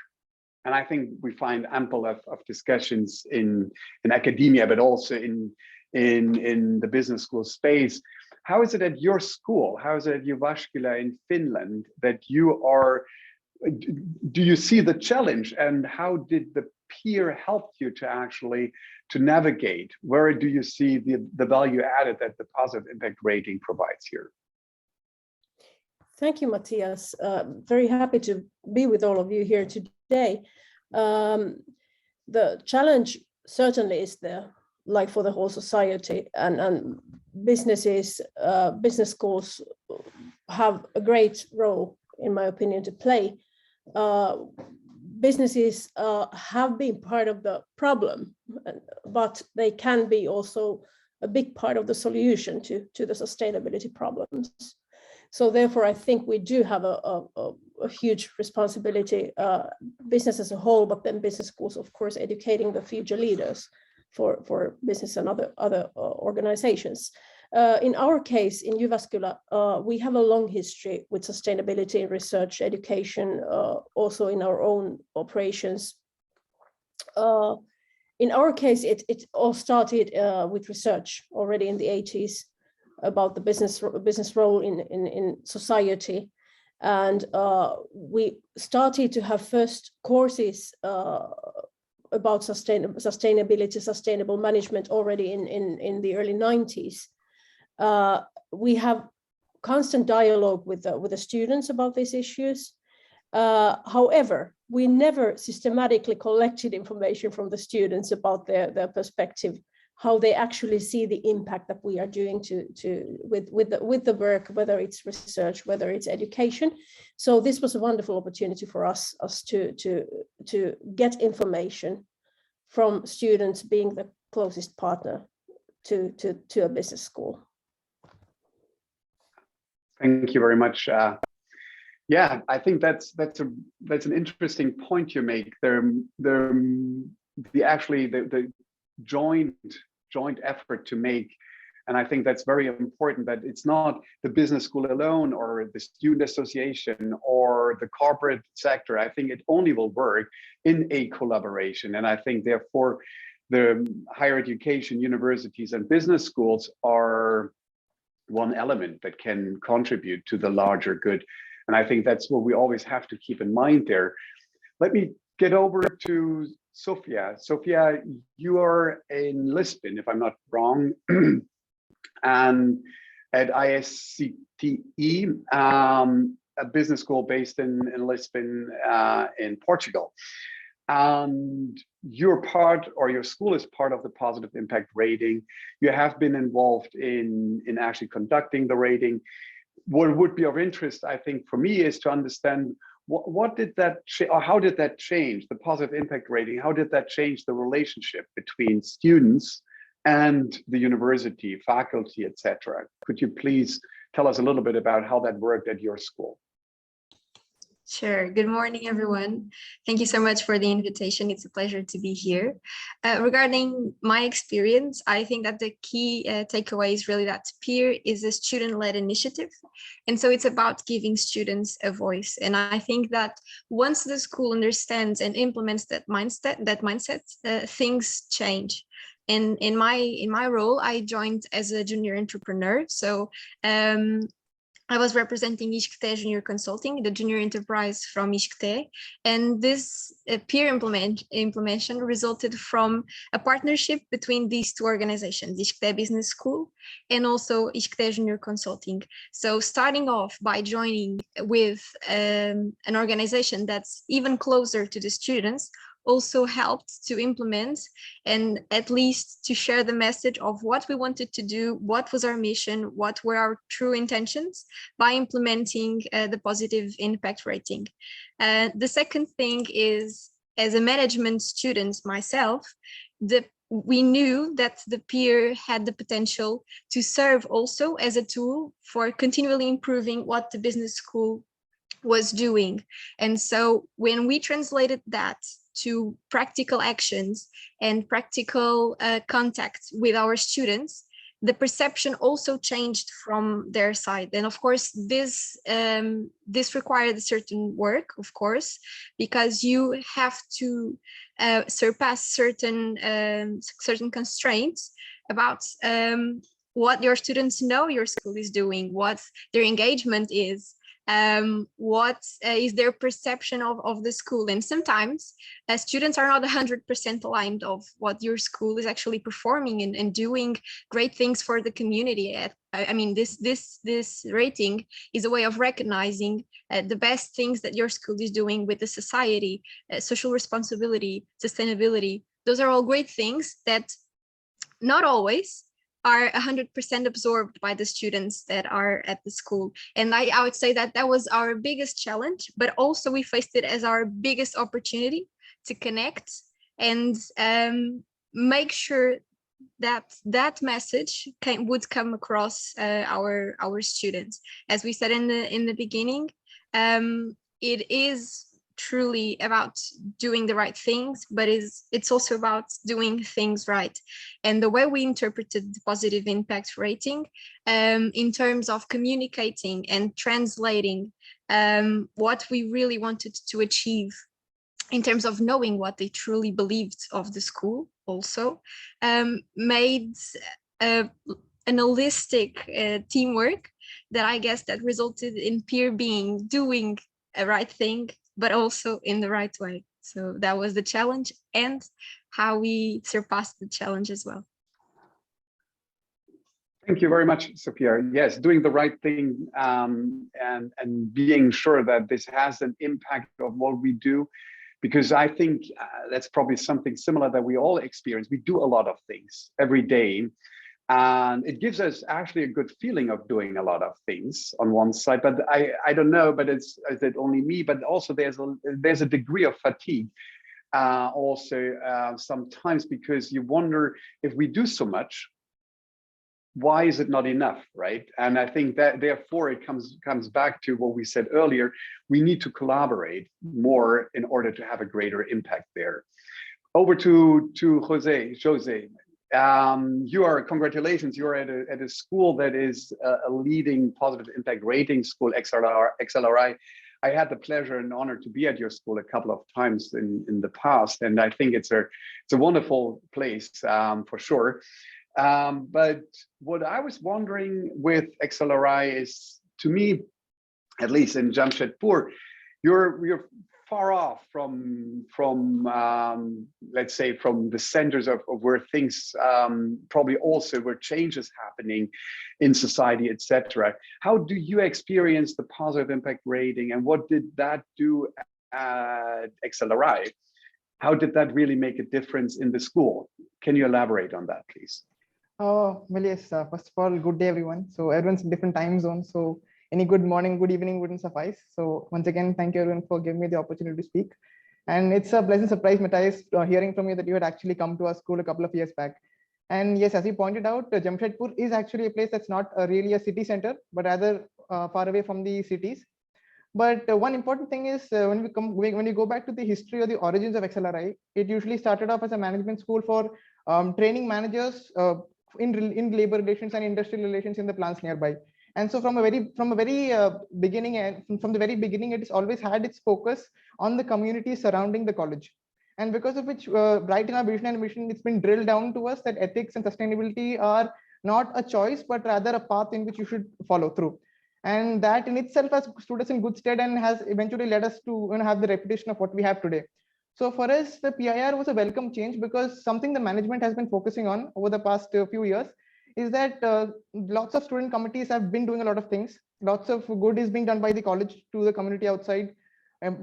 And I think we find ample of discussions in academia, but also in the business school space. How is it at your school? How is it at Jyväskylä in Finland that you are, do you see the challenge, and how did the peer help you to actually to navigate? Where do you see the value added that the positive impact rating provides here? Thank you, Matthias. Very happy to be with all of you here today. The challenge certainly is there, like for the whole society, and businesses, business schools have a great role, in my opinion, to play. Businesses have been part of the problem, but they can be also a big part of the solution to the sustainability problems. So therefore, I think we do have a huge responsibility, business as a whole, but then business schools, of course, educating the future leaders for business and other organizations. In our case, in Jyväskylä, we have a long history with sustainability in research, education, also in our own operations. In our case, it all started with research already in the 80s about the business role in society. And we started to have first courses about sustainability, sustainable management already in the early 90s. We have constant dialogue with the students about these issues. However, we never systematically collected information from the students about their perspective, how they actually see the impact that we are doing with the work, whether it's research, whether it's education. So this was a wonderful opportunity for us to get information from students, being the closest partner to a business school. Thank you very much. Yeah, I think that's an interesting point you make. The joint effort to make And I think that's very important, that it's not the business school alone or the student association or the corporate sector. I think it only will work in a collaboration. And I think therefore the higher education, universities and business schools are one element that can contribute to the larger good. And I think that's what we always have to keep in mind there. Let me get over to Sophia. Sophia, you are in Lisbon, if I'm not wrong, and at ISCTE, a business school based in Lisbon, in Portugal. And you're part, or your school is part of the positive impact rating. You have been involved in actually conducting the rating. What would be of interest, I think, for me is to understand what did that, or how did that change the positive impact rating? How did that change the relationship between students and the university, faculty, etc.? Could you please tell us a little bit about how that worked at your school? Sure. Good morning, everyone. Thank you so much for the invitation. It's a pleasure to be here. Regarding my experience, I think that the key takeaway is really that PEER is a student-led initiative. And so it's about giving students a voice. And I think that once the school understands and implements that mindset, things change. And in my role, I joined as a junior entrepreneur. So I was representing ISCTE Junior Consulting, the junior enterprise from ISCTE, and this peer implementation resulted from a partnership between these two organizations, ISCTE Business School and also ISCTE Junior Consulting. So starting off by joining with an organization that's even closer to the students also helped to implement and at least to share the message of what we wanted to do, what was our mission, what were our true intentions by implementing the positive impact rating. The second thing is, as a management student myself, we knew that the peer had the potential to serve also as a tool for continually improving what the business school was doing. And so when we translated that to practical actions and practical contact with our students, the perception also changed from their side. And of course, this required a certain work, of course, because you have to surpass certain constraints about what your students know your school is doing, what their engagement is, what is their perception of the school. And sometimes students are not 100% aligned of what your school is actually performing and doing great things for the community. I mean, this rating is a way of recognizing the best things that your school is doing with the society, social responsibility, sustainability. Those are all great things that not always are 100% absorbed by the students that are at the school. And I would say that that was our biggest challenge, but also we faced it as our biggest opportunity to connect and make sure that that message would come across our students. As we said in the beginning, it is truly about doing the right things, but it's also about doing things right. And the way we interpreted the positive impact rating in terms of communicating and translating what we really wanted to achieve in terms of knowing what they truly believed of the school also made an holistic teamwork that I guess that resulted in peer being doing a right thing, but also in the right way. So that was the challenge and how we surpassed the challenge as well. Thank you very much, Sophia. Yes, doing the right thing and being sure that this has an impact of what we do, because I think that's probably something similar that we all experience. We do a lot of things every day, and it gives us actually a good feeling of doing a lot of things on one side, but I don't know, but is it only me? But also there's a degree of fatigue sometimes, because you wonder, if we do so much, why is it not enough, right? And I think that therefore it comes back to what we said earlier. We need to collaborate more in order to have a greater impact there. Over to Jose. Congratulations, you're at a school that is a leading positive impact rating school, XLRI. I had the pleasure and honor to be at your school a couple of times in the past, and I think it's a wonderful place for sure. But what I was wondering with XLRI is, to me, at least in Jamshedpur, you're far off from let's say from the centers of where things probably also where change is happening in society, etc. How do you experience the positive impact rating, and what did that do at XLRI? How did that really make a difference in the school? Can you elaborate on that, please? Well, yes, first of all, good day, everyone. So everyone's in different time zones, so any good morning, good evening wouldn't suffice. So once again, thank you everyone for giving me the opportunity to speak. And it's a pleasant surprise, Matthias, hearing from you that you had actually come to our school a couple of years back. And yes, as you pointed out, Jamshedpur is actually a place that's not really a city center, but rather far away from the cities. But one important thing is when you go back to the history or the origins of XLRI, it usually started off as a management school for training managers in labor relations and industrial relations in the plants nearby. And so from the very beginning, it has always had its focus on the community surrounding the college. And because of which, right in our vision and mission, it's been drilled down to us that ethics and sustainability are not a choice, but rather a path in which you should follow through. And that in itself has stood us in good stead and has eventually led us to have the reputation of what we have today. So for us, the PIR was a welcome change, because something the management has been focusing on over the past few years is that lots of student committees have been doing a lot of things. Lots of good is being done by the college to the community outside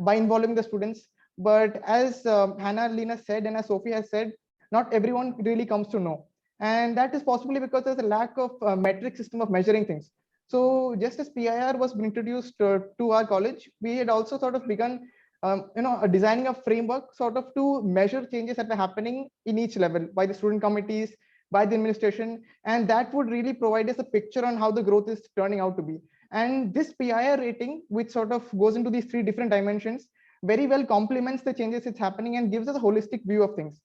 by involving the students. But as Hannah, Lena said, and as Sophie has said, not everyone really comes to know. And that is possibly because there's a lack of metric system of measuring things. So just as PIR was introduced to our college, we had also sort of begun designing a framework sort of to measure changes that were happening in each level by the student committees, by the administration, and that would really provide us a picture on how the growth is turning out to be. And this PIR rating, which sort of goes into these three different dimensions, very well complements the changes it's happening and gives us a holistic view of things.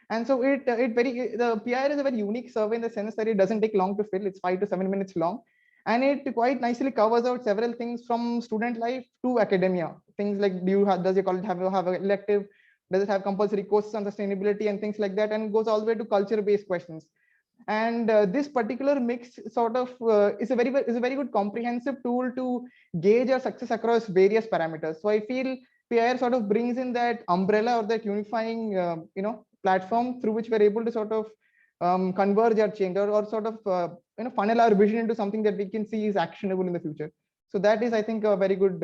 And so the PIR is a very unique survey in the sense that it doesn't take long to fill. It's 5 to 7 minutes long. And it quite nicely covers out several things from student life to academia. Things like, does your college have an elective? Does it have compulsory courses on sustainability and things like that? And goes all the way to culture-based questions. And this particular mix sort of is a very good comprehensive tool to gauge our success across various parameters. So I feel PIR sort of brings in that umbrella or that unifying platform through which we're able to sort of converge our change or sort of funnel our vision into something that we can see is actionable in the future. So that is, I think, a very good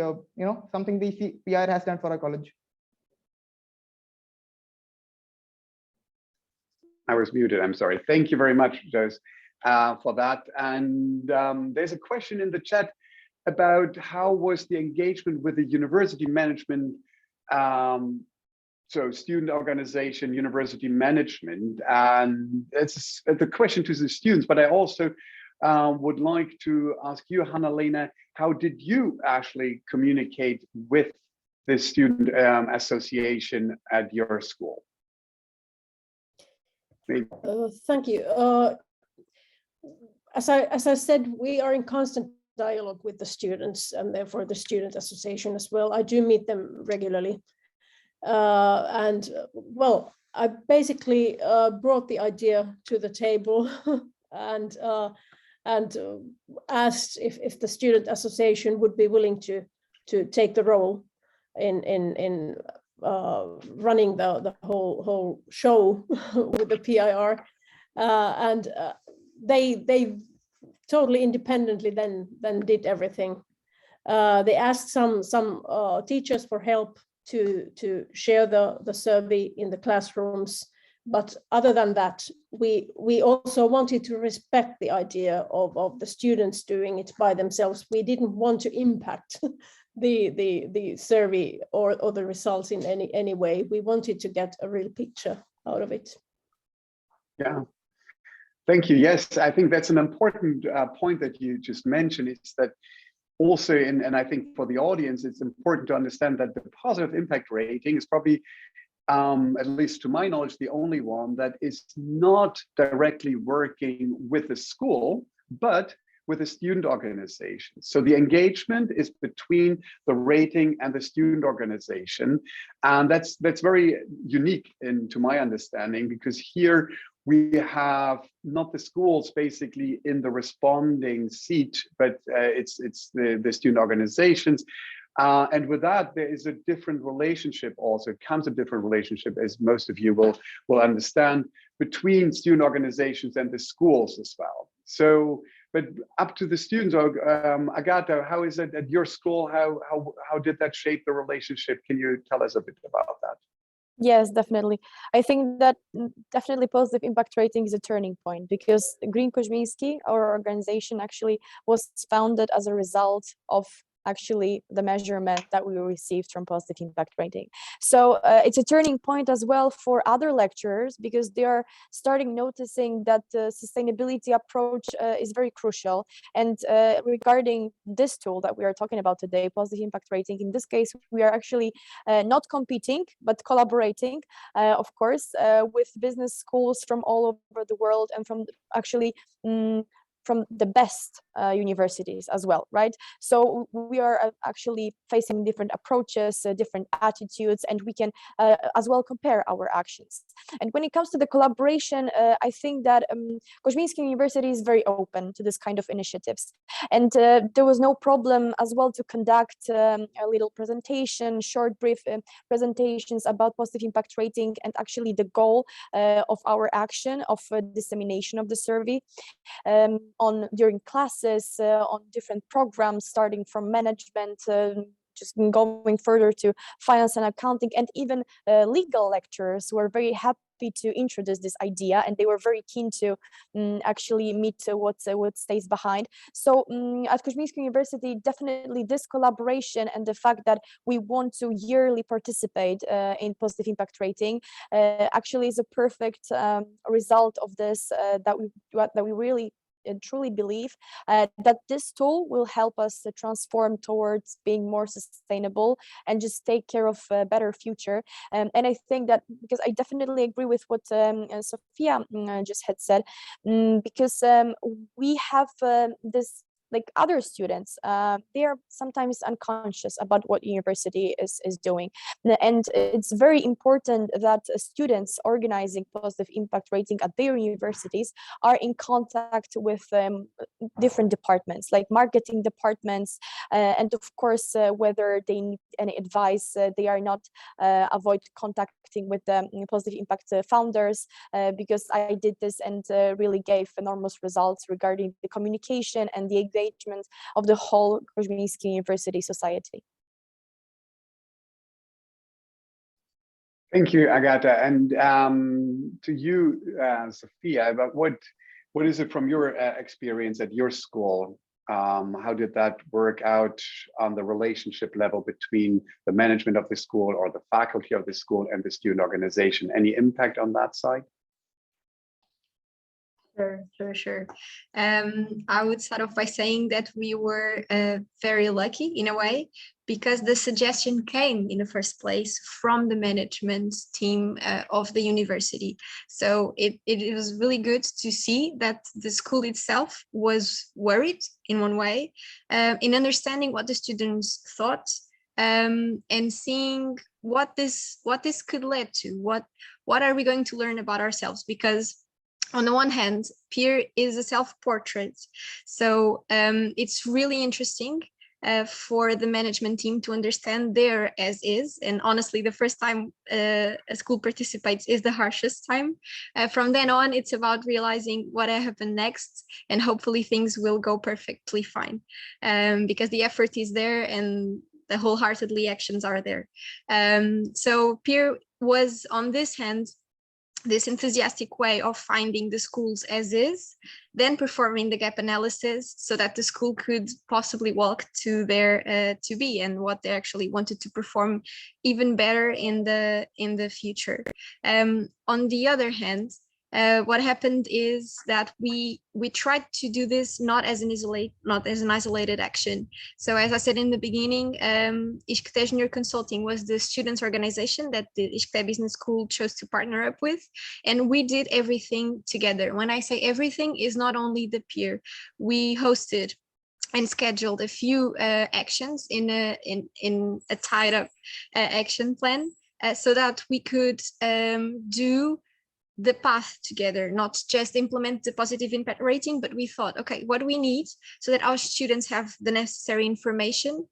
something the PIR has done for our college. I was muted, I'm sorry. Thank you very much, Jose, for that. And there's a question in the chat about how was the engagement with the university management, so student organization, university management. And it's the question to the students, but I also would like to ask you, Hannah-Lena, how did you actually communicate with the student association at your school? Thank you. As I said, we are in constant dialogue with the students and therefore the student association as well. I do meet them regularly. And well, I basically brought the idea to the table and asked if the student association would be willing to take the role in running the whole show with the PIR, and they totally independently then did everything. They asked some teachers for help to share the survey in the classrooms, but other than that, we also wanted to respect the idea of the students doing it by themselves. We didn't want to impact the survey or the results in any way. We wanted to get a real picture out of it. Yeah, thank you. Yes, I think that's an important point that you just mentioned, is that also, and I think for the audience, it's important to understand that the positive impact rating is probably at least to my knowledge, the only one that is not directly working with the school, but with the student organization. So the engagement is between the rating and the student organization. And that's very unique to my understanding, because here we have not the schools basically in the responding seat, but it's the student organizations. And with that, there is a different relationship also. It comes a different relationship, as most of you will understand, between student organizations and the schools as well. So, but up to the students, Agata, how is it at your school? How did that shape the relationship? Can you tell us a bit about that? Yes, definitely. I think that definitely positive impact rating is a turning point, because Green Kuzminski, our organization, actually was founded as a result of actually the measurement that we received from positive impact rating. So it's a turning point as well for other lecturers, because they are starting noticing that the sustainability approach is very crucial. And regarding this tool that we are talking about today, positive impact rating, in this case, we are actually not competing, but collaborating, of course, with business schools from all over the world, and from actually from the best universities as well, right? So we are actually facing different approaches, different attitudes, and we can as well compare our actions. And when it comes to the collaboration, I think that Kuzminski University is very open to this kind of initiatives. And there was no problem as well to conduct a little presentation, short, brief presentations about positive impact rating, and actually the goal of our action of dissemination of the survey during classes, on different programs, starting from management, just going further to finance and accounting, and even legal lecturers were very happy to introduce this idea, and they were very keen to actually meet what stays behind. So at Kuzminski University, definitely this collaboration and the fact that we want to yearly participate in positive impact rating actually is a perfect result of this, that we really truly believe that this tool will help us transform towards being more sustainable and just take care of a better future. And I think that, because I definitely agree with what Sophia just had said, because we have this, like other students, they are sometimes unconscious about what university is doing. And it's very important that students organizing positive impact rating at their universities are in contact with different departments, like marketing departments, and of course, whether they need any advice, they are not avoid contacting with the positive impact founders, because I did this and really gave enormous results regarding the communication and the engagement of the whole Kuzminski University society. Thank you, Agata. And to you, Sophia, about what is it from your experience at your school? How did that work out on the relationship level between the management of the school or the faculty of the school and the student organization? Any impact on that side? Sure. I would start off by saying that we were very lucky in a way, because the suggestion came in the first place from the management team of the university. So it was really good to see that the school itself was worried in one way, in understanding what the students thought, and seeing what this could lead to. What are we going to learn about ourselves? Because on the one hand, peer is a self-portrait. So it's really interesting for the management team to understand their as is. And honestly, the first time a school participates is the harshest time. From then on, it's about realizing what happened next, and hopefully things will go perfectly fine, because the effort is there and the wholeheartedly actions are there. So peer was, on this hand, this enthusiastic way of finding the schools as is, then performing the gap analysis so that the school could possibly walk to their to be and what they actually wanted to perform even better in the future. On the other hand, what happened is that we tried to do this not as an isolated action. So as I said in the beginning, SPJIMR Consulting was the students organization that the SPJIMR Business School chose to partner up with, and we did everything together. When I say everything, is not only the peer. We hosted and scheduled a few actions in a tied up action plan, so that we could do the path together, not just implement the positive impact rating, but we thought, okay, what do we need so that our students have the necessary information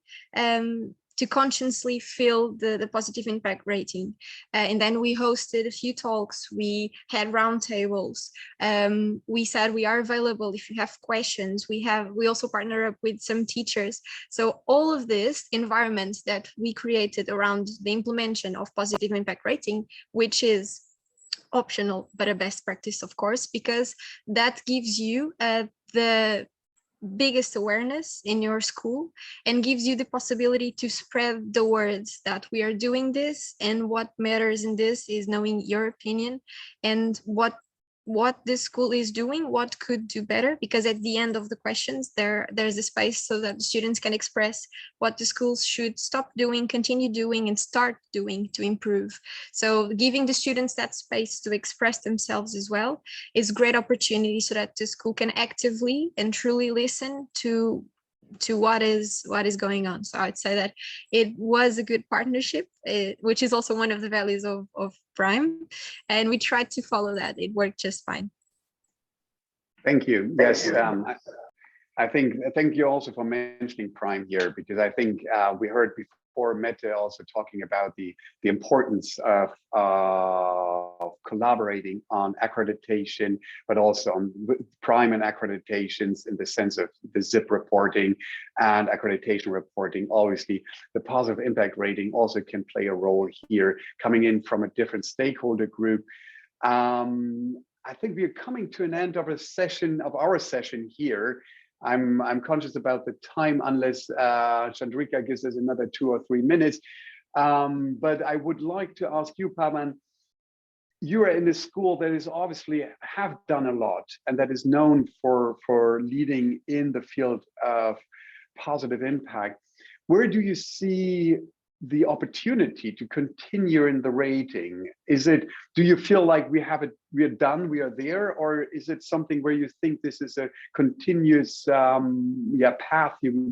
to consciously fill the positive impact rating. And then we hosted a few talks, we had roundtables, we said we are available if you have questions. We also partner up with some teachers. So all of this environment that we created around the implementation of positive impact rating, which is optional, but a best practice, of course, because that gives you the biggest awareness in your school and gives you the possibility to spread the words that we are doing this. And what matters in this is knowing your opinion and what this school is doing, what could do better, because at the end of the questions there's a space so that the students can express what the schools should stop doing, continue doing, and start doing to improve. So giving the students that space to express themselves as well is a great opportunity so that the school can actively and truly listen to what is going on. So I'd say that it was a good partnership, which is also one of the values of Prme, and we tried to follow that. It worked just fine. Thank you. Yes, I think thank you also for mentioning Prme here, because I think we heard before Mette also talking about the importance of collaborating on accreditation, but also on Prme and accreditations in the sense of the ZIP reporting and accreditation reporting. Obviously, the positive impact rating also can play a role here, coming in from a different stakeholder group. I think we are coming to an end of our session here. I'm conscious about the time, unless Chandrika gives us another 2 or 3 minutes. But I would like to ask you, Pavan, you are in a school that is obviously have done a lot and that is known for leading in the field of positive impact. Where do you see the opportunity to continue in the rating? Do you feel like we are done, we are there, or is it something where you think this is a continuous path you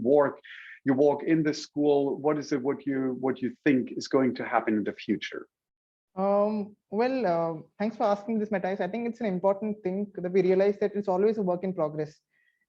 walk in the school? What is it what you think is going to happen in the future? Thanks for asking this, Matthias. I think it's an important thing that we realize that it's always a work in progress.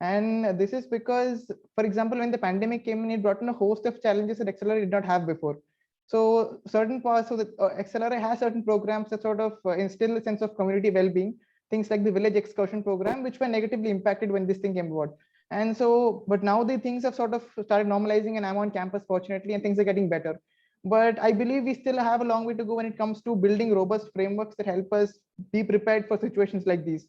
And this is because, for example, when the pandemic came in, it brought in a host of challenges that Accelerate did not have before. So certain parts of the Accelerate has certain programs that sort of instill a sense of community well-being, things like the village excursion program, which were negatively impacted when this thing came about. And so, but now the things have sort of started normalizing, and I'm on campus, fortunately, and things are getting better. But I believe we still have a long way to go when it comes to building robust frameworks that help us be prepared for situations like these.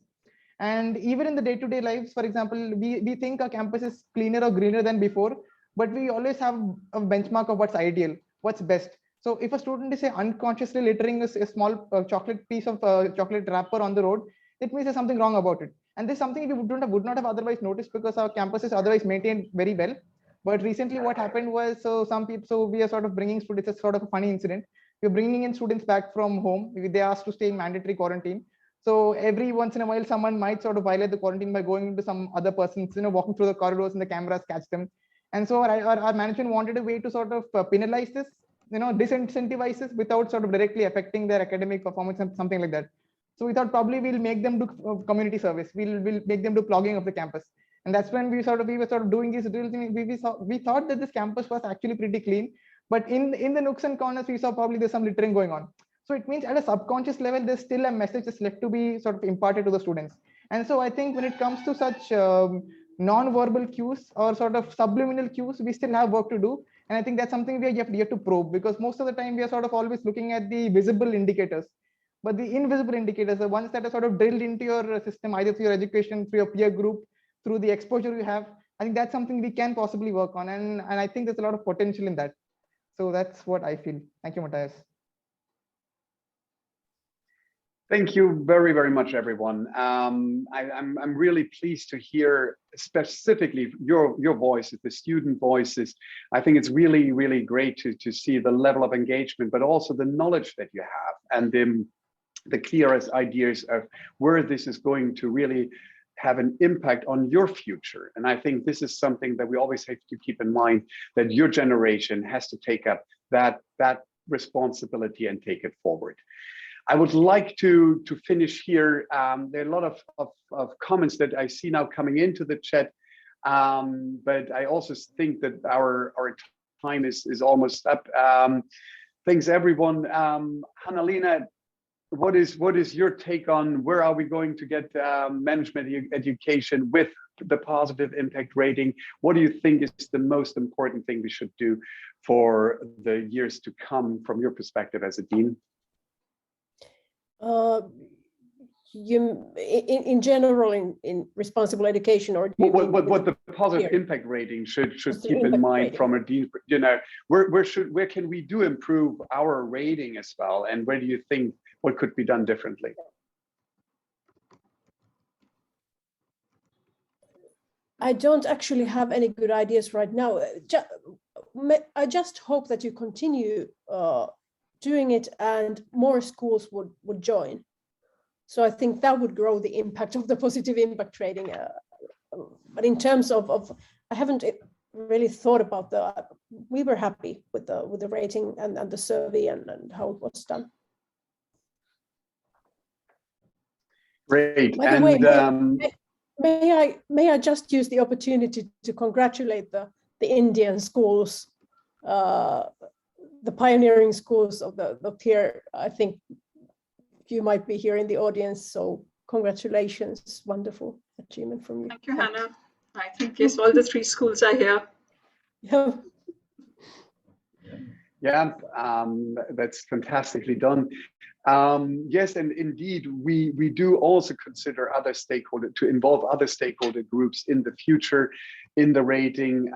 And even in the day-to-day lives, for example, we think our campus is cleaner or greener than before, but we always have a benchmark of what's ideal, what's best. So if a student is, say, unconsciously littering a small chocolate piece of chocolate wrapper on the road, it means there's something wrong about it. And this is something we would not have otherwise noticed because our campus is otherwise maintained very well. But recently what happened was, so we are sort of bringing students, it's sort of a funny incident. We're bringing in students back from home. They asked to stay in mandatory quarantine. So every once in a while, someone might sort of violate the quarantine by going into some other person's, walking through the corridors and the cameras catch them. And so our management wanted a way to sort of penalize this, disincentivize this without sort of directly affecting their academic performance and something like that. So we thought probably we'll make them do community service. We'll make them do plugging of the campus. And that's when we were sort of doing these drills. We thought that this campus was actually pretty clean, but in the nooks and corners, we saw probably there's some littering going on. So it means at a subconscious level, there's still a message that's left to be sort of imparted to the students. And so I think when it comes to such non-verbal cues or sort of subliminal cues, we still have work to do. And I think that's something we have to probe, because most of the time we are sort of always looking at the visible indicators. But the invisible indicators, the ones that are sort of drilled into your system, either through your education, through your peer group, through the exposure you have, I think that's something we can possibly work on. And I think there's a lot of potential in that. So that's what I feel. Thank you, Matthias. Thank you very, very much, everyone. I'm really pleased to hear specifically your voices, the student voices. I think it's really, really great to see the level of engagement, but also the knowledge that you have and the clearest ideas of where this is going to really have an impact on your future. And I think this is something that we always have to keep in mind, that your generation has to take up that responsibility and take it forward. I would like to finish here. There are a lot of comments that I see now coming into the chat, but I also think that our time is almost up. Thanks, everyone. Hannalena, what is your take on where are we going to get management education with the positive impact rating? What do you think is the most important thing we should do for the years to come from your perspective as a dean? In general, in responsible education, or what the positive impact rating should keep in mind from a dean, you know, where can we improve our rating as well, and where do you think what could be done differently? I don't actually have any good ideas right now. I just hope that you continue doing it and more schools would join. So I think that would grow the impact of the positive impact rating. But in terms of I haven't really thought about that. We were happy with the rating and the survey and how it was done. Great. By the way, may I just use the opportunity to congratulate the Indian schools, the pioneering schools of the peer. I think you might be here in the audience, so congratulations, wonderful achievement from you. Thank you, Hannah. I think yes, all the 3 schools are here. Yeah, that's fantastically done. Yes, and indeed, we do also consider other stakeholder to involve other stakeholder groups in the future, in the rating.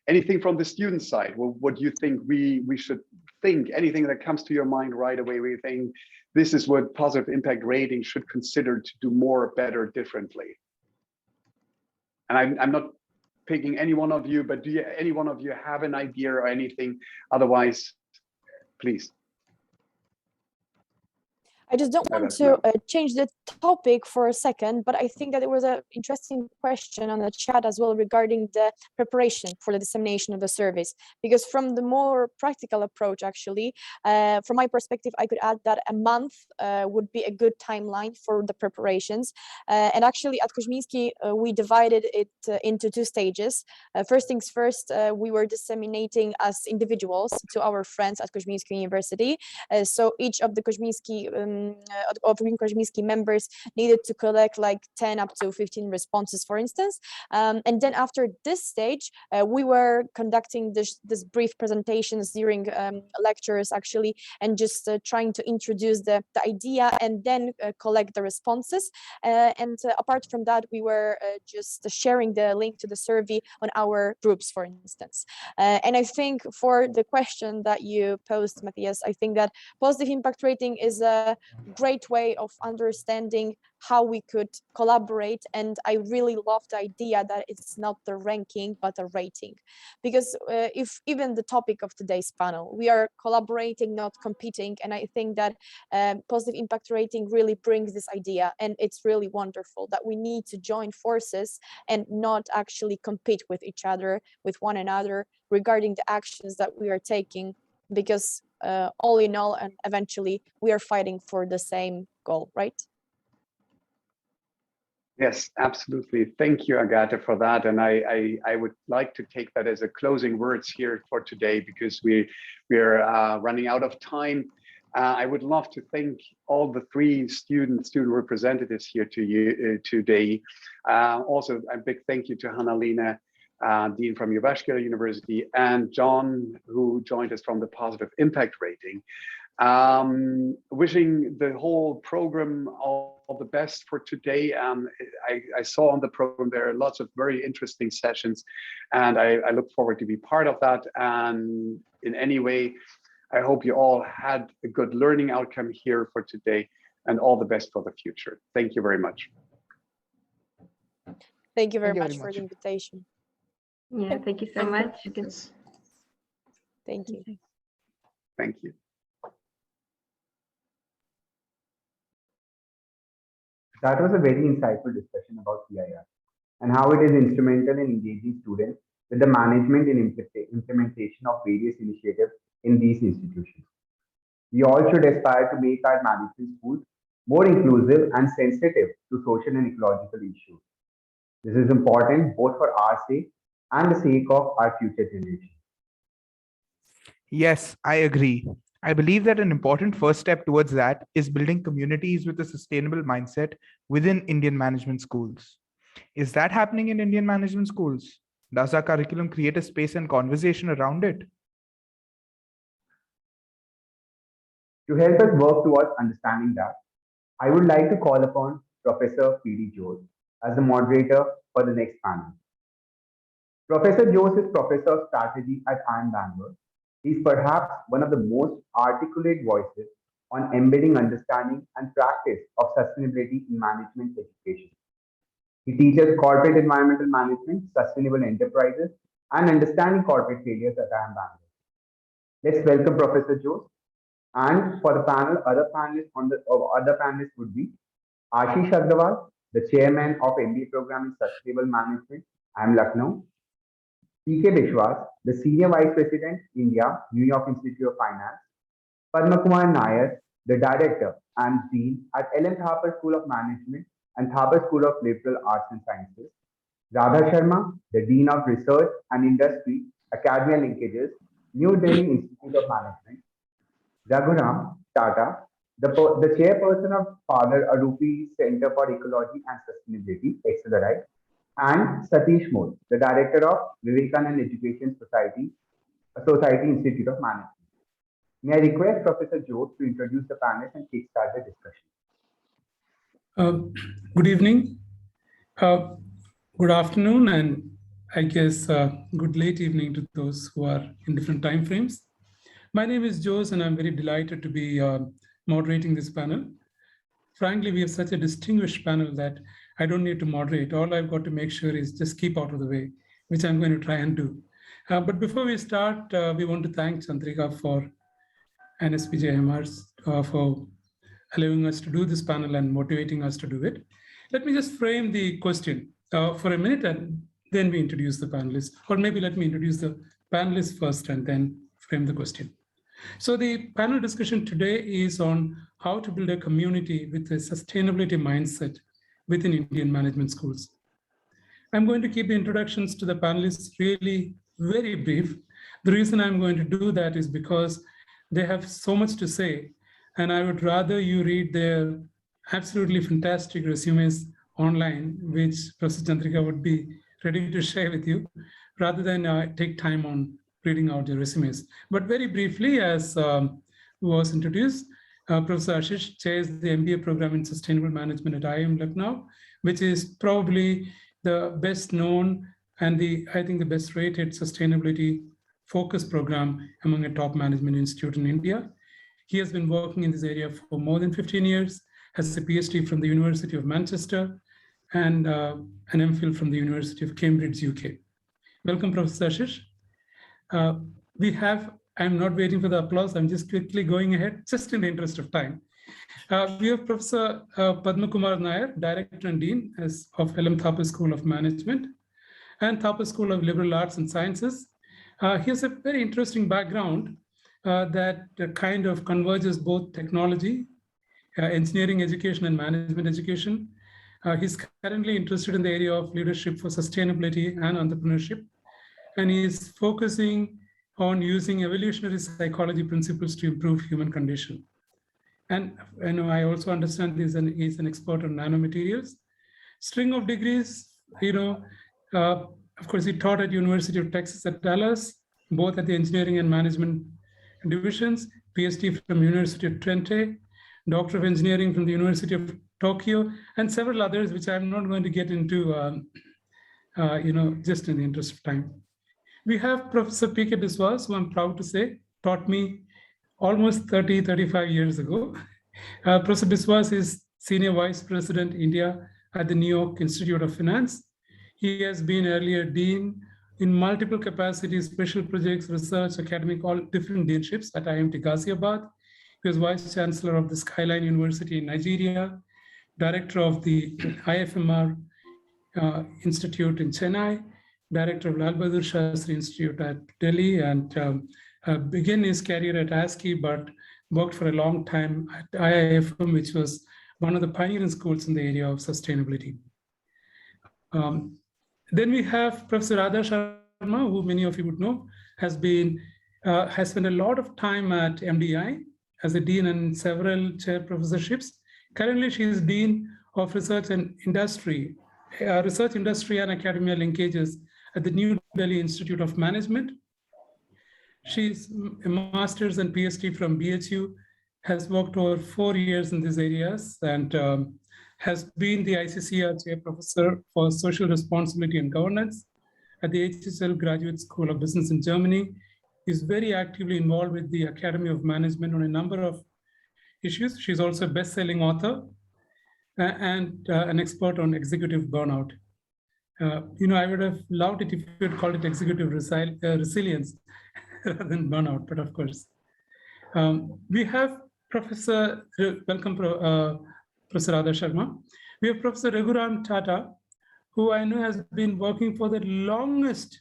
Anything from the student side? Well, what do you think we should think? Anything that comes to your mind right away? We think this is what positive impact rating should consider to do more, better, differently. And I'm not picking any one of you, but do any one of you have an idea or anything? Otherwise, please. I just don't want to change the topic for a second, but I think that there was an interesting question on the chat as well regarding the preparation for the dissemination of the surveys. Because from the more practical approach, actually, from my perspective, I could add that a month would be a good timeline for the preparations. And actually, at Koźmiński, we divided it into 2 stages. First things first, we were disseminating as individuals to our friends at Koźmiński University. So each of the Koźmiński members needed to collect like 10 up to 15 responses, for instance. And then after this stage, we were conducting this brief presentations during lectures, actually, and just trying to introduce the idea and then collect the responses. And apart from that, we were just sharing the link to the survey on our groups, for instance. And I think for the question that you posed, Matthias, I think that positive impact rating is a great way of understanding how we could collaborate. And I really love the idea that it's not the ranking, but a rating. Because if even the topic of today's panel, we are collaborating, not competing. And I think that positive impact rating really brings this idea. And it's really wonderful that we need to join forces and not actually compete with each other, with one another, regarding the actions that we are taking. Because all in all, and eventually we are fighting for the same goal, right? Yes, absolutely. Thank you, Agatha, for that. And I would like to take that as a closing words here for today, because we're running out of time. I would love to thank all the 3 student representatives here to you today. Also, a big thank you to Hannalena, Dean from Jyväskylä University, and John, who joined us from the Positive Impact Rating. Wishing the whole program all the best for today. I saw on the program there are lots of very interesting sessions, and I look forward to be part of that. And in any way, I hope you all had a good learning outcome here for today. and all the best for the future. Thank you very much. Thank you very Thank you much very for much. the invitation. Yeah, thank you so much. Thank you. Thank you. That was a very insightful discussion about PIR and how it is instrumental in engaging students with the management and implementation of various initiatives in these institutions. We all should aspire to make our management schools more inclusive and sensitive to social and ecological issues. This is important both for our sake and the sake of our future generations. Yes, I agree. I believe that an important first step towards that is building communities with a sustainable mindset within Indian management schools. Is that happening in Indian management schools? Does our curriculum create a space and conversation around it? To help us work towards understanding that, I would like to call upon Professor P.D. Jose as the moderator for the next panel. Professor Jose is Professor of Strategy at IIM Bangalore. He is perhaps one of the most articulate voices on embedding understanding and practice of sustainability in management education. He teaches corporate environmental management, sustainable enterprises, and understanding corporate failures at IIM Bangalore. Let's welcome Professor Jose. And for the panel, other panelists would be Ashish Agrawal, the chairman of MBA program in Sustainable Management, IIM Lucknow. P.K. Bishwas, the senior vice president, India, New York Institute of Finance. Padma Kumar Nair, the director and dean at Ellen Thapar School of Management and Thapar School of Liberal Arts and Sciences. Radha Sharma, the dean of research and industry, academia linkages, New Delhi Institute of Management. Raghuram Tata, the chairperson of Father Arupi Center for Ecology and Sustainability, Accelerate, and Satish Mode, the director of Vivekanand Education Society Institute of Management. May I request Professor Jose to introduce the panelists and kickstart the discussion. Good evening, good afternoon, and I guess good late evening to those who are in different time frames. My name is Jose, and I'm very delighted to be moderating this panel. Frankly, we have such a distinguished panel that I don't need to moderate. All I've got to make sure is just keep out of the way, which I'm going to try and do. But before we start, we want to thank Chandrika for and SPJIMR for allowing us to do this panel and motivating us to do it. Let me just frame the question for a minute, and then we introduce the panelists. Or maybe let me introduce the panelists first and then frame the question. So the panel discussion today is on how to build a community with a sustainability mindset within Indian management schools. I'm going to keep the introductions to the panelists really very brief. The reason I'm going to do that is because they have so much to say, and I would rather you read their absolutely fantastic resumes online, which Professor Chandrika would be ready to share with you, rather than take time on reading out the resumes. But very briefly, as was introduced, Professor Ashish chairs the MBA program in Sustainable Management at IIM Lucknow, which is probably the best known and I think the best rated sustainability focused program among a top management institute in India. He has been working in this area for more than 15 years, has a PhD from the University of Manchester and an MPhil from the University of Cambridge, UK. Welcome, Professor Ashish. I'm not waiting for the applause. I'm just quickly going ahead, just in the interest of time. We have Professor Padma Kumar Nair, Director and Dean of Ellen Thapar School of Management and Thapar School of Liberal Arts and Sciences. He has a very interesting background that kind of converges both technology, engineering education, and management education. He's currently interested in the area of leadership for sustainability and entrepreneurship, and he's focusing on using evolutionary psychology principles to improve human condition. And I also understand he's an expert on nanomaterials. String of degrees, of course, he taught at University of Texas at Dallas, both at the engineering and management divisions, PhD from University of Trente, Doctor of Engineering from the University of Tokyo, and several others, which I'm not going to get into, just in the interest of time. We have Professor P.K. Bishwas, who I'm proud to say taught me almost 35 years ago. Professor Biswas is Senior Vice President, India at the New York Institute of Finance. He has been earlier Dean in multiple capacities, special projects, research, academic, all different deanships at IMT Ghaziabad. He was Vice Chancellor of the Skyline University in Nigeria, Director of the IFMR Institute in Chennai, Director of Lal Bahadur Shastri Institute at Delhi, and began his career at ASCII, but worked for a long time at IIFM, which was one of the pioneering schools in the area of sustainability. Then we have Professor Radha Sharma, who many of you would know, has spent a lot of time at MDI as a dean and several chair professorships. Currently, she is Dean of Research and Industry, Research Industry and Academia Linkages at the New Delhi Institute of Management. She's a master's and PhD from BHU, has worked over 4 years in these areas, and has been the ICCR Chair Professor for Social Responsibility and Governance at the HSL Graduate School of Business in Germany. Is very actively involved with the Academy of Management on a number of issues. She's also a best-selling author and an expert on executive burnout. I would have loved it if you had called it executive resilience rather than burnout, but of course. We have Professor, welcome Professor Radha Sharma. We have Professor Raghuram Tata, who I know has been working for the longest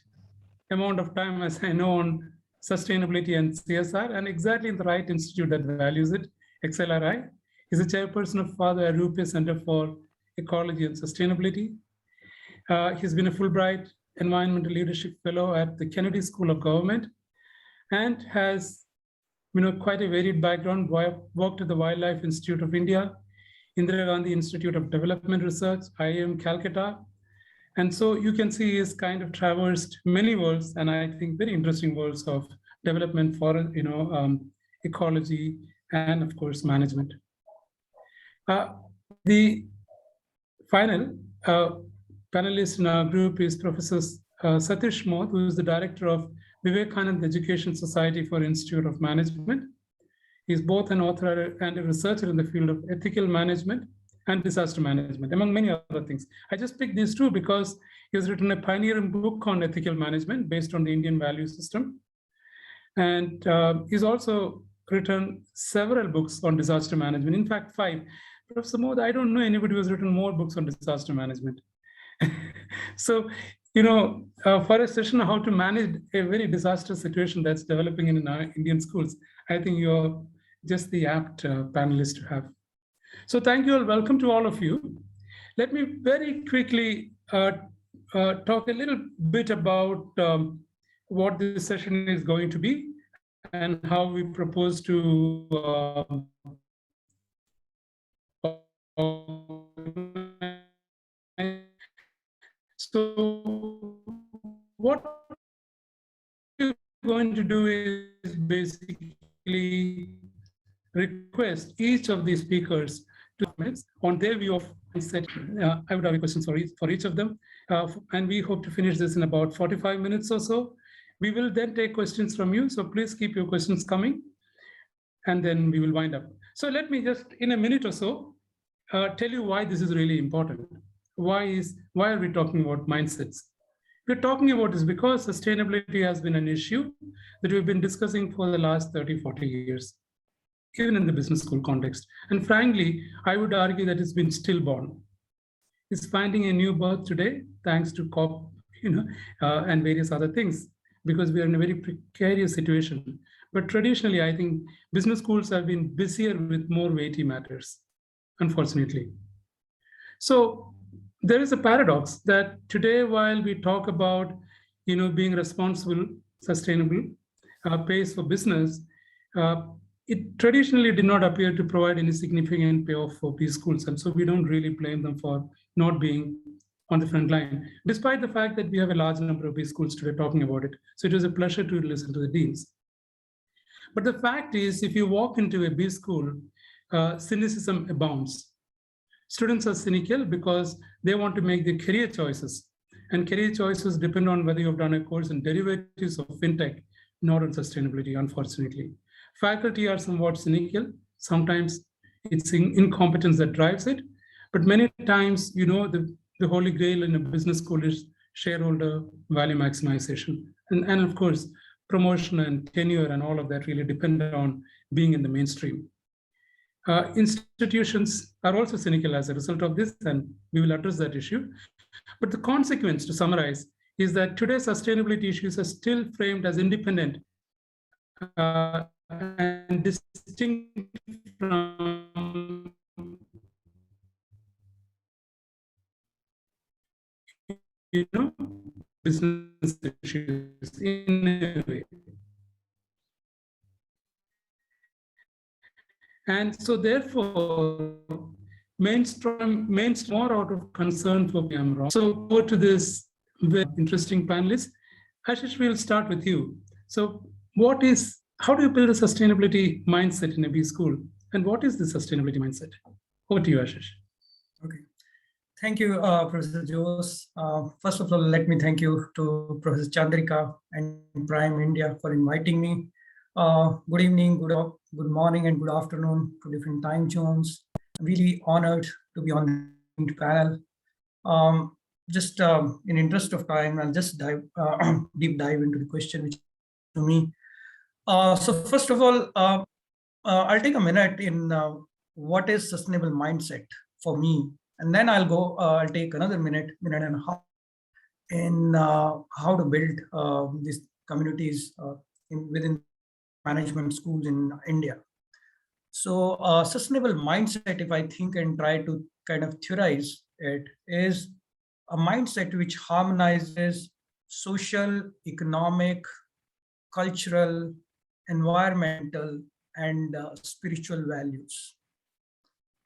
amount of time, as I know, on sustainability and CSR, and exactly in the right institute that values it, XLRI. He's a chairperson of Father Arupe Center for Ecology and Sustainability. He's been a Fulbright Environmental Leadership Fellow at the Kennedy School of Government, and has quite a varied background. Worked at the Wildlife Institute of India, Indira Gandhi Institute of Development Research, IIM Calcutta. And so you can see he's kind of traversed many worlds, and I think very interesting worlds of development for ecology and of course management. The final panelist in our group is Professor Satish Moth, who is the director of Vivekanand Education Society for Institute of Management. He's both an author and a researcher in the field of ethical management and disaster management, among many other things. I just picked these two because he has written a pioneering book on ethical management based on the Indian value system. And he's also written several books on disaster management, in fact, 5. Professor Moth, I don't know anybody who has written more books on disaster management. So, for a session on how to manage a very disastrous situation that's developing in our Indian schools, I think you're just the apt panelist to have. So thank you all. Welcome to all of you. Let me very quickly talk a little bit about what this session is going to be and how we propose to so what we're going to do is basically request each of these speakers to comment on their view of mindset. I would have questions for each of them, and we hope to finish this in about 45 minutes or so. We will then take questions from you, so please keep your questions coming, and then we will wind up. So let me just, in a minute or so, tell you why this is really important. Why are we talking about mindsets? We're talking about this because sustainability has been an issue that we've been discussing for the last 30, 40 years, even in the business school context. And frankly, I would argue that it's been stillborn. It's finding a new birth today, thanks to COP, and various other things, because we are in a very precarious situation. But traditionally, I think business schools have been busier with more weighty matters, unfortunately. So there is a paradox that today, while we talk about, being responsible, sustainable, pays for business, it traditionally did not appear to provide any significant payoff for these schools. And so we don't really blame them for not being on the front line, despite the fact that we have a large number of B schools today talking about it. So it was a pleasure to listen to the deans. But the fact is, if you walk into a B school, cynicism abounds. Students are cynical because they want to make their career choices. And career choices depend on whether you've done a course in derivatives of fintech, not on sustainability, unfortunately. Faculty are somewhat cynical. Sometimes It's incompetence that drives it. But many times, the holy grail in a business school is shareholder value maximization. And of course, promotion and tenure and all of that really depend on being in the mainstream. Institutions are also cynical as a result of this, and we will address that issue. But the consequence, to summarize, is that today's sustainability issues are still framed as independent and distinct from business issues in a way. And so therefore, mainstream more out of concern for me, I'm wrong. So over to this very interesting panelist. Ashish, we'll start with you. So how do you build a sustainability mindset in a B school? And what is the sustainability mindset? Over to you, Ashish. Okay. Thank you, Professor Jose. First of all, let me thank you to Professor Chandrika and Prime India for inviting me. Good evening, good morning, and good afternoon to different time zones. I'm really honored to be on the panel. Just in interest of time, I'll just deep dive into the question which to me. So first of all, I'll take a minute in what is sustainable mindset for me, and then I'll take another minute and a half in how to build these communities within management schools in India. So sustainable mindset, if I think and try to kind of theorize it, is a mindset which harmonizes social, economic, cultural, environmental, and spiritual values,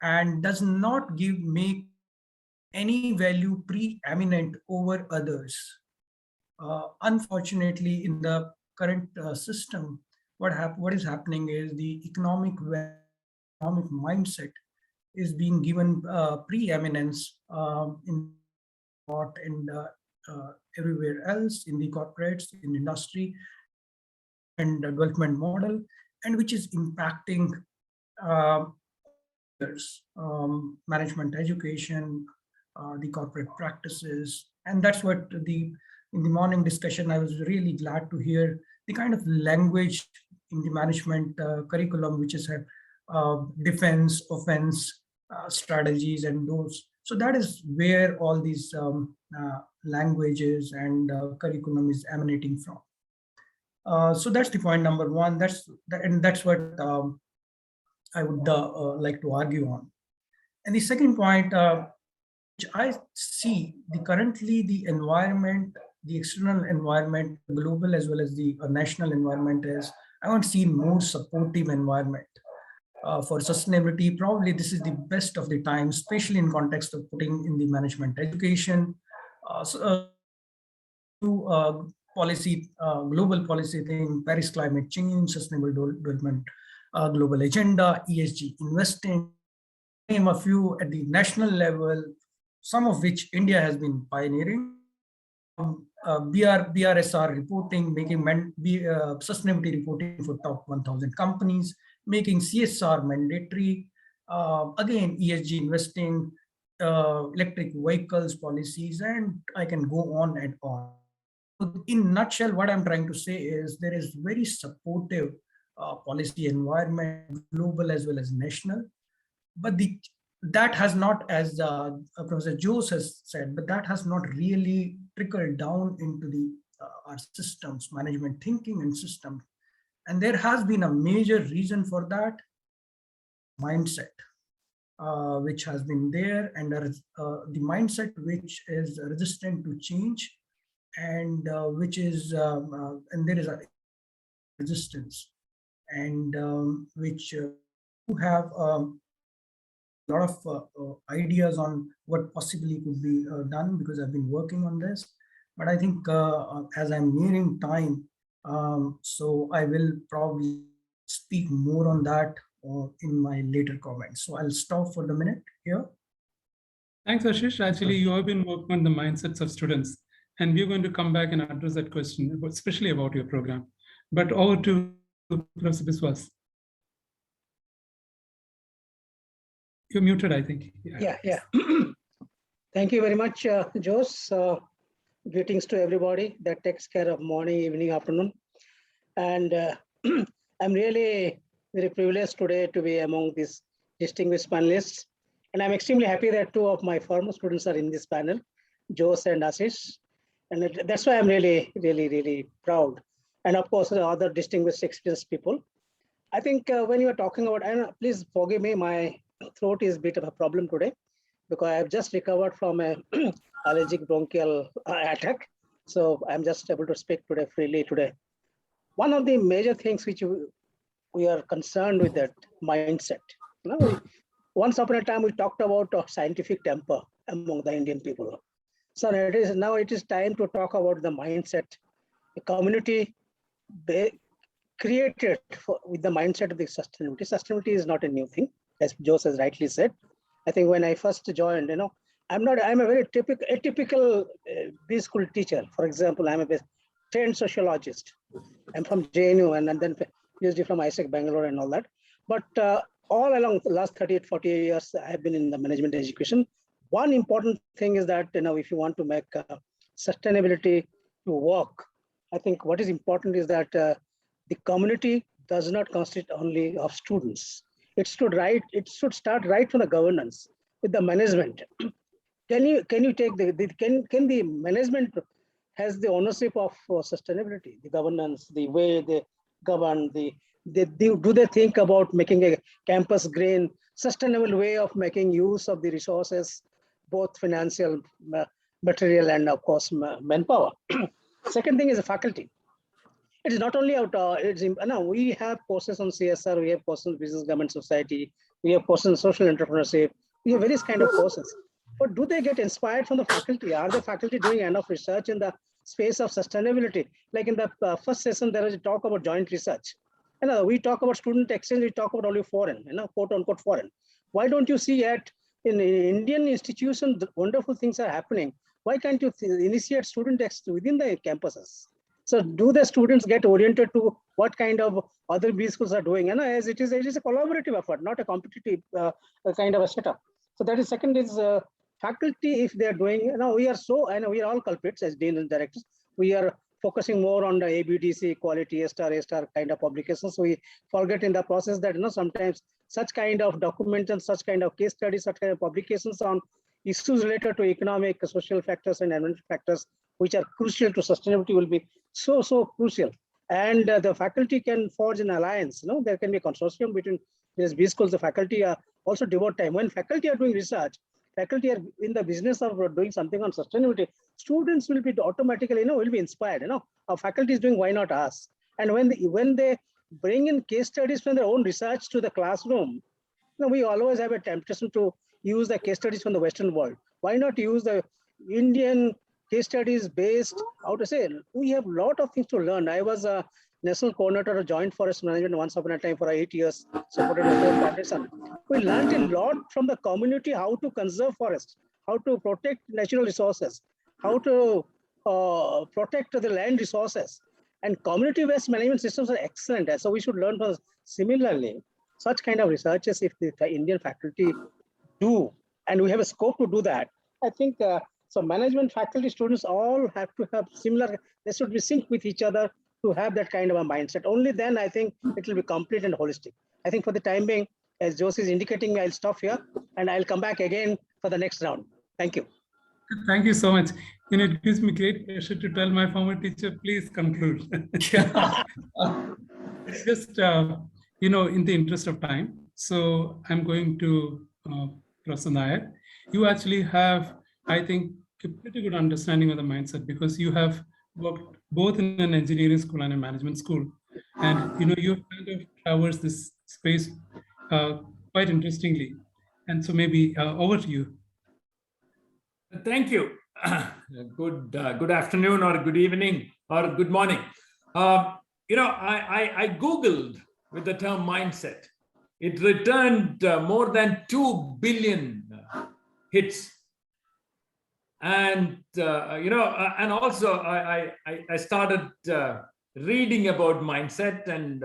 and does not make any value preeminent over others. Unfortunately, in the current system, what is happening is the economic mindset is being given preeminence in and everywhere else, in the corporates, in industry and development model, and which is impacting management education, the corporate practices. And that's what in the morning discussion, I was really glad to hear the kind of language in the management curriculum, which is defense, offense strategies and those. So that is where all these languages and curriculum is emanating from. So that's the point number one. That's what I would like to argue on. And the second point, which I see currently the environment, the external environment, global as well as the national environment is, I want to see more supportive environment for sustainability. Probably this is the best of the time, especially in context of putting in the management education. Policy, global policy thing, Paris climate change, sustainable development, global agenda, ESG investing, name a few at the national level, some of which India has been pioneering. BRSR reporting, making sustainability reporting for top 1,000 companies, making CSR mandatory, again, ESG investing, electric vehicles policies, and I can go on and on. In a nutshell, what I'm trying to say is there is very supportive policy environment, global as well as national, but that has not, as Professor Jose has said, but that has not really trickled down into our systems, management thinking and system. And there has been a major reason for that mindset, which has been there, and the mindset which is resistant to change, and which is, and there is a resistance, and which have a lot of ideas on what possibly could be done, because I've been working on this. But I think as I'm nearing time, so I will probably speak more on that in my later comments. So I'll stop for the minute here. Thanks, Ashish. Actually, you have been working on the mindsets of students, and we're going to come back and address that question, especially about your program. But over to Professor Biswas. You're muted, I think. Yeah. Thank you very much, Jose. Greetings to everybody that takes care of morning, evening, afternoon. And I'm really very privileged today to be among these distinguished panelists. And I'm extremely happy that two of my former students are in this panel, Jose and Ashish. And that's why I'm really, really, really proud. And of course, the other distinguished experienced people. I think when you are talking about, and please forgive me, my throat is a bit of a problem today because I've just recovered from a allergic bronchial attack. So I'm just able to speak today freely today. One of the major things which we are concerned with that mindset. Once upon a time, we talked about scientific temper among the Indian people. So now it is time to talk about the mindset, a community created with the mindset of the sustainability. Sustainability is not a new thing, as Jose has rightly said. I think when I first joined, I'm a very atypical B school teacher. For example, I'm a trained sociologist. I'm from JNU and then PhD from ISEC Bangalore and all that. But all along the last 38, 40 years, I have been in the management education. One important thing is that, if you want to make sustainability to work, I think what is important is that the community does not consist only of students. It should start right from the governance with the management. Can you take can the management has the ownership of sustainability, the governance, the way they govern, do they think about making a campus green, sustainable way of making use of the resources, both financial, material, and of course manpower. Second thing is the faculty. It is not only out. We have courses on CSR, we have courses on business government society, we have courses on social entrepreneurship, we have various kind of courses. But do they get inspired from the faculty? Are the faculty doing enough research in the space of sustainability? Like in the first session, there was a talk about joint research. We talk about student exchange, we talk about only foreign, quote unquote foreign. Why don't you see yet in Indian institutions, wonderful things are happening? Why can't you initiate student exchange within the campuses? So do the students get oriented to what kind of other B schools are doing? As it is a collaborative effort, not a competitive kind of a setup. So that is second is faculty, if they are doing, we are all culprits as deans and directors. We are focusing more on the ABDC, quality, A-star kind of publications. We forget in the process that sometimes such kind of documents and such kind of case studies, such kind of publications on issues related to economic, social factors and environmental factors, which are crucial to sustainability, will be so crucial. And the faculty can forge an alliance. There can be a consortium between these B schools. The faculty are also devote time. When faculty are doing research, faculty are in the business of doing something on sustainability, students will be automatically, will be inspired. Our faculty is doing, why not us? And when they bring in case studies from their own research to the classroom, we always have a temptation to use the case studies from the Western world. Why not use the Indian case studies based, we have a lot of things to learn. I was a national coordinator of joint forest management once upon a time for 8 years, supported the whole foundation. We learned a lot from the community, how to conserve forests, how to protect natural resources, how to protect the land resources. And community-based management systems are excellent. So we should learn from similarly such kind of researches if the Indian faculty do, and we have a scope to do that. I think so management, faculty, students all have to have similar, they should be synced with each other to have that kind of a mindset. Only then I think it will be complete and holistic. I think for the time being, as Jose is indicating, I'll stop here and I'll come back again for the next round. Thank you. Thank you so much. It gives me great pleasure to tell my former teacher, please conclude. Just, in the interest of time. So I'm going to Professor Nair. You actually have, I think, a pretty good understanding of the mindset because you have worked both in an engineering school and a management school. And, you kind of traversed this space quite interestingly. And so maybe over to you. Thank you. Good afternoon or good evening or good morning. I Googled with the term mindset. It returned more than 2 billion hits. And, and also I started reading about mindset and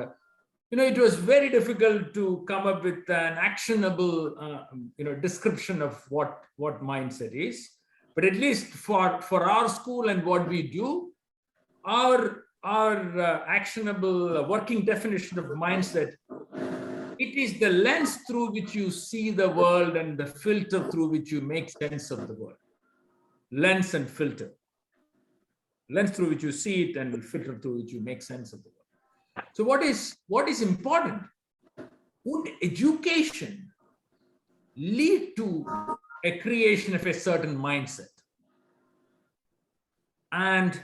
it was very difficult to come up with an actionable, description of what mindset is. But at least for our school and what we do, our actionable working definition of mindset, it is the lens through which you see the world and the filter through which you make sense of the world. Lens and filter. Lens through which you see it and filter through which you make sense of the world. So what is important? Would education lead to a creation of a certain mindset? And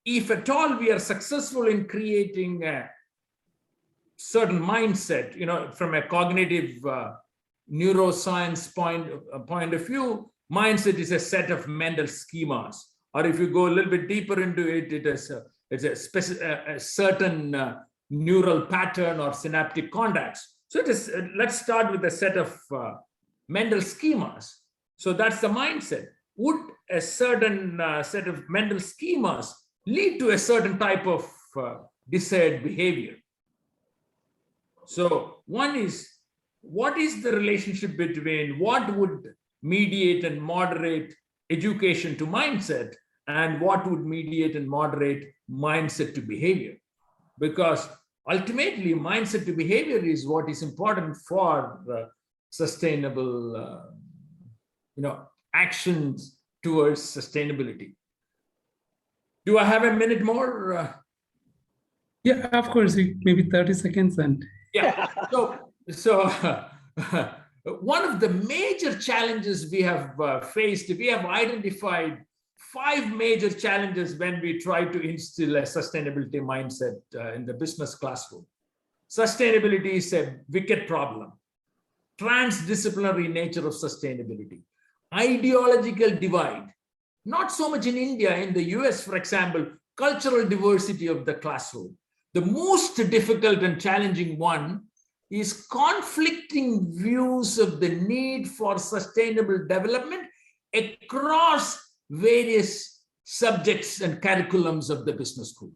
if at all we are successful in creating a certain mindset, from a cognitive neuroscience point of view, mindset is a set of mental schemas. Or if you go a little bit deeper into it, it's a certain neural pattern or synaptic contacts. So it is. Let's start with a set of mental schemas. So that's the mindset. Would a certain set of mental schemas lead to a certain type of desired behavior? So one is, what is the relationship between what would mediate and moderate education to mindset, and what would mediate and moderate mindset to behavior? Because ultimately, mindset to behavior is what is important for sustainable, actions towards sustainability. Do I have a minute more? Yeah, of course, maybe 30 seconds and. Yeah. So one of the major challenges we have faced, we have identified 5 major challenges when we try to instill a sustainability mindset in the business classroom. Sustainability is a wicked problem. Transdisciplinary nature of sustainability. Ideological divide. Not so much in India, in the US, for example, cultural diversity of the classroom. The most difficult and challenging one is conflicting views of the need for sustainable development across various subjects and curriculums of the business school.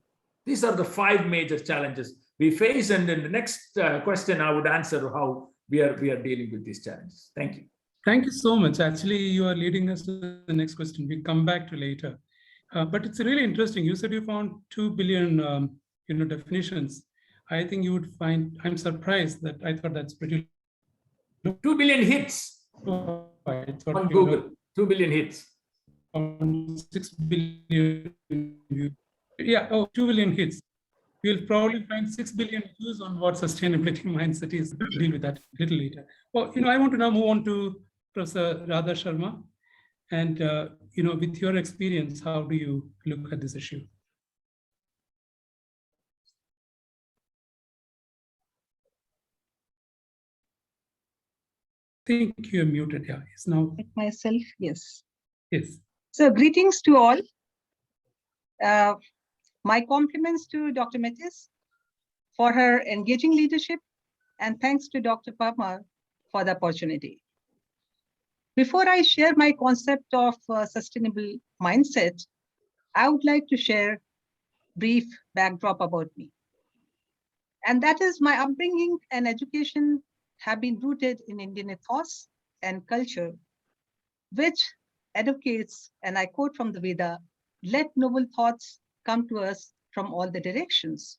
These are the 5 major challenges we face. And in the next question, I would answer how we are dealing with these challenges. Thank you. Thank you so much. Actually, you are leading us to the next question. We'll come back to later. But it's really interesting. You said you found 2 billion definitions. I think you would find, I'm surprised that I thought that's pretty low. 2 billion hits on Google. 2 billion hits. 6 billion views. Yeah, 2 billion hits. We'll probably find 6 billion views on what sustainability mindset is. We'll deal with that a little later. Well, I want to now move on to Professor Radha Sharma. And, with your experience, how do you look at this issue? I think you're muted. Yeah, it's now. Myself, yes. Yes. So greetings to all. My compliments to Dr. Metis for her engaging leadership, and thanks to Dr. Prme for the opportunity. Before I share my concept of sustainable mindset, I would like to share a brief backdrop about me. And that is, my upbringing and education have been rooted in Indian ethos and culture, which advocates, and I quote from the Veda, "Let noble thoughts come to us from all the directions."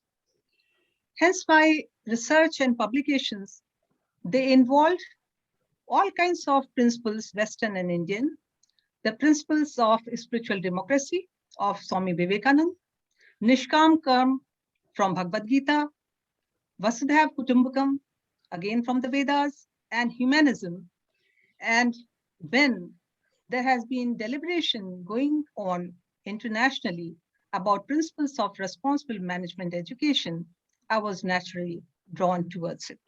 Hence, my research and publications, they involve all kinds of principles, Western and Indian, the principles of spiritual democracy of Swami Vivekananda, Nishkam Karma from Bhagavad Gita, Vasudhaiva Kutumbakam, again from the Vedas, and humanism. And when there has been deliberation going on internationally about principles of responsible management education, I was naturally drawn towards it.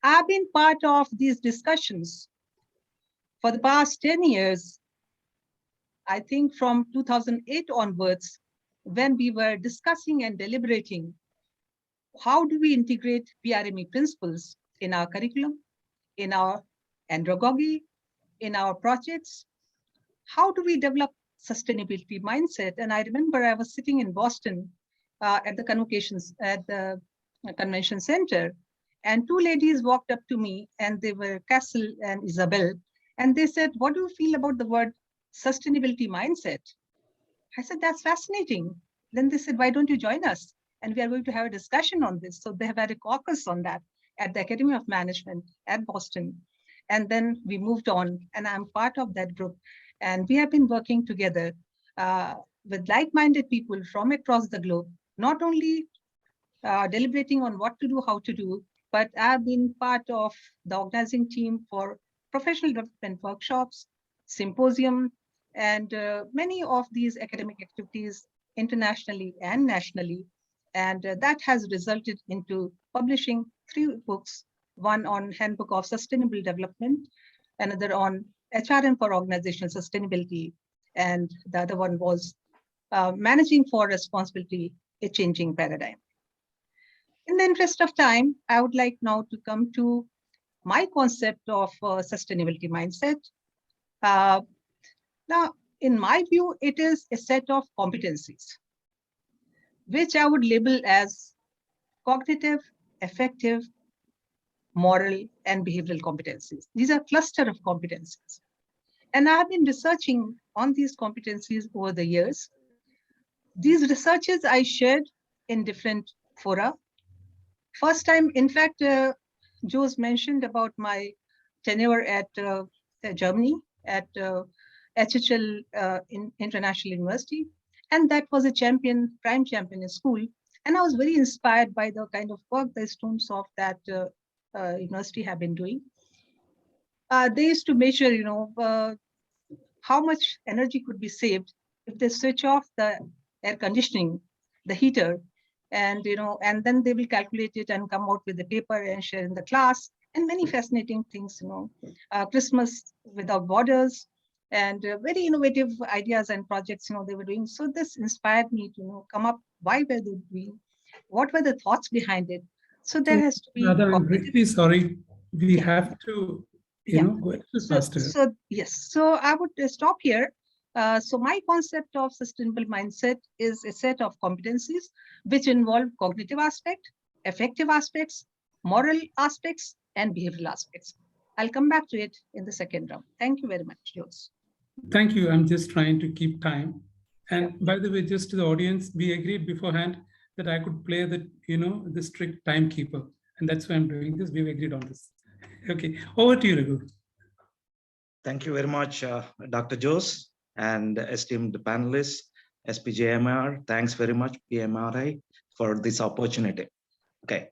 I've been part of these discussions for the past 10 years, I think from 2008 onwards, when we were discussing and deliberating how do we integrate PRME principles in our curriculum, in our andragogy, in our projects. How do we develop sustainability mindset? And I remember I was sitting in Boston at the convocations, at the Convention Center. And two ladies walked up to me, and they were Castle and Isabel. And they said, what do you feel about the word sustainability mindset? I said, that's fascinating. Then they said, why don't you join us? And we are going to have a discussion on this. So they have had a caucus on that at the Academy of Management at Boston. And then we moved on, and I'm part of that group. And we have been working together with like-minded people from across the globe, not only deliberating on what to do, how to do, but I've been part of the organizing team for professional development workshops, symposium, and many of these academic activities internationally and nationally. And that has resulted into publishing 3 books, one on Handbook of Sustainable Development, another on HRM for Organizational Sustainability, and the other one was Managing for Responsibility, a Changing Paradigm. In the interest of time, I would like now to come to my concept of sustainability mindset. Now, in my view, it is a set of competencies, which I would label as cognitive, affective, moral, and behavioral competencies. These are a cluster of competencies. And I have been researching on these competencies over the years. These researches I shared in different fora. First time, in fact, Joe's mentioned about my tenure at Germany at HHL International University. And that was a prime champion in school. And I was very inspired by the kind of work the students of that university have been doing. They used to measure, how much energy could be saved if they switch off the air conditioning, the heater, and then they will calculate it and come out with the paper and share in the class, and many fascinating things, Christmas without borders, and very innovative ideas and projects, they were doing. So this inspired me to come up, why were they doing, what were the thoughts behind it? So there has to be. Radha, I'm really sorry, we have to, go a little faster. So yes, so I would stop here. So my concept of sustainable mindset is a set of competencies which involve cognitive aspect, affective aspects, moral aspects, and behavioral aspects. I'll come back to it in the second round. Thank you very much, Jose. Thank you. I'm just trying to keep time. And by the way, just to the audience, we agreed beforehand that I could play the, the strict timekeeper. And that's why I'm doing this. We've agreed on this. Okay, over to you, Raghu. Thank you very much, Dr. Jose and esteemed panelists, SPJIMR. Thanks very much, PMRI, for this opportunity. Okay.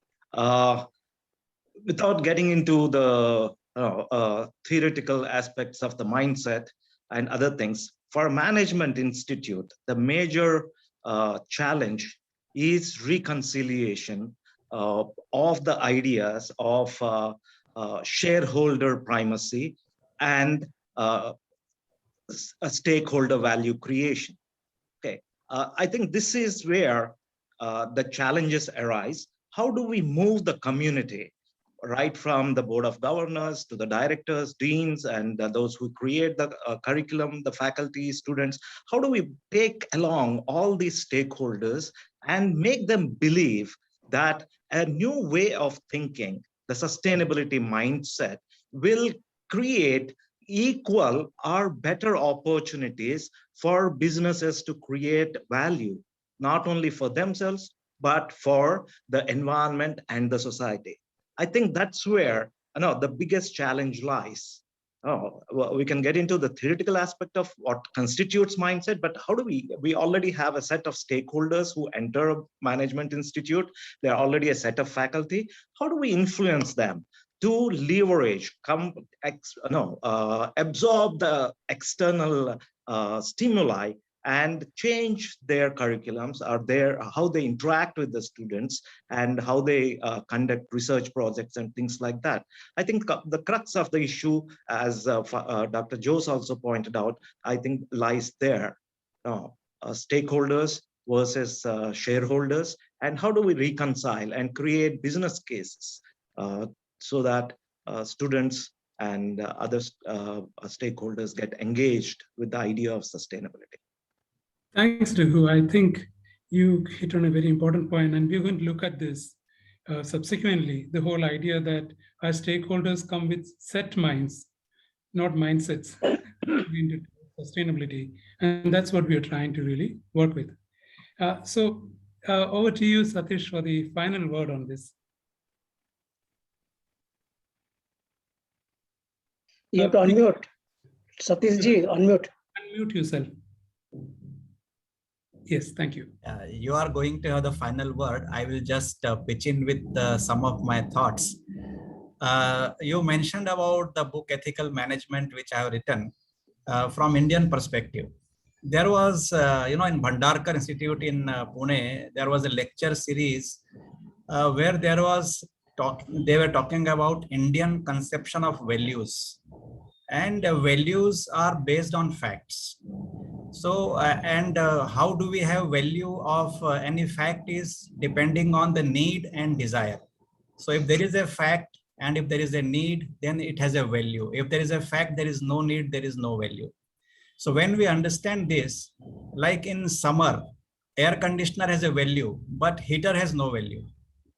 Without getting into the theoretical aspects of the mindset and other things, for a management institute, the major challenge is reconciliation of the ideas of shareholder primacy and a stakeholder value creation. Okay, I think this is where the challenges arise. How do we move the community, right from the board of governors to the directors, deans, and those who create the curriculum, the faculty, students? How do we take along all these stakeholders and make them believe that a new way of thinking, the sustainability mindset, will create equal or better opportunities for businesses to create value, not only for themselves, but for the environment and the society? I think that's where the biggest challenge lies. We can get into the theoretical aspect of what constitutes mindset, but how do we already have a set of stakeholders who enter a management institute. They're already a set of faculty. How do we influence them to leverage, absorb the external stimuli and change their curriculums, or how they interact with the students, and how they conduct research projects and things like that? I think the crux of the issue, as Dr. Jose also pointed out, I think lies there. Stakeholders versus shareholders, and how do we reconcile and create business cases so that students and other stakeholders get engaged with the idea of sustainability. Thanks, Raghu. I think you hit on a very important point, and we're going to look at this subsequently, the whole idea that our stakeholders come with set minds, not mindsets, into sustainability. And that's what we are trying to really work with. So over to you, Satish, for the final word on this. You have to unmute. Satish ji, unmute. Unmute yourself. Yes, thank you. You are going to have the final word. I will just pitch in with some of my thoughts. You mentioned about the book Ethical Management, which I have written from Indian perspective. There was, in Bhandarkar Institute in Pune, there was a lecture series where they were talking about Indian conception of values. And values are based on facts. So, how do we have value of any fact is depending on the need and desire. So if there is a fact and if there is a need, then it has a value. If there is a fact, there is no need, there is no value. So when we understand this, like in summer, air conditioner has a value, but heater has no value.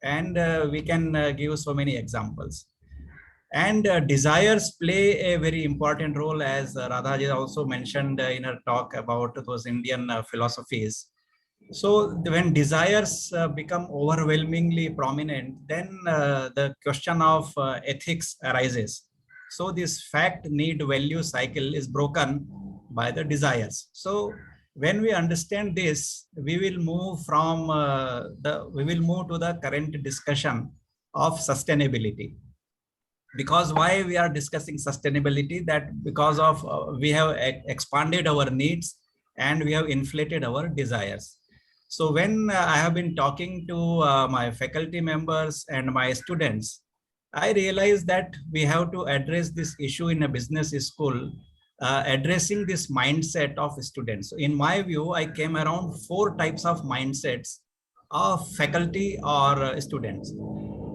And we can give so many examples. And desires play a very important role, as Radhaji also mentioned in her talk about those Indian philosophies. So when desires become overwhelmingly prominent, then the question of ethics arises. So this fact, need, value cycle is broken by the desires. So when we understand this, we will move from to the current discussion of sustainability. Because why we are discussing sustainability, that because of we have expanded our needs and we have inflated our desires. So when I have been talking to my faculty members and my students, I realized that we have to address this issue in a business school, addressing this mindset of students. So in my view, I came around 4 types of mindsets of faculty or students.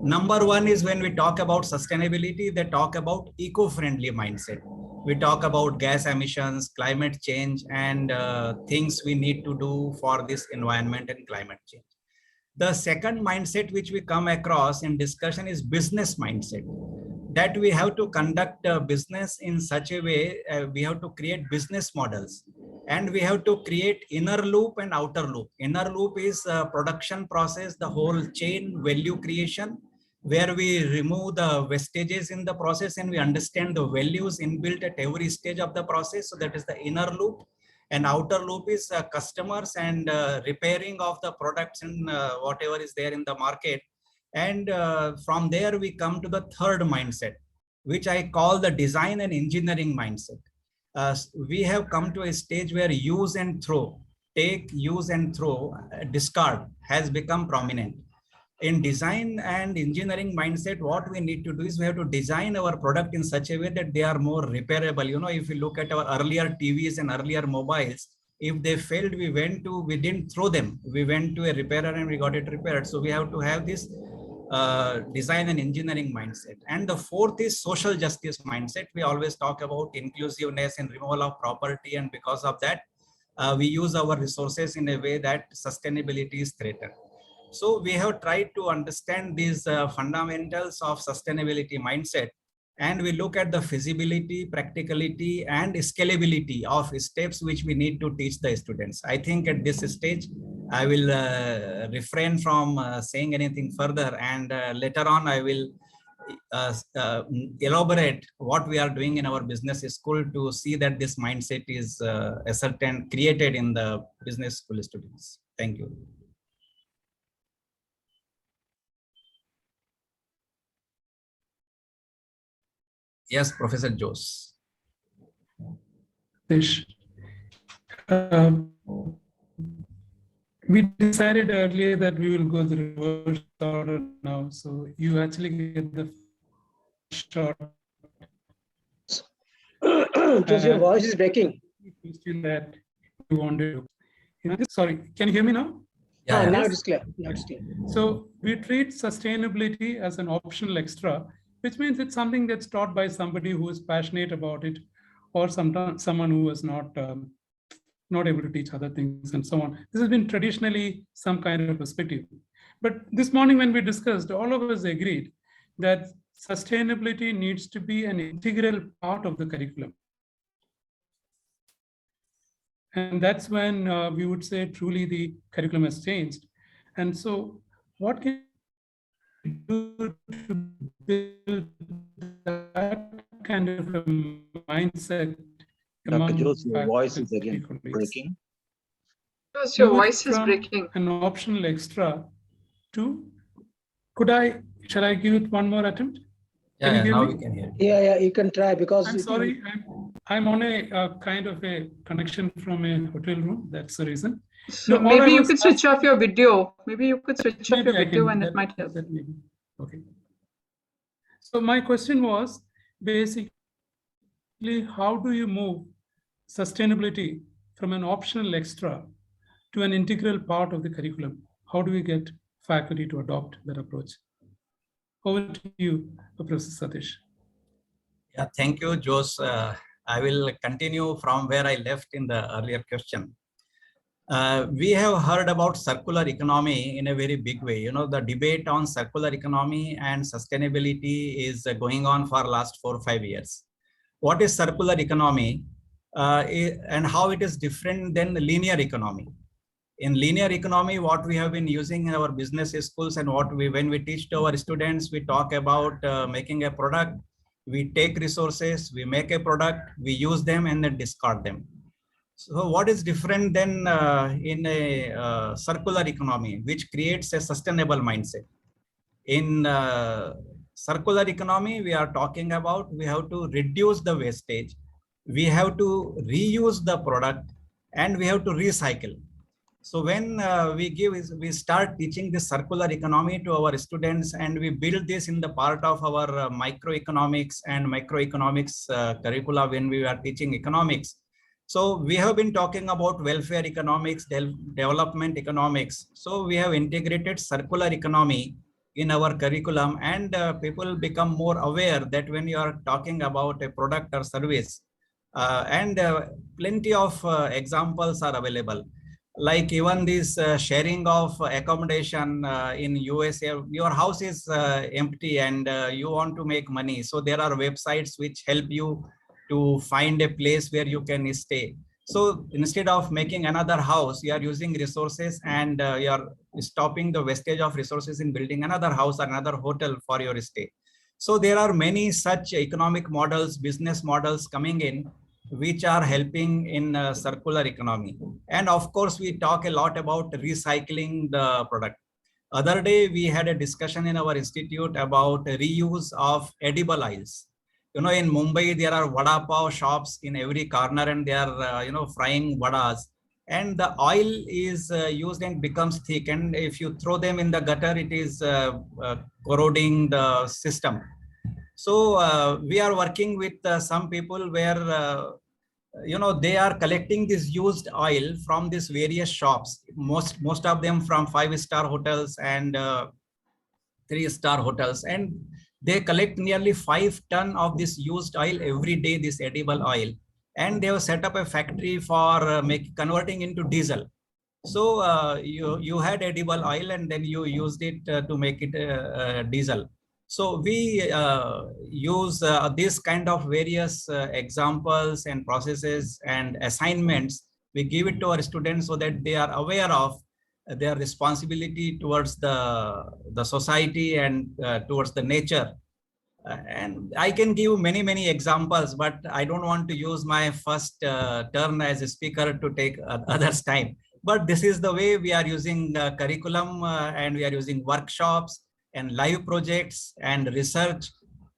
Number 1 is when we talk about sustainability, they talk about eco-friendly mindset. We talk about gas emissions, climate change, and things we need to do for this environment and climate change. The second mindset which we come across in discussion is business mindset. That we have to conduct business in such a way, we have to create business models. And we have to create inner loop and outer loop. Inner loop is production process, the whole chain value creation, where we remove the wastages in the process and we understand the values inbuilt at every stage of the process. So that is the inner loop. And outer loop is customers and repairing of the products and whatever is there in the market. And from there we come to the third mindset, which I call the design and engineering mindset. We have come to a stage where use and throw, take, use and throw, discard has become prominent. In design and engineering mindset, what we need to do is we have to design our product in such a way that they are more repairable. If you look at our earlier TVs and earlier mobiles, if they failed, we didn't throw them. We went to a repairer and we got it repaired. So we have to have this design and engineering mindset. And the fourth is social justice mindset. We always talk about inclusiveness and removal of property. And because of that, we use our resources in a way that sustainability is threatened. So we have tried to understand these fundamentals of sustainability mindset, and we look at the feasibility, practicality, and scalability of steps which we need to teach the students. I think at this stage, I will refrain from saying anything further, and later on I will elaborate what we are doing in our business school to see that this mindset is created in the business school students. Thank you. Yes, Professor Jose. We decided earlier that we will go the reverse order now. So you actually get the shot. Just your voice is breaking. That you wanted to. Sorry, can you hear me now? Yeah, now it's clear. Now it's clear. So we treat sustainability as an optional extra, which means it's something that's taught by somebody who is passionate about it, or sometimes someone who is not able to teach other things and so on. This has been traditionally some kind of perspective. But this morning when we discussed, all of us agreed that sustainability needs to be an integral part of the curriculum. And that's when we would say truly the curriculum has changed. And so what can we do to build that kind of a mindset Dr. among Jose, your voice is faculty again colleagues? breaking. Jose, your Move voice is from breaking. an optional extra to, shall I give it one more attempt? Can you hear now me? we can hear you. Yeah, you can try because I'm sorry, I'm on a kind of a connection from a hotel room. That's the reason. So No, all I maybe you was could switch off your video. Maybe you could switch off maybe your I video can, and it might help. that maybe. Okay. So my question was basically, how do you move sustainability from an optional extra to an integral part of the curriculum? How do we get faculty to adopt that approach? Over to you, Professor Satish. Yeah, thank you, Jose. I will continue from where I left in the earlier question. We have heard about circular economy in a very big way. You know, the debate on circular economy and sustainability is going on for last 4 or 5 years. What is circular economy and how it is different than linear economy? In linear economy, what we have been using in our business schools and when we teach to our students, we talk about making a product. We take resources, we make a product, we use them and then discard them. So what is different than in a circular economy, which creates a sustainable mindset? In circular economy, we are talking about we have to reduce the wastage, we have to reuse the product, and we have to recycle. So when we start teaching this circular economy to our students, and we build this in the part of our microeconomics and microeconomics curricula when we are teaching economics. So we have been talking about welfare economics, development economics. So we have integrated circular economy in our curriculum, and people become more aware that when you are talking about a product or service, and plenty of examples are available. Like even this sharing of accommodation in USA, your house is empty and you want to make money. So there are websites which help you to find a place where you can stay. So instead of making another house, you are using resources and you are stopping the wastage of resources in building another house or another hotel for your stay. So there are many such economic models, business models coming in, which are helping in circular economy. And of course, we talk a lot about recycling the product. Other day, we had a discussion in our institute about reuse of edible oils. You know, in Mumbai, there are vada pav shops in every corner, and they are, frying vadas. And the oil is used and becomes thick. And if you throw them in the gutter, it is corroding the system. So we are working with some people where they are collecting this used oil from these various shops, most of them from 5-star hotels and 3-star hotels, and they collect nearly 5 tons of this used oil every day, this edible oil, and they have set up a factory for converting into diesel. So you had edible oil and then you used it to make it diesel. So we use this kind of various examples and processes and assignments. We give it to our students so that they are aware of their responsibility towards the society and towards the nature. And I can give many examples, but I don't want to use my first turn as a speaker to take others' time. But this is the way we are using curriculum and we are using workshops and live projects and research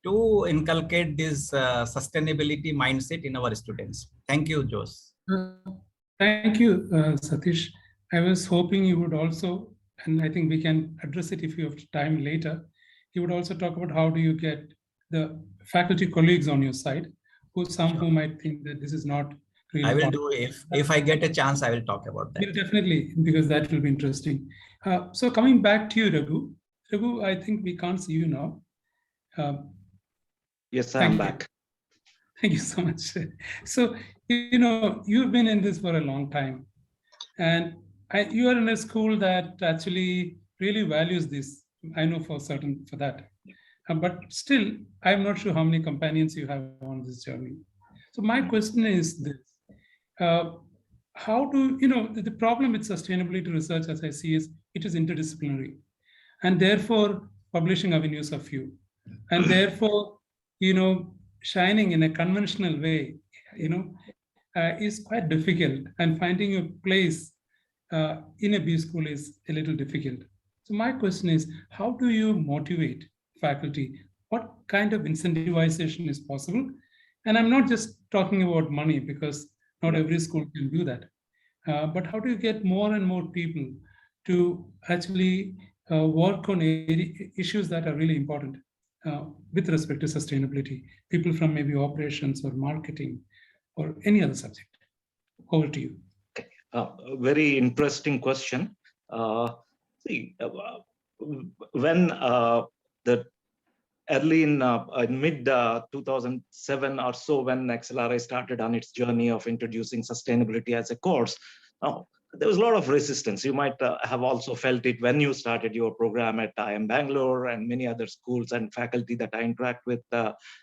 to inculcate this sustainability mindset in our students. Thank you, Jose. Thank you, Satish. I was hoping you would also, and I think we can address it if you have time later, you would also talk about how do you get the faculty colleagues on your side, who might think that this is not really I will do, if I get a chance, I will talk about that. Yeah, definitely, because that will be interesting. So coming back to you, Raghu. Raghu, I think we can't see you now. Yes, I'm back. Thank you so much. So, you've been in this for a long time, and you are in a school that actually really values this. I know for certain for that. But still, I'm not sure how many companions you have on this journey. So my question is this. How do, the problem with sustainability research, as I see, is it is interdisciplinary. And therefore, publishing avenues are few. And therefore, shining in a conventional way, is quite difficult. And finding a place in a B school is a little difficult. So my question is, how do you motivate faculty? What kind of incentivization is possible? And I'm not just talking about money, because not every school can do that. But how do you get more and more people to actually work on issues that are really important with respect to sustainability? People from maybe operations or marketing or any other subject. Over to you. Very interesting question. When the early in mid 2007 or so, when XLRI started on its journey of introducing sustainability as a course, there was a lot of resistance. You might have also felt it when you started your program at IIM Bangalore, and many other schools and faculty that I interact with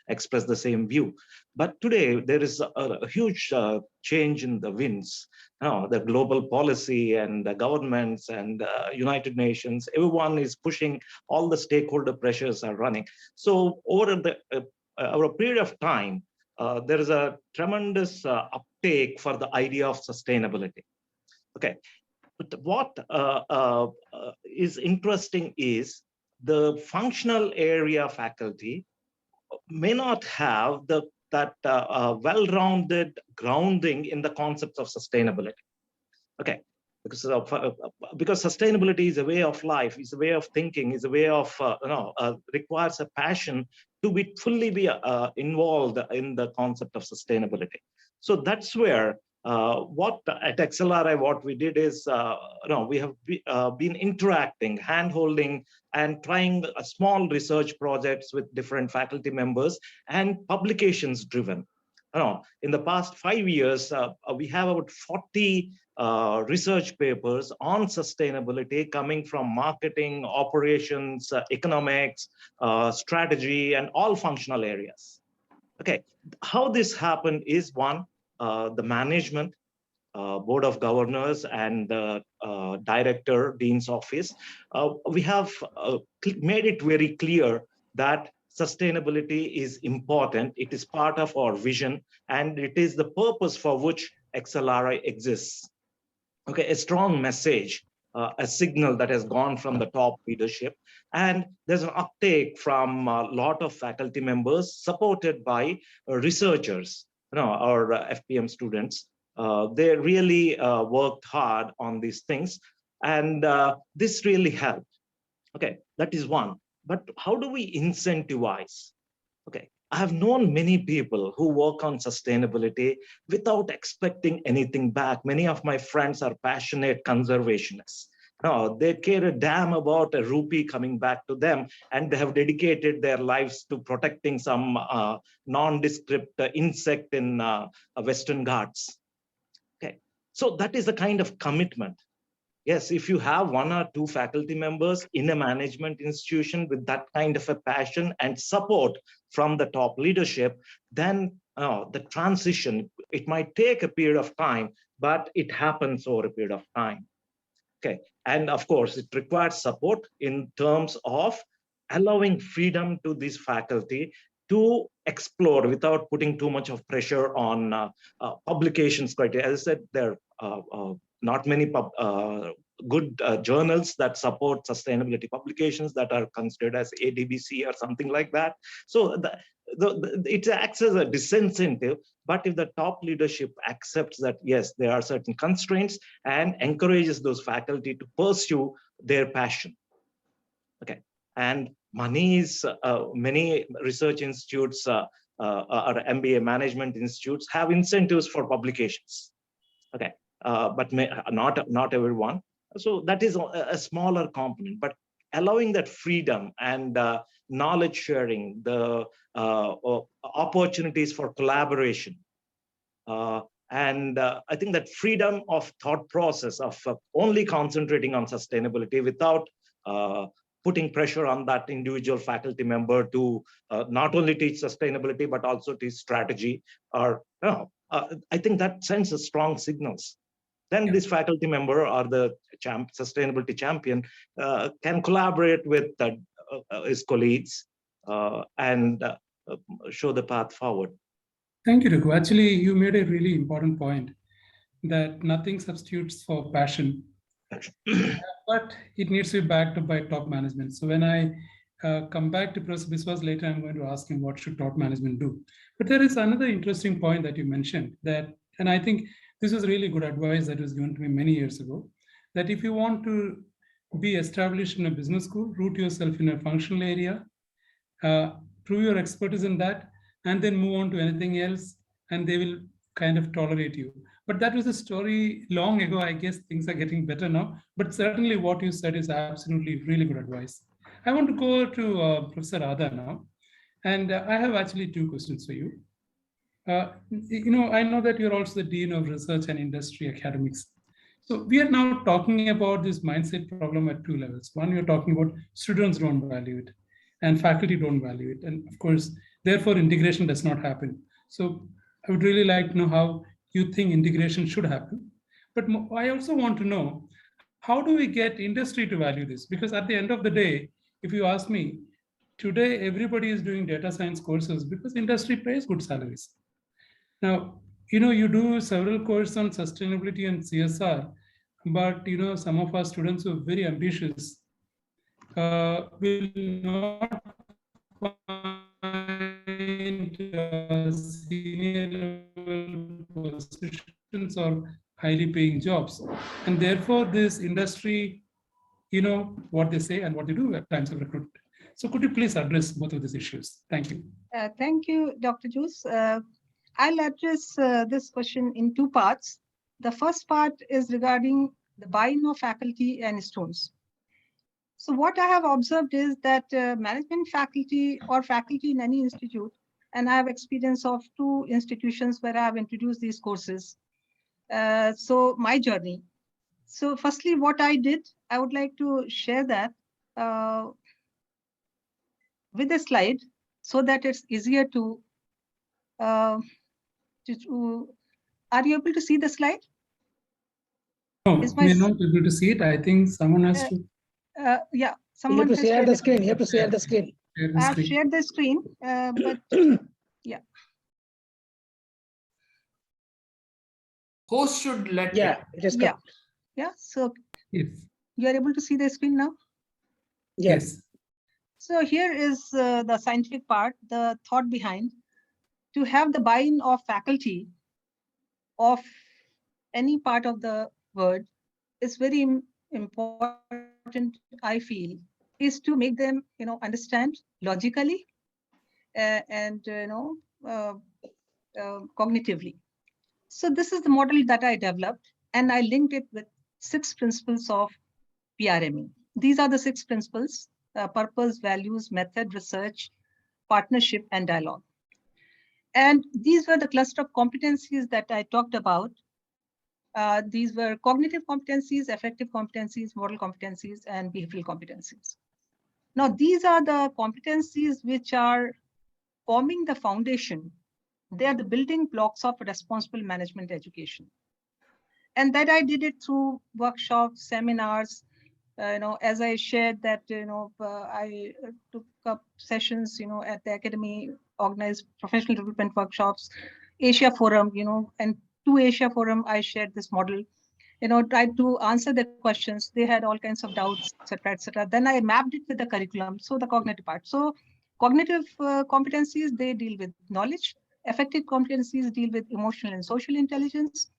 express the same view. But today there is a huge change in the winds. The global policy and the governments and United Nations, everyone is pushing, all the stakeholder pressures are running. So over a period of time, there is a tremendous uptake for the idea of sustainability. Okay, but what is interesting is the functional area faculty may not have that well-rounded grounding in the concepts of sustainability. Okay, because sustainability is a way of life, is a way of thinking, is a way of requires a passion to be fully involved in the concept of sustainability. So that's where what at XLRI, what we did is, we have been interacting, hand-holding, and trying small research projects with different faculty members and publications driven. In the past 5 years, we have about 40 research papers on sustainability coming from marketing, operations, economics, strategy, and all functional areas. Okay, how this happened is one, the management, board of governors and the director, dean's office, we have made it very clear that sustainability is important. It is part of our vision, and it is the purpose for which XLRI exists. Okay, a strong message, a signal that has gone from the top leadership, and there's an uptake from a lot of faculty members supported by researchers, our FPM students. They really worked hard on these things, and this really helped. Okay, that is one. But how do we incentivize? Okay, I have known many people who work on sustainability without expecting anything back. Many of my friends are passionate conservationists. They care a damn about a rupee coming back to them, and they have dedicated their lives to protecting some nondescript insect in Western Ghats. Okay, so that is the kind of commitment. Yes, if you have 1 or 2 faculty members in a management institution with that kind of a passion and support from the top leadership, then the transition, it might take a period of time, but it happens over a period of time. Okay, and of course, it requires support in terms of allowing freedom to this faculty to explore without putting too much of pressure on publications criteria. As I said, there are not many good journals that support sustainability publications that are considered as ADBC or something like that. So it acts as a disincentive, but if the top leadership accepts that, yes, there are certain constraints and encourages those faculty to pursue their passion. Okay, and money is, many research institutes or MBA management institutes have incentives for publications. Okay, but not everyone. So that is a smaller component, but allowing that freedom and knowledge sharing, the opportunities for collaboration. And I think that freedom of thought process of only concentrating on sustainability without putting pressure on that individual faculty member to not only teach sustainability, but also teach strategy, or I think that sends a strong signals. Then this faculty member or the sustainability champion can collaborate with his colleagues and show the path forward. Thank you, Raghu. Actually, you made a really important point that nothing substitutes for passion, but it needs to be backed up by top management. So when I come back to Professor Biswas later, I'm going to ask him what should top management do. But there is another interesting point that you mentioned that, and I think this was really good advice that was given to me many years ago, that if you want to be established in a business school, root yourself in a functional area, prove your expertise in that, and then move on to anything else, and they will kind of tolerate you. But that was a story long ago. I guess things are getting better now, but certainly what you said is absolutely really good advice. I want to go to Professor Radha now, and I have actually two questions for you. I know that you're also the Dean of Research and Industry Academics. So we are now talking about this mindset problem at two levels. One, you're talking about students don't value it, and faculty don't value it. And of course, therefore, integration does not happen. So I would really like to know how you think integration should happen. But I also want to know, how do we get industry to value this? Because at the end of the day, if you ask me, today everybody is doing data science courses because industry pays good salaries. Now, you do several courses on sustainability and CSR, but some of our students who are very ambitious will not find senior level positions or highly paying jobs. And therefore, this industry, what they say and what they do at times of recruitment. So could you please address both of these issues? Thank you. Thank you, Dr. Jose. I'll address this question in two parts. The first part is regarding the buy-in of faculty and students. So what I have observed is that management faculty or faculty in any institute, and I have experience of 2 institutions where I have introduced these courses. So my journey. So firstly, what I did, I would like to share that with a slide so that it's easier to, are you able to see the slide? No, we're not able to see it. I think someone has to. Yeah, someone you have to share the screen. You have to share the screen. I have shared the screen, but yeah. Host should let it is yeah. Yeah, so yes. You are able to see the screen now? Yes. So here is the scientific part, the thought behind. To have the buy-in of faculty of any part of the world is very important, I feel, is to make them, understand logically and, cognitively. So this is the model that I developed, and I linked it with 6 principles of Prme. These are the 6 principles: purpose, values, method, research, partnership, and dialogue. And these were the cluster of competencies that I talked about. These were cognitive competencies, affective competencies, moral competencies, and behavioral competencies. Now, these are the competencies which are forming the foundation. They are the building blocks of responsible management education. And that I did it through workshops, seminars, as I shared that, I took up sessions, at the academy, organized professional development workshops, Asia Forum, and to Asia Forum, I shared this model, tried to answer their questions. They had all kinds of doubts, etc., etc. Then I mapped it with the curriculum. So the cognitive part. So cognitive competencies, they deal with knowledge. Affective competencies deal with emotional and social intelligence.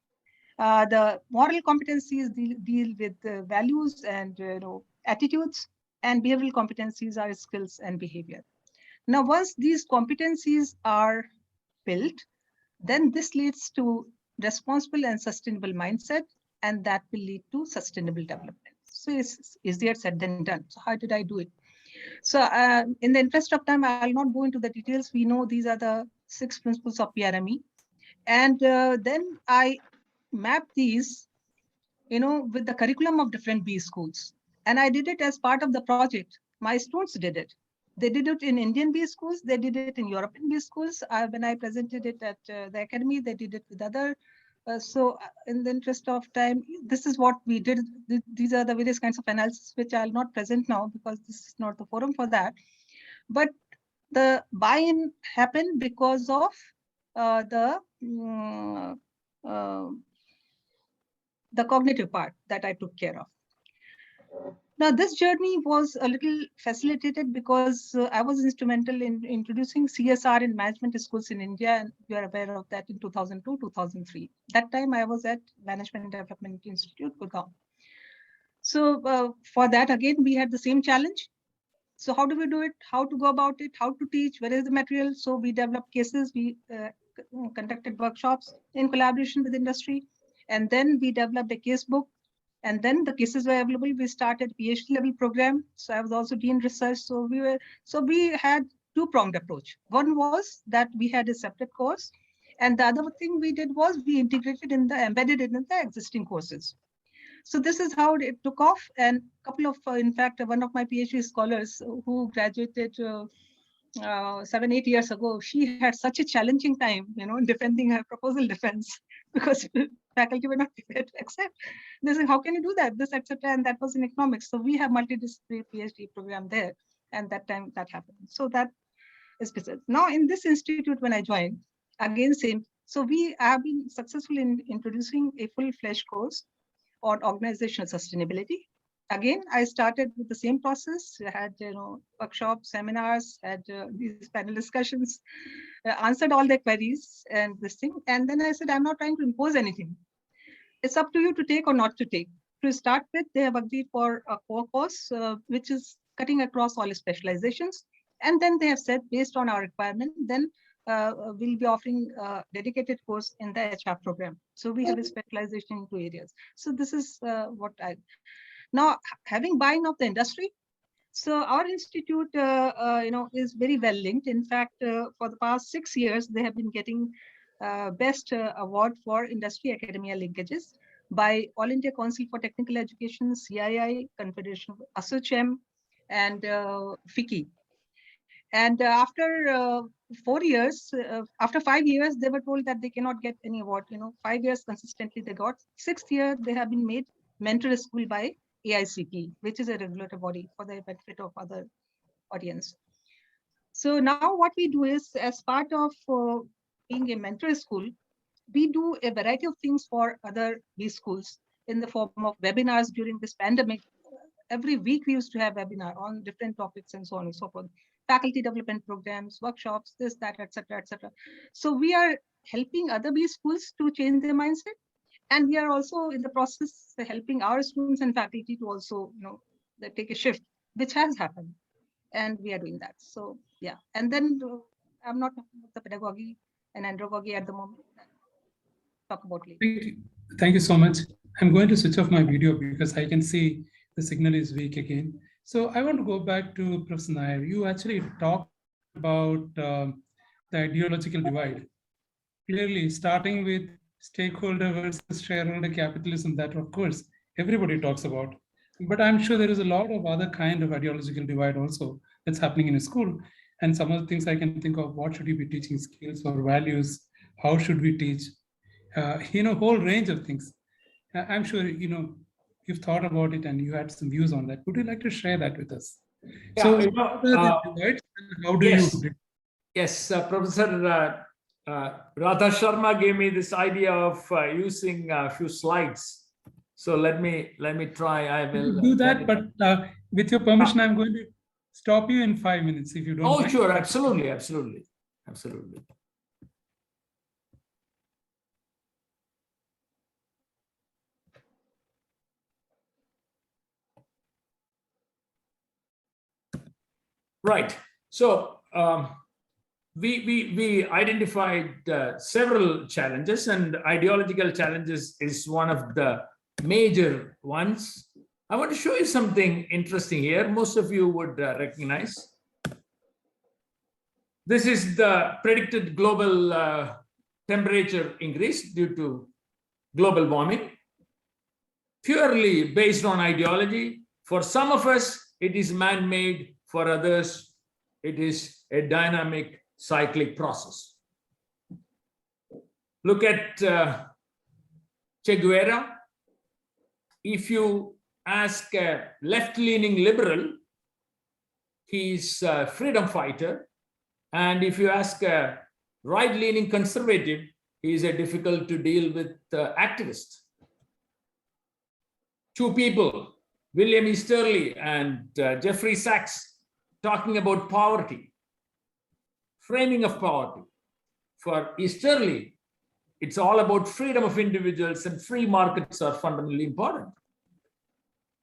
The moral competencies deal with values and attitudes, and behavioral competencies are skills and behavior. Now, once these competencies are built, then this leads to responsible and sustainable mindset, and that will lead to sustainable development. So it's easier said than done. So how did I do it? So in the interest of time, I'll not go into the details. We know these are the 6 principles of Prme. And then I map these, with the curriculum of different B schools. And I did it as part of the project. My students did it. They did it in Indian B schools. They did it in European B schools. When I presented it at the academy, they did it with other. In the interest of time, this is what we did. These are the various kinds of analysis, which I'll not present now because this is not the forum for that. But the buy-in happened because of the cognitive part that I took care of. Now, this journey was a little facilitated because I was instrumental in introducing CSR in management schools in India, and you are aware of that in 2002, 2003. That time I was at Management Development Institute, Gurgaon. So for that, again, we had the same challenge. So how do we do it? How to go about it? How to teach? Where is the material? So we developed cases. We conducted workshops in collaboration with industry. And then we developed a case book. And then the cases were available. We started PhD level program. So I was also doing research. So we had two-pronged approach. One was that we had a separate course. And the other thing we did was we integrated embedded it in the existing courses. So this is how it took off. And a couple of, in fact, one of my PhD scholars who graduated 7-8 years ago, she had such a challenging time, defending her proposal defense because faculty were not prepared to accept. They said, how can you do that? This, etc. And that was in economics. So we have multidisciplinary PhD program there. And that time that happened. So that is business. Now in this institute, when I joined, again, same. So we have been successful in introducing a full-fledged course on organizational sustainability. Again, I started with the same process. I had workshops, seminars, had these panel discussions, answered all their queries and this thing. And then I said, I'm not trying to impose anything. It's up to you to take or not to take. To start with, they have agreed for a core course, which is cutting across all specializations. And then they have said, based on our requirement, then we'll be offering a dedicated course in the HR program. So we have a specialization in 2 areas. So this is what now having buy-in of the industry. So our institute, is very well linked. In fact, for the past 6 years, they have been getting best award for industry academia linkages by All India Council for Technical Education, CII, Confederation of ASSOCHAM, and FICCI. And after 4 years, after 5 years, they were told that they cannot get any award. 5 years consistently they got. 6th year, they have been made mentor school by AICP, which is a regulatory body for the benefit of other audience. So now what we do is, as part of being a mentor school, we do a variety of things for other B schools in the form of webinars during this pandemic. Every week we used to have webinar on different topics and so on and so forth. Faculty development programs, workshops, this, that, etc., etc. So we are helping other B schools to change their mindset. And we are also in the process of helping our students and faculty to also, take a shift, which has happened. And we are doing that. So, yeah. And then I'm not talking about the pedagogy and andragogy at the moment. Talk about later. Thank you so much. I'm going to switch off my video because I can see the signal is weak again. So I want to go back to Professor Nair. You actually talked about the ideological divide. Clearly, starting with stakeholder versus shareholder capitalism, that of course everybody talks about. But I'm sure there is a lot of other kind of ideological divide also that's happening in a school. And some of the things I can think of, what should you be teaching, skills or values? How should we teach? Whole range of things. I'm sure, you've thought about it and you had some views on that. Would you like to share that with us? Yeah, So what are the divides and how do you? Yes, Professor Radha Sharma gave me this idea of using a few slides. So let me try. I will do that, but with your permission, I'm going to stop you in 5 minutes if you don't mind. Sure, absolutely. Right. So we identified several challenges, and ideological challenges is one of the major ones. I want to show you something interesting here. Most of you would recognize. This is the predicted global temperature increase due to global warming, purely based on ideology. For some of us, it is man-made. For others, it is a dynamic cyclic process. Look at Che Guevara. If you ask a left-leaning liberal, he's a freedom fighter. And if you ask a right-leaning conservative, he's a difficult to deal with activist. Two people, William Easterly and Jeffrey Sachs, talking about poverty, framing of poverty. For Easterly, it's all about freedom of individuals, and free markets are fundamentally important.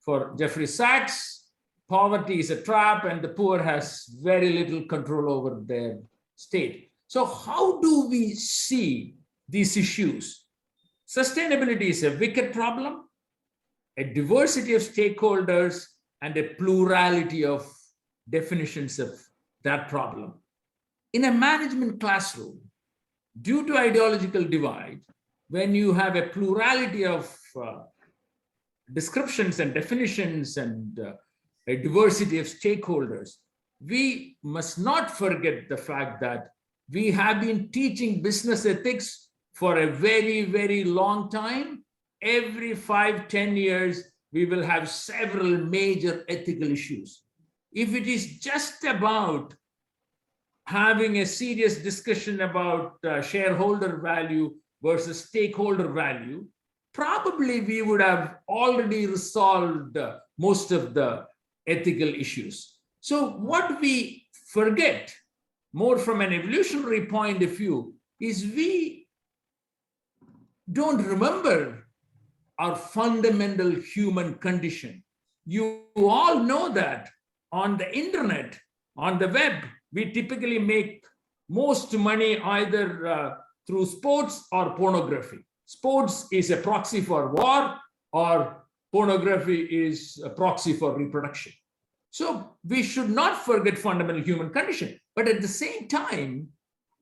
For Jeffrey Sachs, poverty is a trap and the poor has very little control over their state. So how do we see these issues? Sustainability is a wicked problem, a diversity of stakeholders, and a plurality of definitions of that problem. In a management classroom, due to ideological divide, when you have a plurality of descriptions and definitions and a diversity of stakeholders, we must not forget the fact that we have been teaching business ethics for a very, very long time. Every 5-10 years, we will have several major ethical issues. If it is just about having a serious discussion about shareholder value versus stakeholder value, probably we would have already resolved most of the ethical issues. So what we forget, more from an evolutionary point of view, is we don't remember our fundamental human condition. You all know that on the internet, on the web, we typically make most money either through sports or pornography. Sports is a proxy for war, or pornography is a proxy for reproduction. So we should not forget fundamental human condition. But at the same time,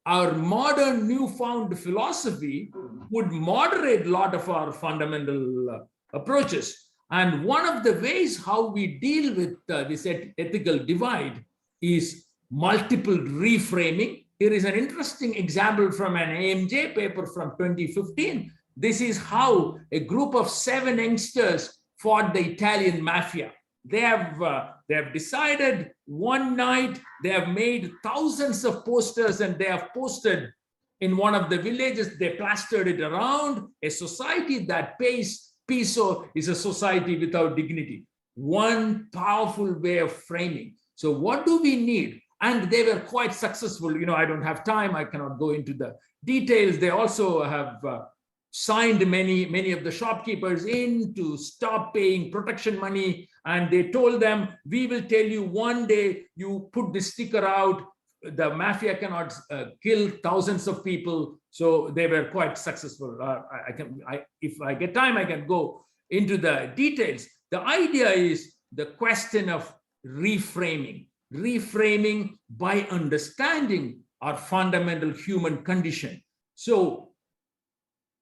our modern newfound philosophy would moderate a lot of our fundamental approaches. And one of the ways how we deal with this ethical divide is multiple reframing. Here is an interesting example from an AMJ paper from 2015. This is how a group of 7 youngsters fought the Italian mafia. They have decided one night, they have made thousands of posters and they have posted in one of the villages. They plastered it around. A society that pays peso is a society without dignity. One powerful way of framing. So what do we need? And they were quite successful. You know, I don't have time. I cannot go into the details. They also have signed many of the shopkeepers in to stop paying protection money. And they told them, we will tell you one day you put this sticker out, the mafia cannot kill thousands of people. So they were quite successful. If I get time, I can go into the details. The idea is the question of reframing by understanding our fundamental human condition. So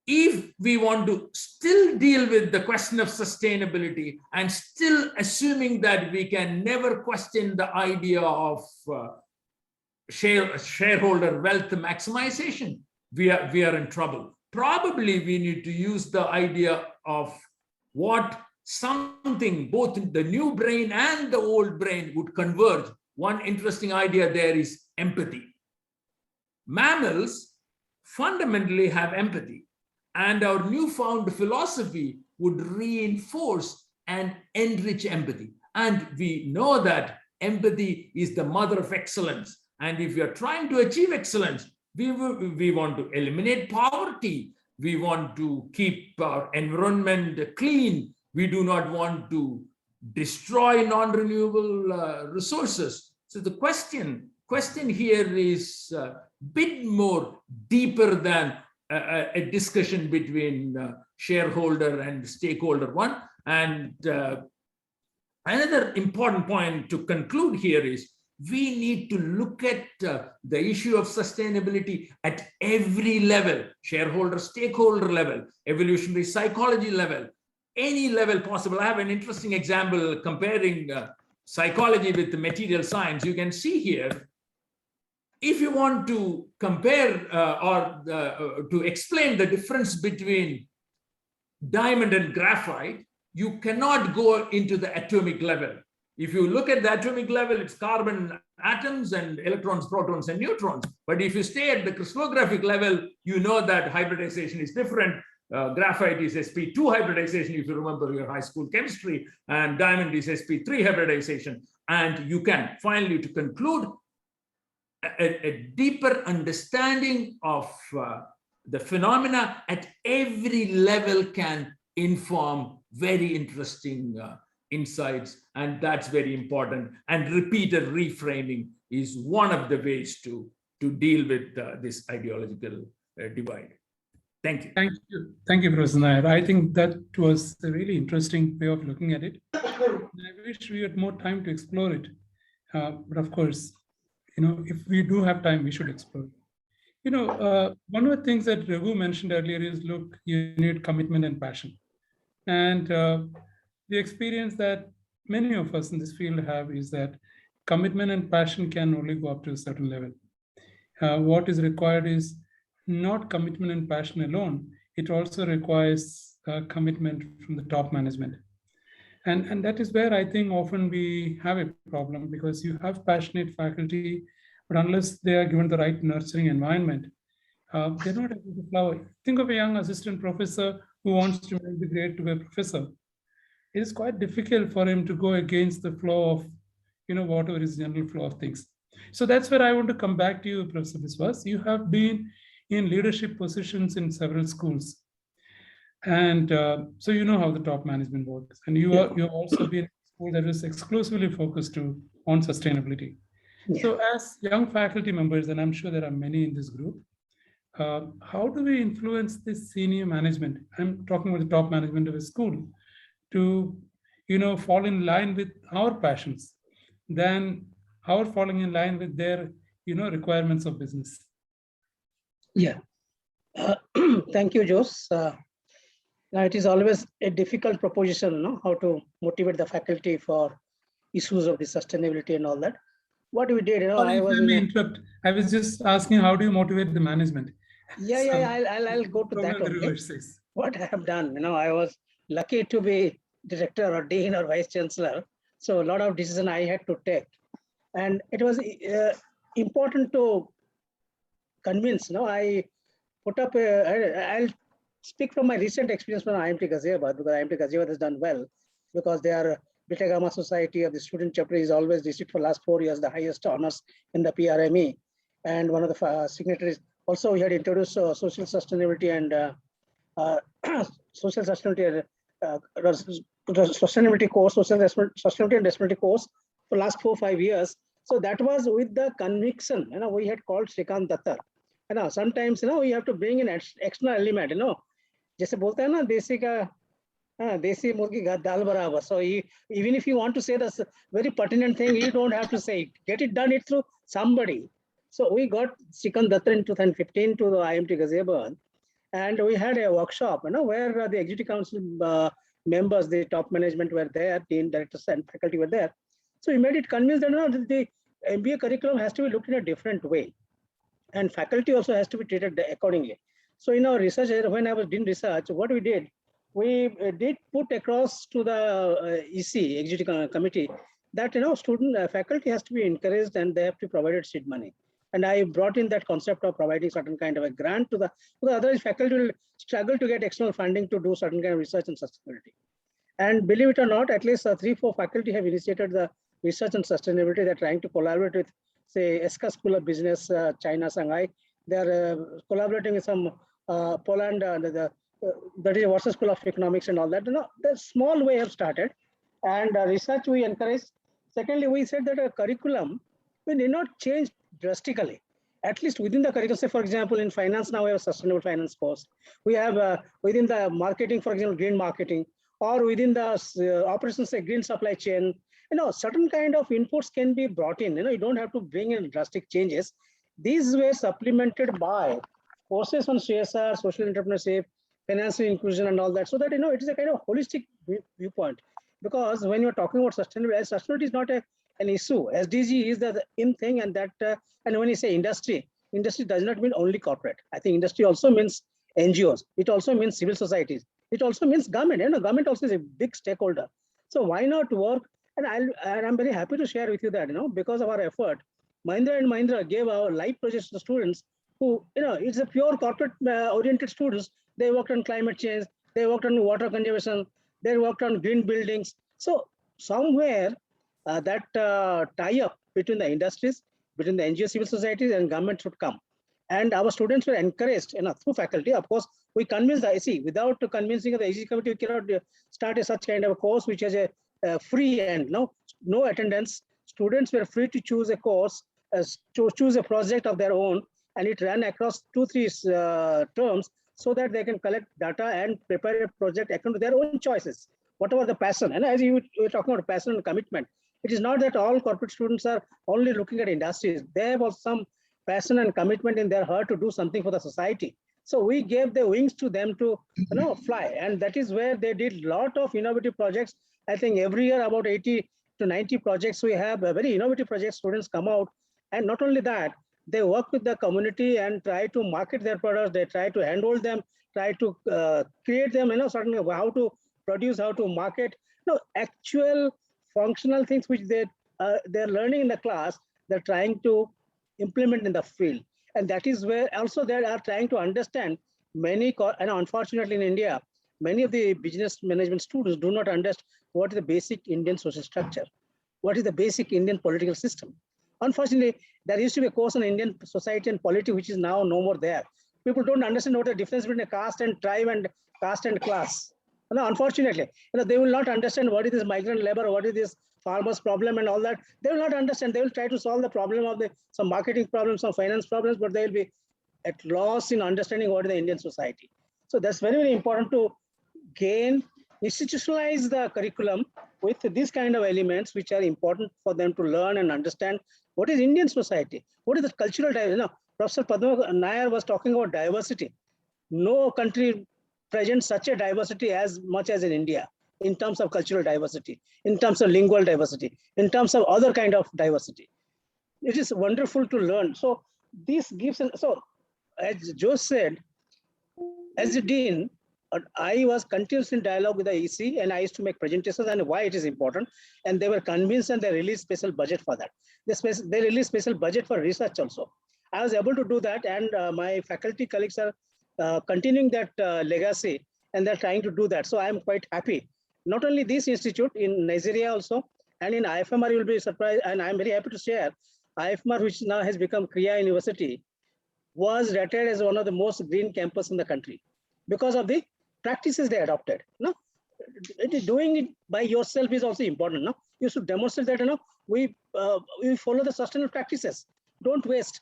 if we want to still deal with the question of sustainability and still assuming that we can never question the idea of shareholder wealth maximization, we are in trouble. Probably we need to use the idea of what something both the new brain and the old brain would converge. One interesting idea there is empathy. Mammals fundamentally have empathy, and our newfound philosophy would reinforce and enrich empathy. And we know that empathy is the mother of excellence. And if we are trying to achieve excellence, we want to eliminate poverty. We want to keep our environment clean. We do not want to destroy non-renewable resources. So the question here is a bit more deeper than a discussion between shareholder and stakeholder one. And another important point to conclude here is we need to look at the issue of sustainability at every level, shareholder, stakeholder level, evolutionary psychology level, any level possible. I have an interesting example comparing psychology with the material science. You can see here, if you want to compare to explain the difference between diamond and graphite, you cannot go into the atomic level. If you look at the atomic level, it's carbon atoms and electrons, protons, and neutrons. But if you stay at the crystallographic level, you know that hybridization is different. Graphite is sp2 hybridization, if you remember your high school chemistry, and diamond is sp3 hybridization. And you can finally, to conclude, a deeper understanding of the phenomena at every level can inform very interesting insights, and that's very important. And repeated reframing is one of the ways to deal with this ideological divide. Thank you. Thank you, Professor Nair. I think that was a really interesting way of looking at it. I wish we had more time to explore it. But of course, if we do have time, we should explore. One of the things that Raghu mentioned earlier is, look, you need commitment and passion. And the experience that many of us in this field have is that commitment and passion can only go up to a certain level. What is required is not commitment and passion alone. It also requires commitment from the top management. And that is where I think often we have a problem, because you have passionate faculty, but unless they are given the right nurturing environment, they're not able to flower. Think of a young assistant professor who wants to make the grade to a professor. It is quite difficult for him to go against the flow of, whatever is general flow of things. So that's where I want to come back to you, Professor Biswas. You have been in leadership positions in several schools. And so you know how the top management works. And you have also been in a school that is exclusively focused on sustainability. Yeah. So as young faculty members, and I'm sure there are many in this group, how do we influence this senior management? I'm talking about the top management of a school to, fall in line with our passions, than our falling in line with their, requirements of business. Yeah. Thank you, Jose. Now, it is always a difficult proposition, how to motivate the faculty for issues of the sustainability and all that. What we did, I was just asking, how do you motivate the management? I'll go to that only. What I have done, I was lucky to be director or dean or vice chancellor, so a lot of decisions I had to take, and it was important to convince. I put up I'll speak from my recent experience from IMT Ghaziabad, because IMT Ghaziabad has done well, because they are Beta Gamma Society of the student chapter is always received for last 4 years the highest honors in the Prme, and one of the signatories. Also, we had introduced social sustainability and social sustainability sustainability course, social sustainability and responsibility course for last 4-5 years. So that was with the conviction. We had called Shrikant Dattar. Sometimes we have to bring in external element. जैसे बोलते हैं ना देसी मुर्गी दाल बराबर. So even if you want to say the very pertinent thing, you don't have to say it. Get it done through somebody. So we got Shrikant Dattar in 2015 to the IMT Ghaziabad, and we had a workshop, where the executive council members, the top management were there, dean, directors, and faculty were there. So we made it convinced that the MBA curriculum has to be looked in a different way, and faculty also has to be treated accordingly. So in our research, when I was doing research, what we did put across to the EC, executive committee, that student faculty has to be encouraged and they have to be provided seed money. And I brought in that concept of providing certain kind of a grant to otherwise faculty will struggle to get external funding to do certain kind of research and sustainability. And believe it or not, at least 3-4 faculty have initiated the research and sustainability. They're trying to collaborate with, say, ESCA School of Business, China, Shanghai. They're collaborating with some Poland, that is Warsaw School of Economics and all that. The small way have started, and research we encourage. Secondly, we said that a curriculum we need not change drastically. At least within the curriculum, say for example, in finance now we have a sustainable finance course. We have within the marketing, for example, green marketing, or within the operations, say green supply chain. Certain kind of inputs can be brought in. You don't have to bring in drastic changes. These were supplemented by courses on CSR, social entrepreneurship, financial inclusion and all that, so that it is a kind of holistic viewpoint. Because when you're talking about sustainability is not an issue. SDG is the in thing, and that and when you say industry does not mean only corporate. I think industry also means NGOs. It also means civil societies. It also means government. Government also is a big stakeholder. So why not work? And I'm very happy to share with you that because of our effort, Mahindra and Mahindra gave our live projects to students who it's a pure corporate oriented students. They worked on climate change. They worked on water conservation. They worked on green buildings. So somewhere that tie-up between the industries, between the NGO civil societies and government should come. And our students were encouraged through faculty. Of course, we convinced the IC. Without convincing the IC committee, we cannot start such kind of a course which has a free and no attendance. Students were free to choose a course, to choose a project of their own, and it ran across 2-3 terms, so that they can collect data and prepare a project according to their own choices, whatever the passion. And as you were talking about passion and commitment, it is not that all corporate students are only looking at industries. They have also some passion and commitment in their heart to do something for the society. So we gave the wings to them to fly, and that is where they did a lot of innovative projects. I think every year about 80 to 90 projects we have, very innovative projects. Students come out, and not only that, they work with the community and try to market their products. They try to handhold them, try to create them, certainly how to produce, how to market. Actual functional things which they're learning in the class, they're trying to implement in the field. And that is where also they are trying to understand and unfortunately in India, many of the business management students do not understand what is the basic Indian social structure, what is the basic Indian political system. Unfortunately, there used to be a course on Indian society and politics, which is now no more there. People don't understand what the difference between a caste and tribe and caste and class. Unfortunately, they will not understand what is this migrant labor, what is this farmers' problem and all that. They will not understand. They will try to solve the problem of some marketing problems, some finance problems, but they will be at loss in understanding what is the Indian society. So that's very, very important to institutionalize the curriculum with these kind of elements, which are important for them to learn and understand what is Indian society, what is the cultural diversity. Professor Padma Nair was talking about diversity. No country presents such a diversity as much as in India, in terms of cultural diversity, in terms of lingual diversity, in terms of other kind of diversity. It is wonderful to learn. So this gives, so as Joe said, as a dean, I was continuously in dialogue with the EC, and I used to make presentations and why it is important. And they were convinced, and they released special budget for that. They released special budget for research also. I was able to do that, and my faculty colleagues are continuing that legacy, and they're trying to do that. So I'm quite happy. Not only this institute, in Nigeria also, and in IFMR, you will be surprised, and I'm very happy to share, IFMR, which now has become Kriya University, was rated as one of the most green campus in the country because of the practices they adopted. Doing it by yourself is also important. You should demonstrate that we follow the sustainable practices. Don't waste.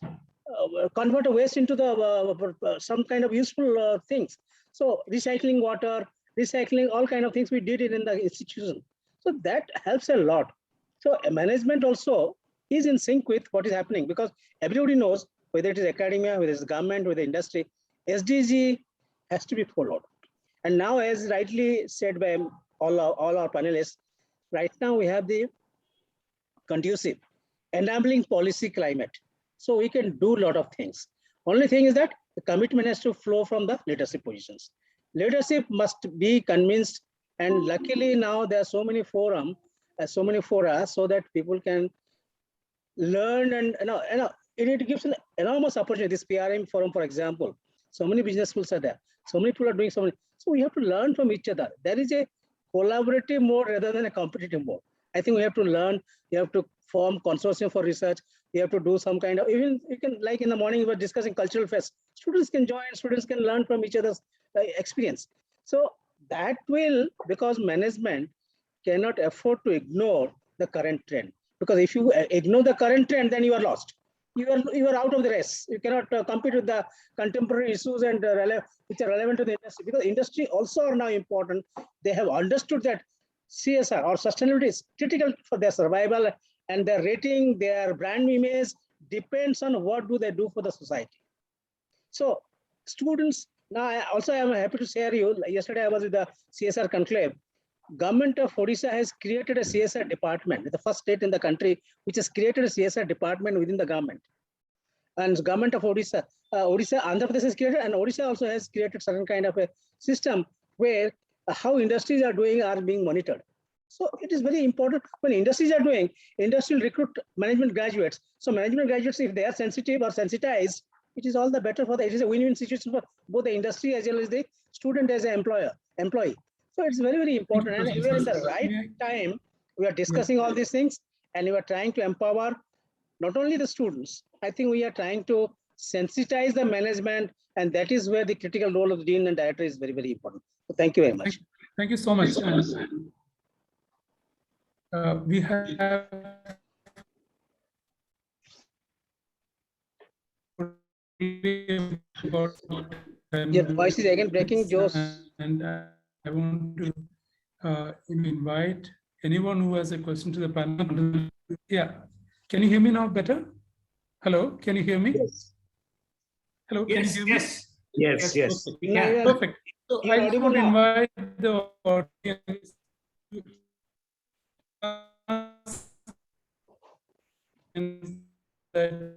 Convert a waste into some kind of useful things. So recycling water, recycling, all kind of things we did it in the institution. So that helps a lot. So management also is in sync with what is happening, because everybody knows, whether it is academia, whether it's government, whether industry, SDG has to be followed. And now, as rightly said by all our panelists, right now we have the conducive, enabling policy climate. So we can do a lot of things. Only thing is that the commitment has to flow from the leadership positions. Leadership must be convinced, and luckily now there are so many forums, so many fora, so that people can learn, and it gives an enormous opportunity. This PRM forum, for example, so many business schools are there. So many people are doing so many. So we have to learn from each other. There is a collaborative mode rather than a competitive mode. I think we have to learn. You have to form consortium for research. You have to do some kind of, even you can, like in the morning we were discussing cultural fest. Students can join, students can learn from each other's experience. So that will, because management cannot afford to ignore the current trend. Because if you ignore the current trend, then you are lost. You are out of the race. You cannot compete with the contemporary issues and which are relevant to the industry. Because industry also are now important. They have understood that CSR or sustainability is critical for their survival, and their rating, their brand image depends on what do they do for the society. So students Now, I am happy to share you. Yesterday, I was with the CSR conclave. Government of Odisha has created a CSR department. The first state in the country which has created a CSR department within the government. And the government of Odisha, Andhra Pradesh has created, and Odisha also has created certain kind of a system where how industries are doing are being monitored. So it is very important when industries are doing, industry will recruit management graduates. So management graduates, if they are sensitive or sensitized, it is all the better for the, it is a win-win situation for both the industry as well as the student as an employee. So it's very, very important. And we are in the right time. We are discussing all these things and we are trying to empower not only the students. I think we are trying to sensitize the management, and that is where the critical role of the dean and director is very, very important. So thank you very much. Thank you so much. We have Your voice is again breaking, Jose. And I want to invite anyone who has a question to the panel. Yeah, can you hear me now better? Hello, can you hear me? Yes. Hello, can you hear me? Yes. Okay. Perfect. So I just want to invite the audience that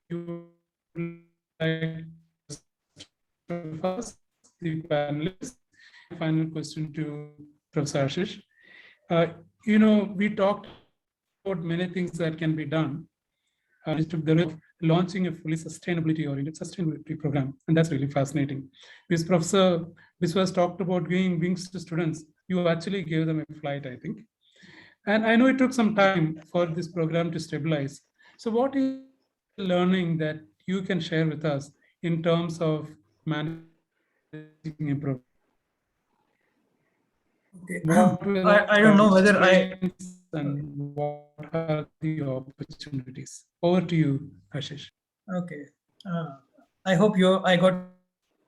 you like first, the panelists. Final question to Professor Ashish. We talked about many things that can be done. It took the risk of launching a fully sustainability-oriented sustainability program, and that's really fascinating. Because Professor Biswas talked about giving wings to students. You actually gave them a flight, I think. And I know it took some time for this program to stabilize. So what is the learning that you can share with us in terms of managing a program? Okay. I don't know whether and what are the opportunities? Over to you, Ashish. Okay. I hope I got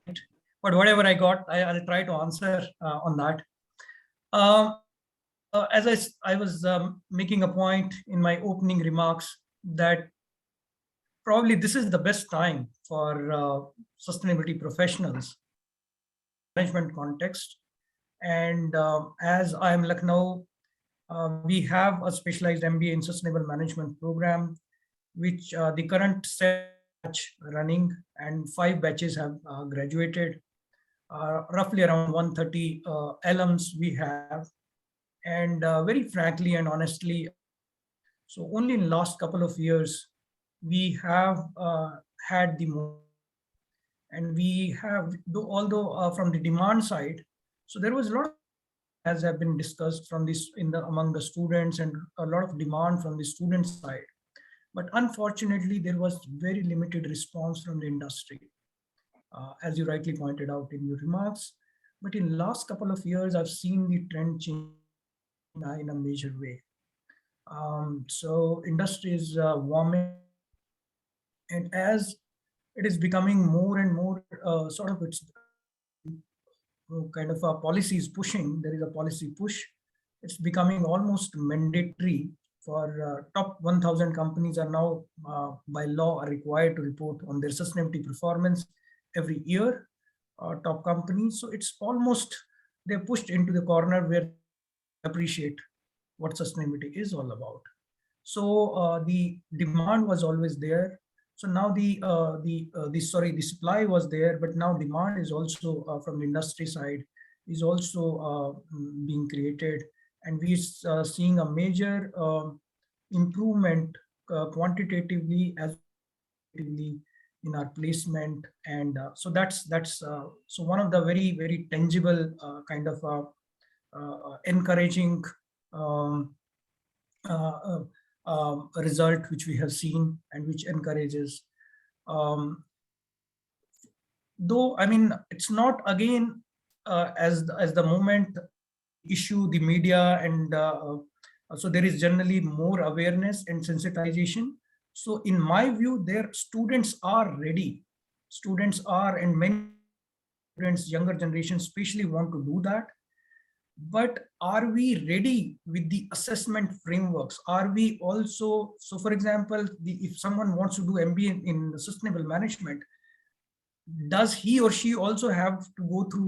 it, but whatever I got, I'll try to answer on that. As I was making a point in my opening remarks that probably this is the best time for sustainability professionals, management context. And as I am Lucknow, we have a specialized MBA in Sustainable Management program, which the current batch running, and 5 batches have graduated. Roughly around 130 alums we have. And very frankly and honestly, so only in the last couple of years, we have had the more, and we have, although from the demand side, so there was a lot of, as have been discussed from this among the students, and a lot of demand from the student side. But unfortunately, there was very limited response from the industry, as you rightly pointed out in your remarks. But in the last couple of years, I've seen the trend change in a major way. So industry is warming, and as it is becoming more and more sort of it's kind of a policy is pushing, there is a policy push. It's becoming almost mandatory for top 1,000 companies are now by law are required to report on their sustainability performance every year, top companies. So it's almost, they're pushed into the corner where they appreciate what sustainability is all about. So the demand was always there. So now the supply was there, but now demand is also from the industry side is also being created, and we're seeing a major improvement quantitatively as in our placement, and so that's so one of the very tangible kind of encouraging result which we have seen and which encourages. Though I mean it's not again as the moment issue the media, and so there is generally more awareness and sensitization. So in my view, their students are ready. Students are, and many students, younger generation especially, want to do that. But are we ready with the assessment frameworks? Are we also, so for example, if someone wants to do MBA in sustainable management, does he or she also have to go through